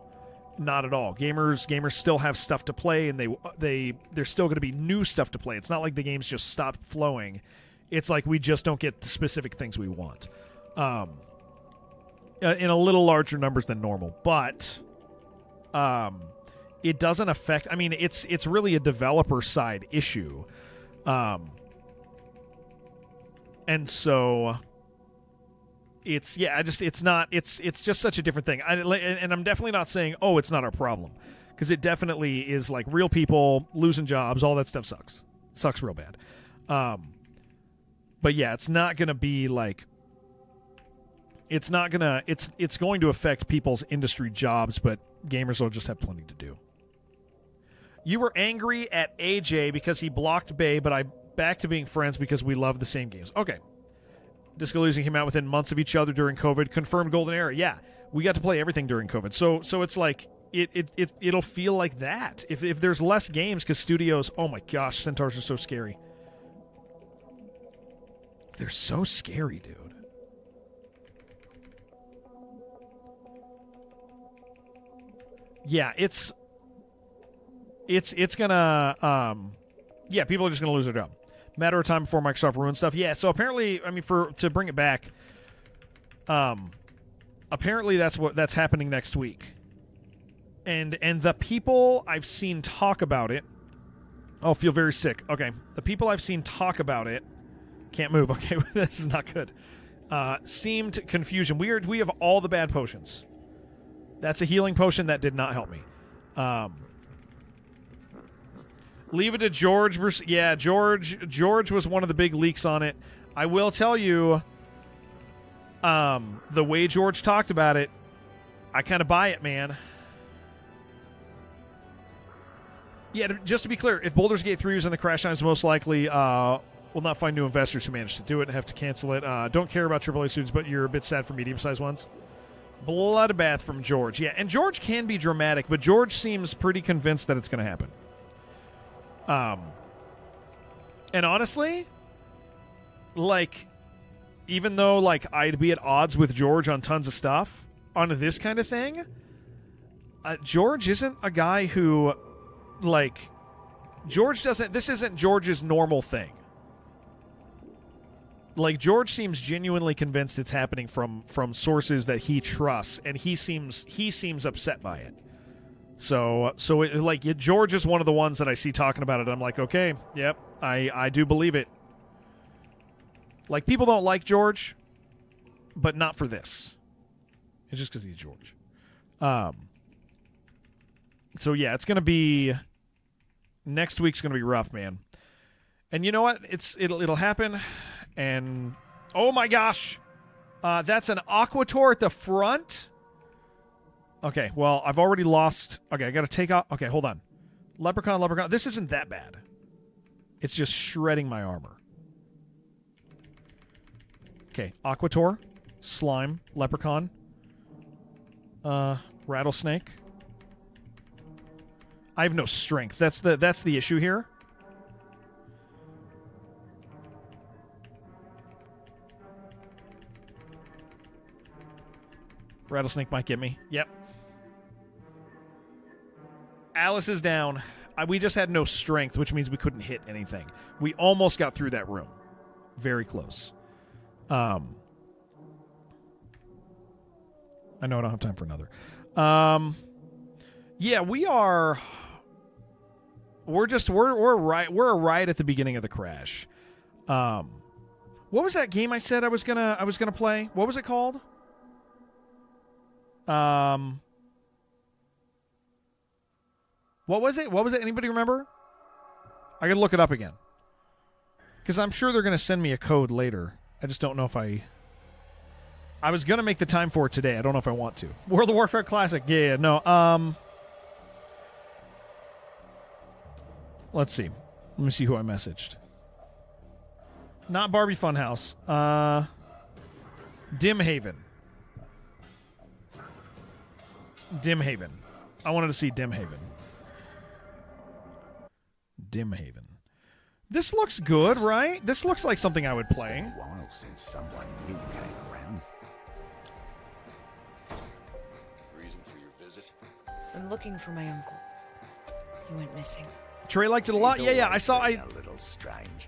Not at all. Gamers still have stuff to play, and there's still going to be new stuff to play. It's not like the games just stopped flowing. It's like we just don't get the specific things we want. In a little larger numbers than normal, but it doesn't affect. I mean, it's really a developer side issue, and so it's just such a different thing. And I'm definitely not saying, oh, it's not our problem, because it definitely is. Like, real people losing jobs, all that stuff sucks real bad. But yeah, it's not gonna be like, it's going to affect people's industry jobs, but gamers will just have plenty to do. You were angry at AJ because he blocked Bay, but I'm back to being friends because we love the same games. Okay. Disco Elysium came out within months of each other during COVID. Confirmed Golden Era. Yeah, we got to play everything during COVID. So it's like it'll feel like that if there's less games, because studios. Oh my gosh, Centaurs are so scary. They're so scary, dude. Yeah, it's gonna yeah, people are just gonna lose their job. Matter of time before Microsoft ruins stuff. Yeah, so apparently, I mean, to bring it back, apparently that's happening next week. And the people I've seen talk about it, oh, feel very sick. Okay, the people I've seen talk about it, can't move. Okay, this is not good. Seemed confusion. We have all the bad potions. That's a healing potion that did not help me. Leave it to George versus... Yeah, George was one of the big leaks on it. I will tell you, the way George talked about it, I kind of buy it, man. Yeah, just to be clear, if Baldur's Gate 3 was in the crash times, most likely will not find new investors who manage to do it and have to cancel it. Don't care about AAA students, but you're a bit sad for medium-sized ones. Bloodbath from George. Yeah, and George can be dramatic, but George seems pretty convinced that it's going to happen. And honestly, like, even though, like, I'd be at odds with George on tons of stuff, on this kind of thing, George isn't a guy who, like, this isn't George's normal thing. Like, George seems genuinely convinced it's happening from sources that he trusts, and he seems upset by it. So George is one of the ones that I see talking about it. I'm like, okay, yep, I do believe it. Like, people don't like George, but not for this. It's just because he's George. So yeah, it's gonna be, next week's gonna be rough, man. And you know what? It'll happen. And oh my gosh, that's an Aquator at the front. Okay, well, I've already lost. Okay, I got to take off. Okay, hold on. Leprechaun. This isn't that bad. It's just shredding my armor. Okay, Aquator, Slime, Leprechaun, Rattlesnake. I have no strength. That's the issue here. Rattlesnake might get me. Yep. Alice is down. We just had no strength, which means we couldn't hit anything. We almost got through that room. Very close. I know I don't have time for another. Yeah, we're right at the beginning of the crash. What was that game I said I was gonna play? What was it called? What was it? Anybody remember? I gotta look it up again. Because I'm sure they're gonna send me a code later. I just don't know if I was gonna make the time for it today. I don't know if I want to. World of Warfare Classic. Yeah, no. Let's see. Let me see who I messaged. Not Barbie Funhouse. Dimhaven. Dimhaven. I wanted to see Dimhaven. Dimhaven. This looks good, right? This looks like something I would play. It's been a while since someone new came around. Reason for your visit? I'm looking for my uncle. He went missing. Trey liked it a lot. Yeah, I saw. A little strange.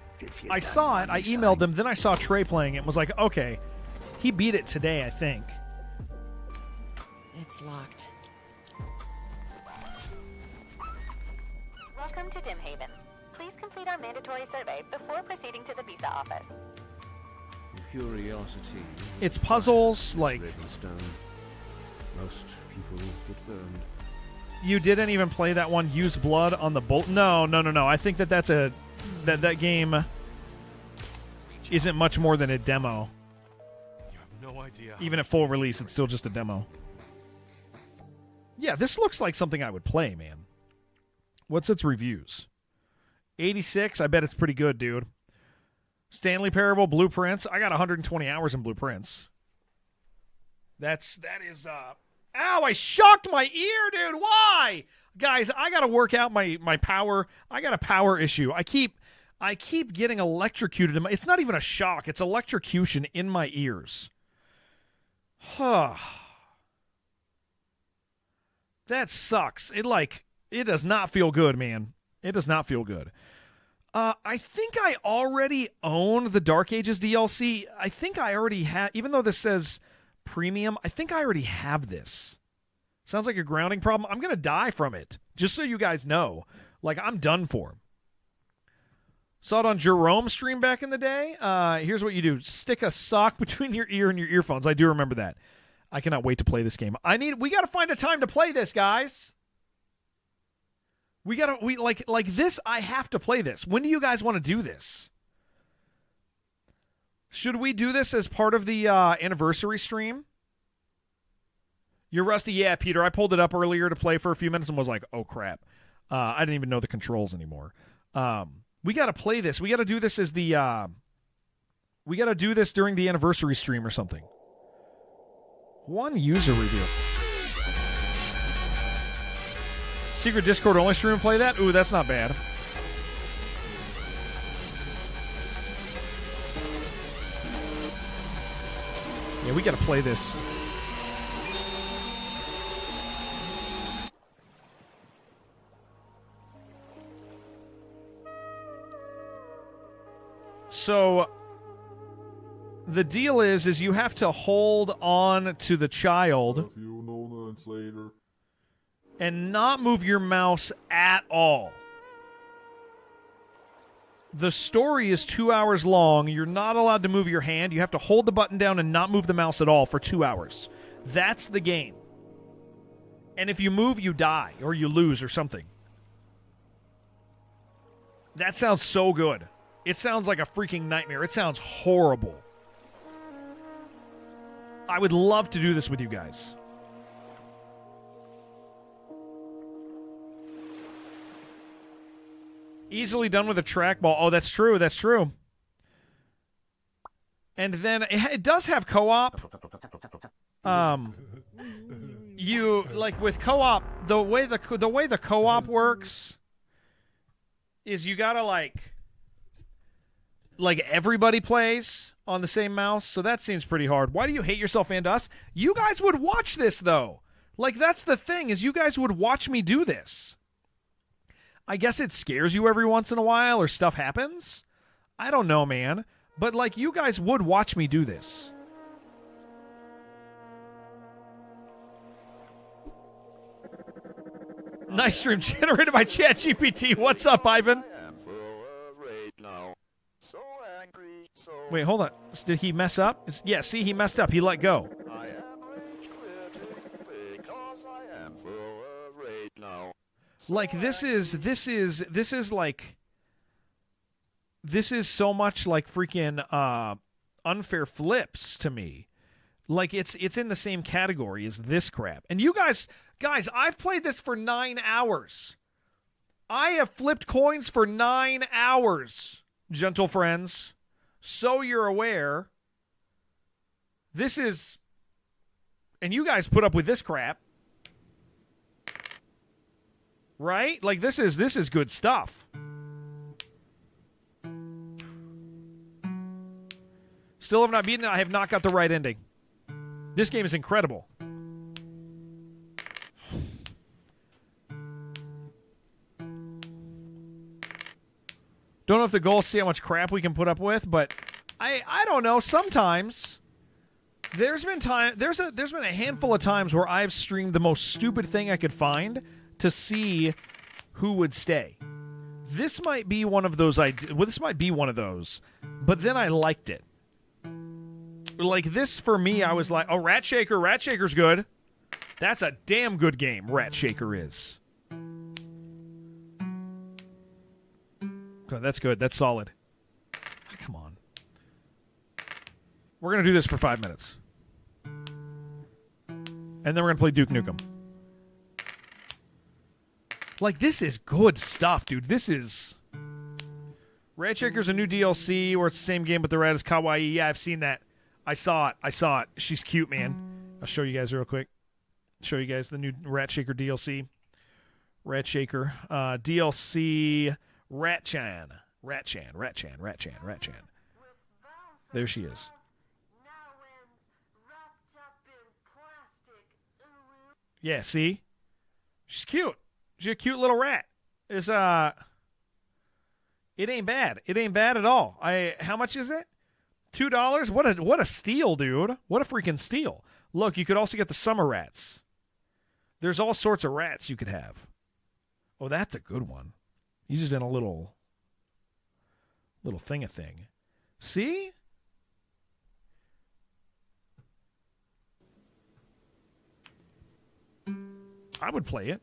I saw it. I emailed them. Then I saw Trey playing it and was like, okay, he beat it today, I think. It's locked. Welcome to Dimhaven. Please complete our mandatory survey before proceeding to the visa office. curiosity. It's puzzles, like Ravenstone. Most people get burned. you didn't even play that one. Use blood on the bolt. No. I think that's that game isn't much more than a demo. You have no idea. Even at full release, it's still just a demo. Yeah, this looks like something I would play, man. What's its reviews? 86. I bet it's pretty good, dude. Stanley Parable, Blueprints. I got 120 hours in Blueprints. That is ow, I shocked my ear, dude. Why? Guys, I got to work out my power. I got a power issue. I keep getting electrocuted. It's not even a shock. It's electrocution in my ears. Huh. That sucks. It does not feel good, man. It does not feel good. I think I already own the Dark Ages DLC. I think I already have, even though this says premium, I think I already have this. Sounds like a grounding problem. I'm going to die from it, just so you guys know. Like, I'm done for. Saw it on Jerome's stream back in the day. Here's what you do. Stick a sock between your ear and your earphones. I do remember that. I cannot wait to play this game. We got to find a time to play this, guys. We like this. I have to play this. When do you guys want to do this? Should we do this as part of the anniversary stream? You're rusty. Yeah, Peter. I pulled it up earlier to play for a few minutes and was like, oh crap. I didn't even know the controls anymore. We got to play this. We got to do this as the. We got to do this during the anniversary stream or something. One user review. Secret Discord only stream and play that? Ooh, that's not bad. Yeah, we gotta play this. So the deal is you have to hold on to the child. A few moments later. And not move your mouse at all. The story is 2 hours long. You're not allowed to move your hand. You have to hold the button down and not move the mouse at all for 2 hours. That's the game. And if you move, you die or you lose or something. That sounds so good. It sounds like a freaking nightmare. It sounds horrible. I would love to do this with you guys. Easily done with a trackball. Oh, that's true. That's true. And then it does have co-op. You like with co-op, the way the co-op works is you gotta like everybody plays on the same mouse. So that seems pretty hard. Why do you hate yourself and us? You guys would watch this though. Like that's the thing is you guys would watch me do this. I guess it scares you every once in a while or stuff happens. I don't know, man. But, like, you guys would watch me do this. Nice stream generated by ChatGPT. What's up, Ivan? Wait, hold on. Did he mess up? Yeah, see, he messed up. He let go. Like this is so much like freaking unfair flips to me. Like it's in the same category as this crap. And you guys, I've played this for 9 hours. I have flipped coins for 9 hours, gentle friends. So you're aware. This is, and you guys put up with this crap. Right? Like this is good stuff. Still have not beaten it. I have not got the right ending. This game is incredible. Don't know if the goal is to see how much crap we can put up with, but I don't know. Sometimes there's been a handful of times where I've streamed the most stupid thing I could find to see who would stay. This might be one of those. This might be one of those, but then I liked it. like this for me, I was like, oh, Rat Shaker. Rat Shaker's good. That's a damn good game, Rat Shaker is. Good, that's good. That's solid. Come on. We're going to do this for 5 minutes. And then we're going to play Duke Nukem. Like, this is good stuff, dude. This is... Rat Shaker's a new DLC where it's the same game, but the rat is kawaii. Yeah, I've seen that. I saw it. She's cute, man. I'll show you guys real quick. Show you guys the new Rat Shaker DLC. Rat Shaker. DLC Ratchan. Ratchan. There she is. Yeah, see? She's cute. She's a cute little rat. It ain't bad. It ain't bad at all. How much is it? $2? What a steal, dude. What a freaking steal. Look, you could also get the summer rats. There's all sorts of rats you could have. Oh, that's a good one. He's just in a little thing. See? I would play it.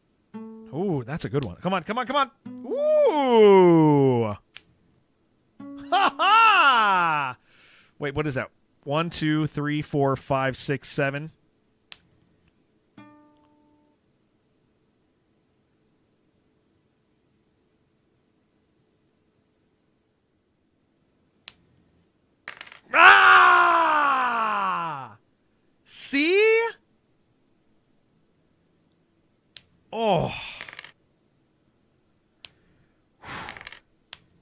Ooh, that's a good one. Come on. Ooh. Ha ha! Wait, what is that? 1, 2, 3, 4, 5, 6, 7. Ah! See? Oh.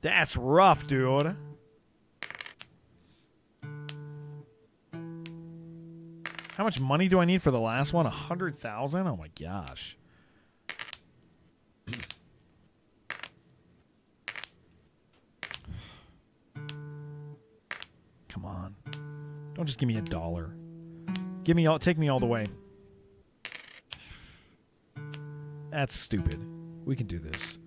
That's rough, dude. How much money do I need for the last one? 100,000? Oh my gosh. Come on. Don't just give me $1. Take me all the way. That's stupid. We can do this.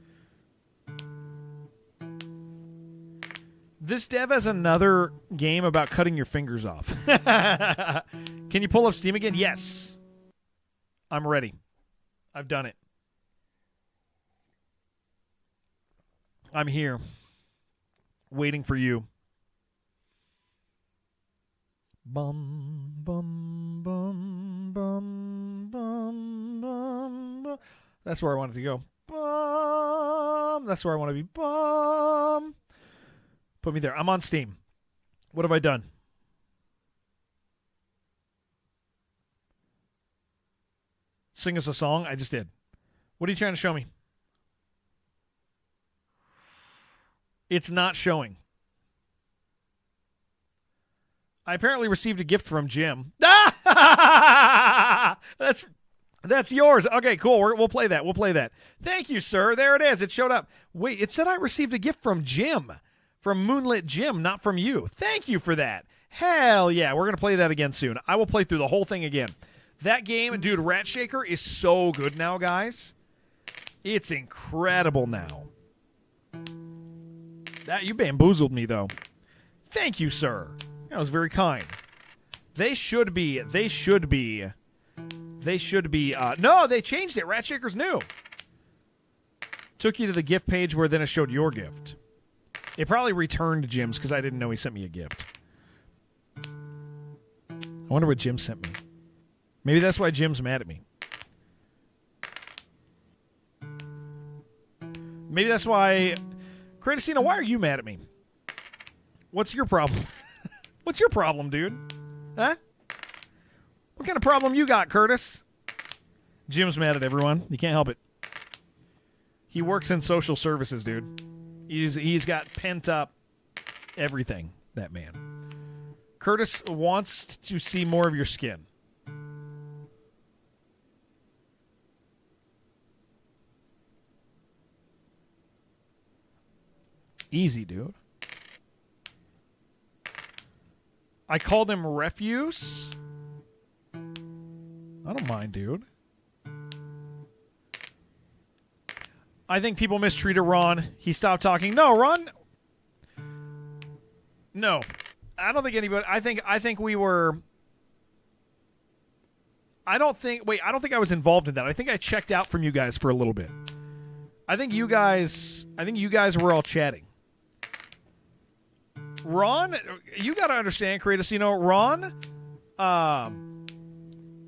This dev has another game about cutting your fingers off. Can you pull up Steam again? Yes. I'm ready. I've done it. I'm here. Waiting for you. Bum, bum, bum, bum, bum, bum. That's where I wanted to go. Bum. That's where I want to be. Bum. Put me there. I'm on Steam. What have I done? Sing us a song? I just did. What are you trying to show me? It's not showing. I apparently received a gift from Jim. That's yours. Okay, cool. We'll play that. We'll play that. Thank you, sir. There it is. It showed up. Wait, it said I received a gift from Jim. From Moonlit Jim, not from you. Thank you for that. Hell yeah. We're going to play that again soon. I will play through the whole thing again. That game, dude, Rat Shaker is so good now, guys. It's incredible now. That you bamboozled me, though. Thank you, sir. That was very kind. They should be. No, they changed it. Rat Shaker's new. Took you to the gift page where then it showed your gift. It probably returned Jim's because I didn't know he sent me a gift. I wonder what Jim sent me. Maybe that's why Jim's mad at me. Maybe that's why... Kratisina, why are you mad at me? What's your problem? What's your problem, dude? Huh? What kind of problem you got, Curtis? Jim's mad at everyone. You can't help it. He works in social services, dude. He's got pent up everything, that man. Curtis wants to see more of your skin. Easy, dude. I called him refuse. I don't mind, dude. I think people mistreated Ron. He stopped talking. No, Ron. No. I don't think anybody. I think we were. I don't think I was involved in that. I think I checked out from you guys for a little bit. I think you guys were all chatting. Ron, you got to understand, Kratos. You know, Ron,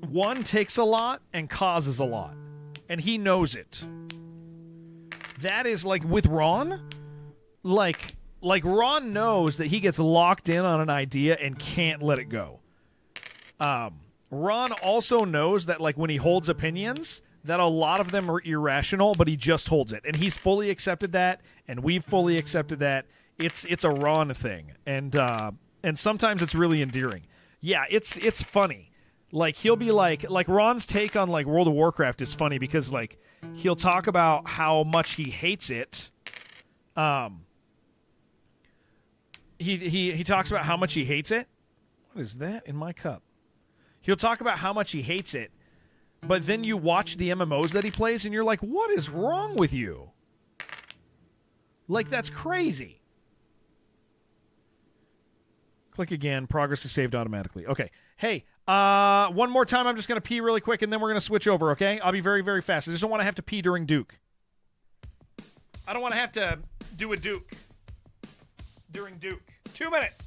one takes a lot and causes a lot, and he knows it. That is like with Ron, like Ron knows that he gets locked in on an idea and can't let it go. Ron also knows that like when he holds opinions, that a lot of them are irrational, but he just holds it, and he's fully accepted that, and we've fully accepted that. It's a Ron thing, and sometimes it's really endearing. Yeah, it's funny. Like he'll be like Ron's take on like World of Warcraft is funny because like he'll talk about how much he hates it. He talks about how much he hates it. What is that in my cup? He'll talk about how much he hates it, but then you watch the MMOs that he plays, and you're like, what is wrong with you? Like, that's crazy. Click again. Progress is saved automatically. Okay. Hey, one more time. I'm just going to pee really quick, and then we're going to switch over, okay? I'll be very, very fast. I just don't want to have to pee during Duke. I don't want to have to do a Duke during Duke. 2 minutes.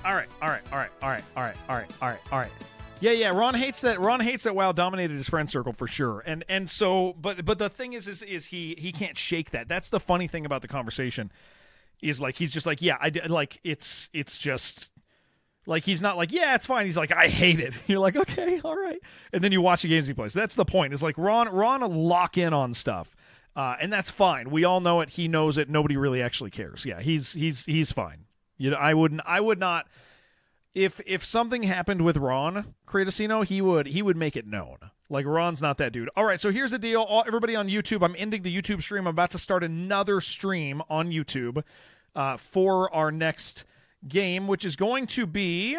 All right. Yeah. Ron hates that. Ron hates that WoW dominated his friend circle for sure. And so, but the thing is he can't shake that. That's the funny thing about the conversation. Is like he's just like, yeah, it's just like he's not like, yeah, it's fine. He's like, I hate it. You're like, okay, all right. And then you watch the games he plays. That's the point. It's like Ron will lock in on stuff. And that's fine. We all know it. He knows it. Nobody really actually cares. Yeah, he's fine. You know, I would not. If something happened with Ron Cretacino, he would make it known. Like Ron's not that dude. All right, so here's the deal. Everybody on YouTube, I'm ending the YouTube stream. I'm about to start another stream on YouTube for our next game, which is going to be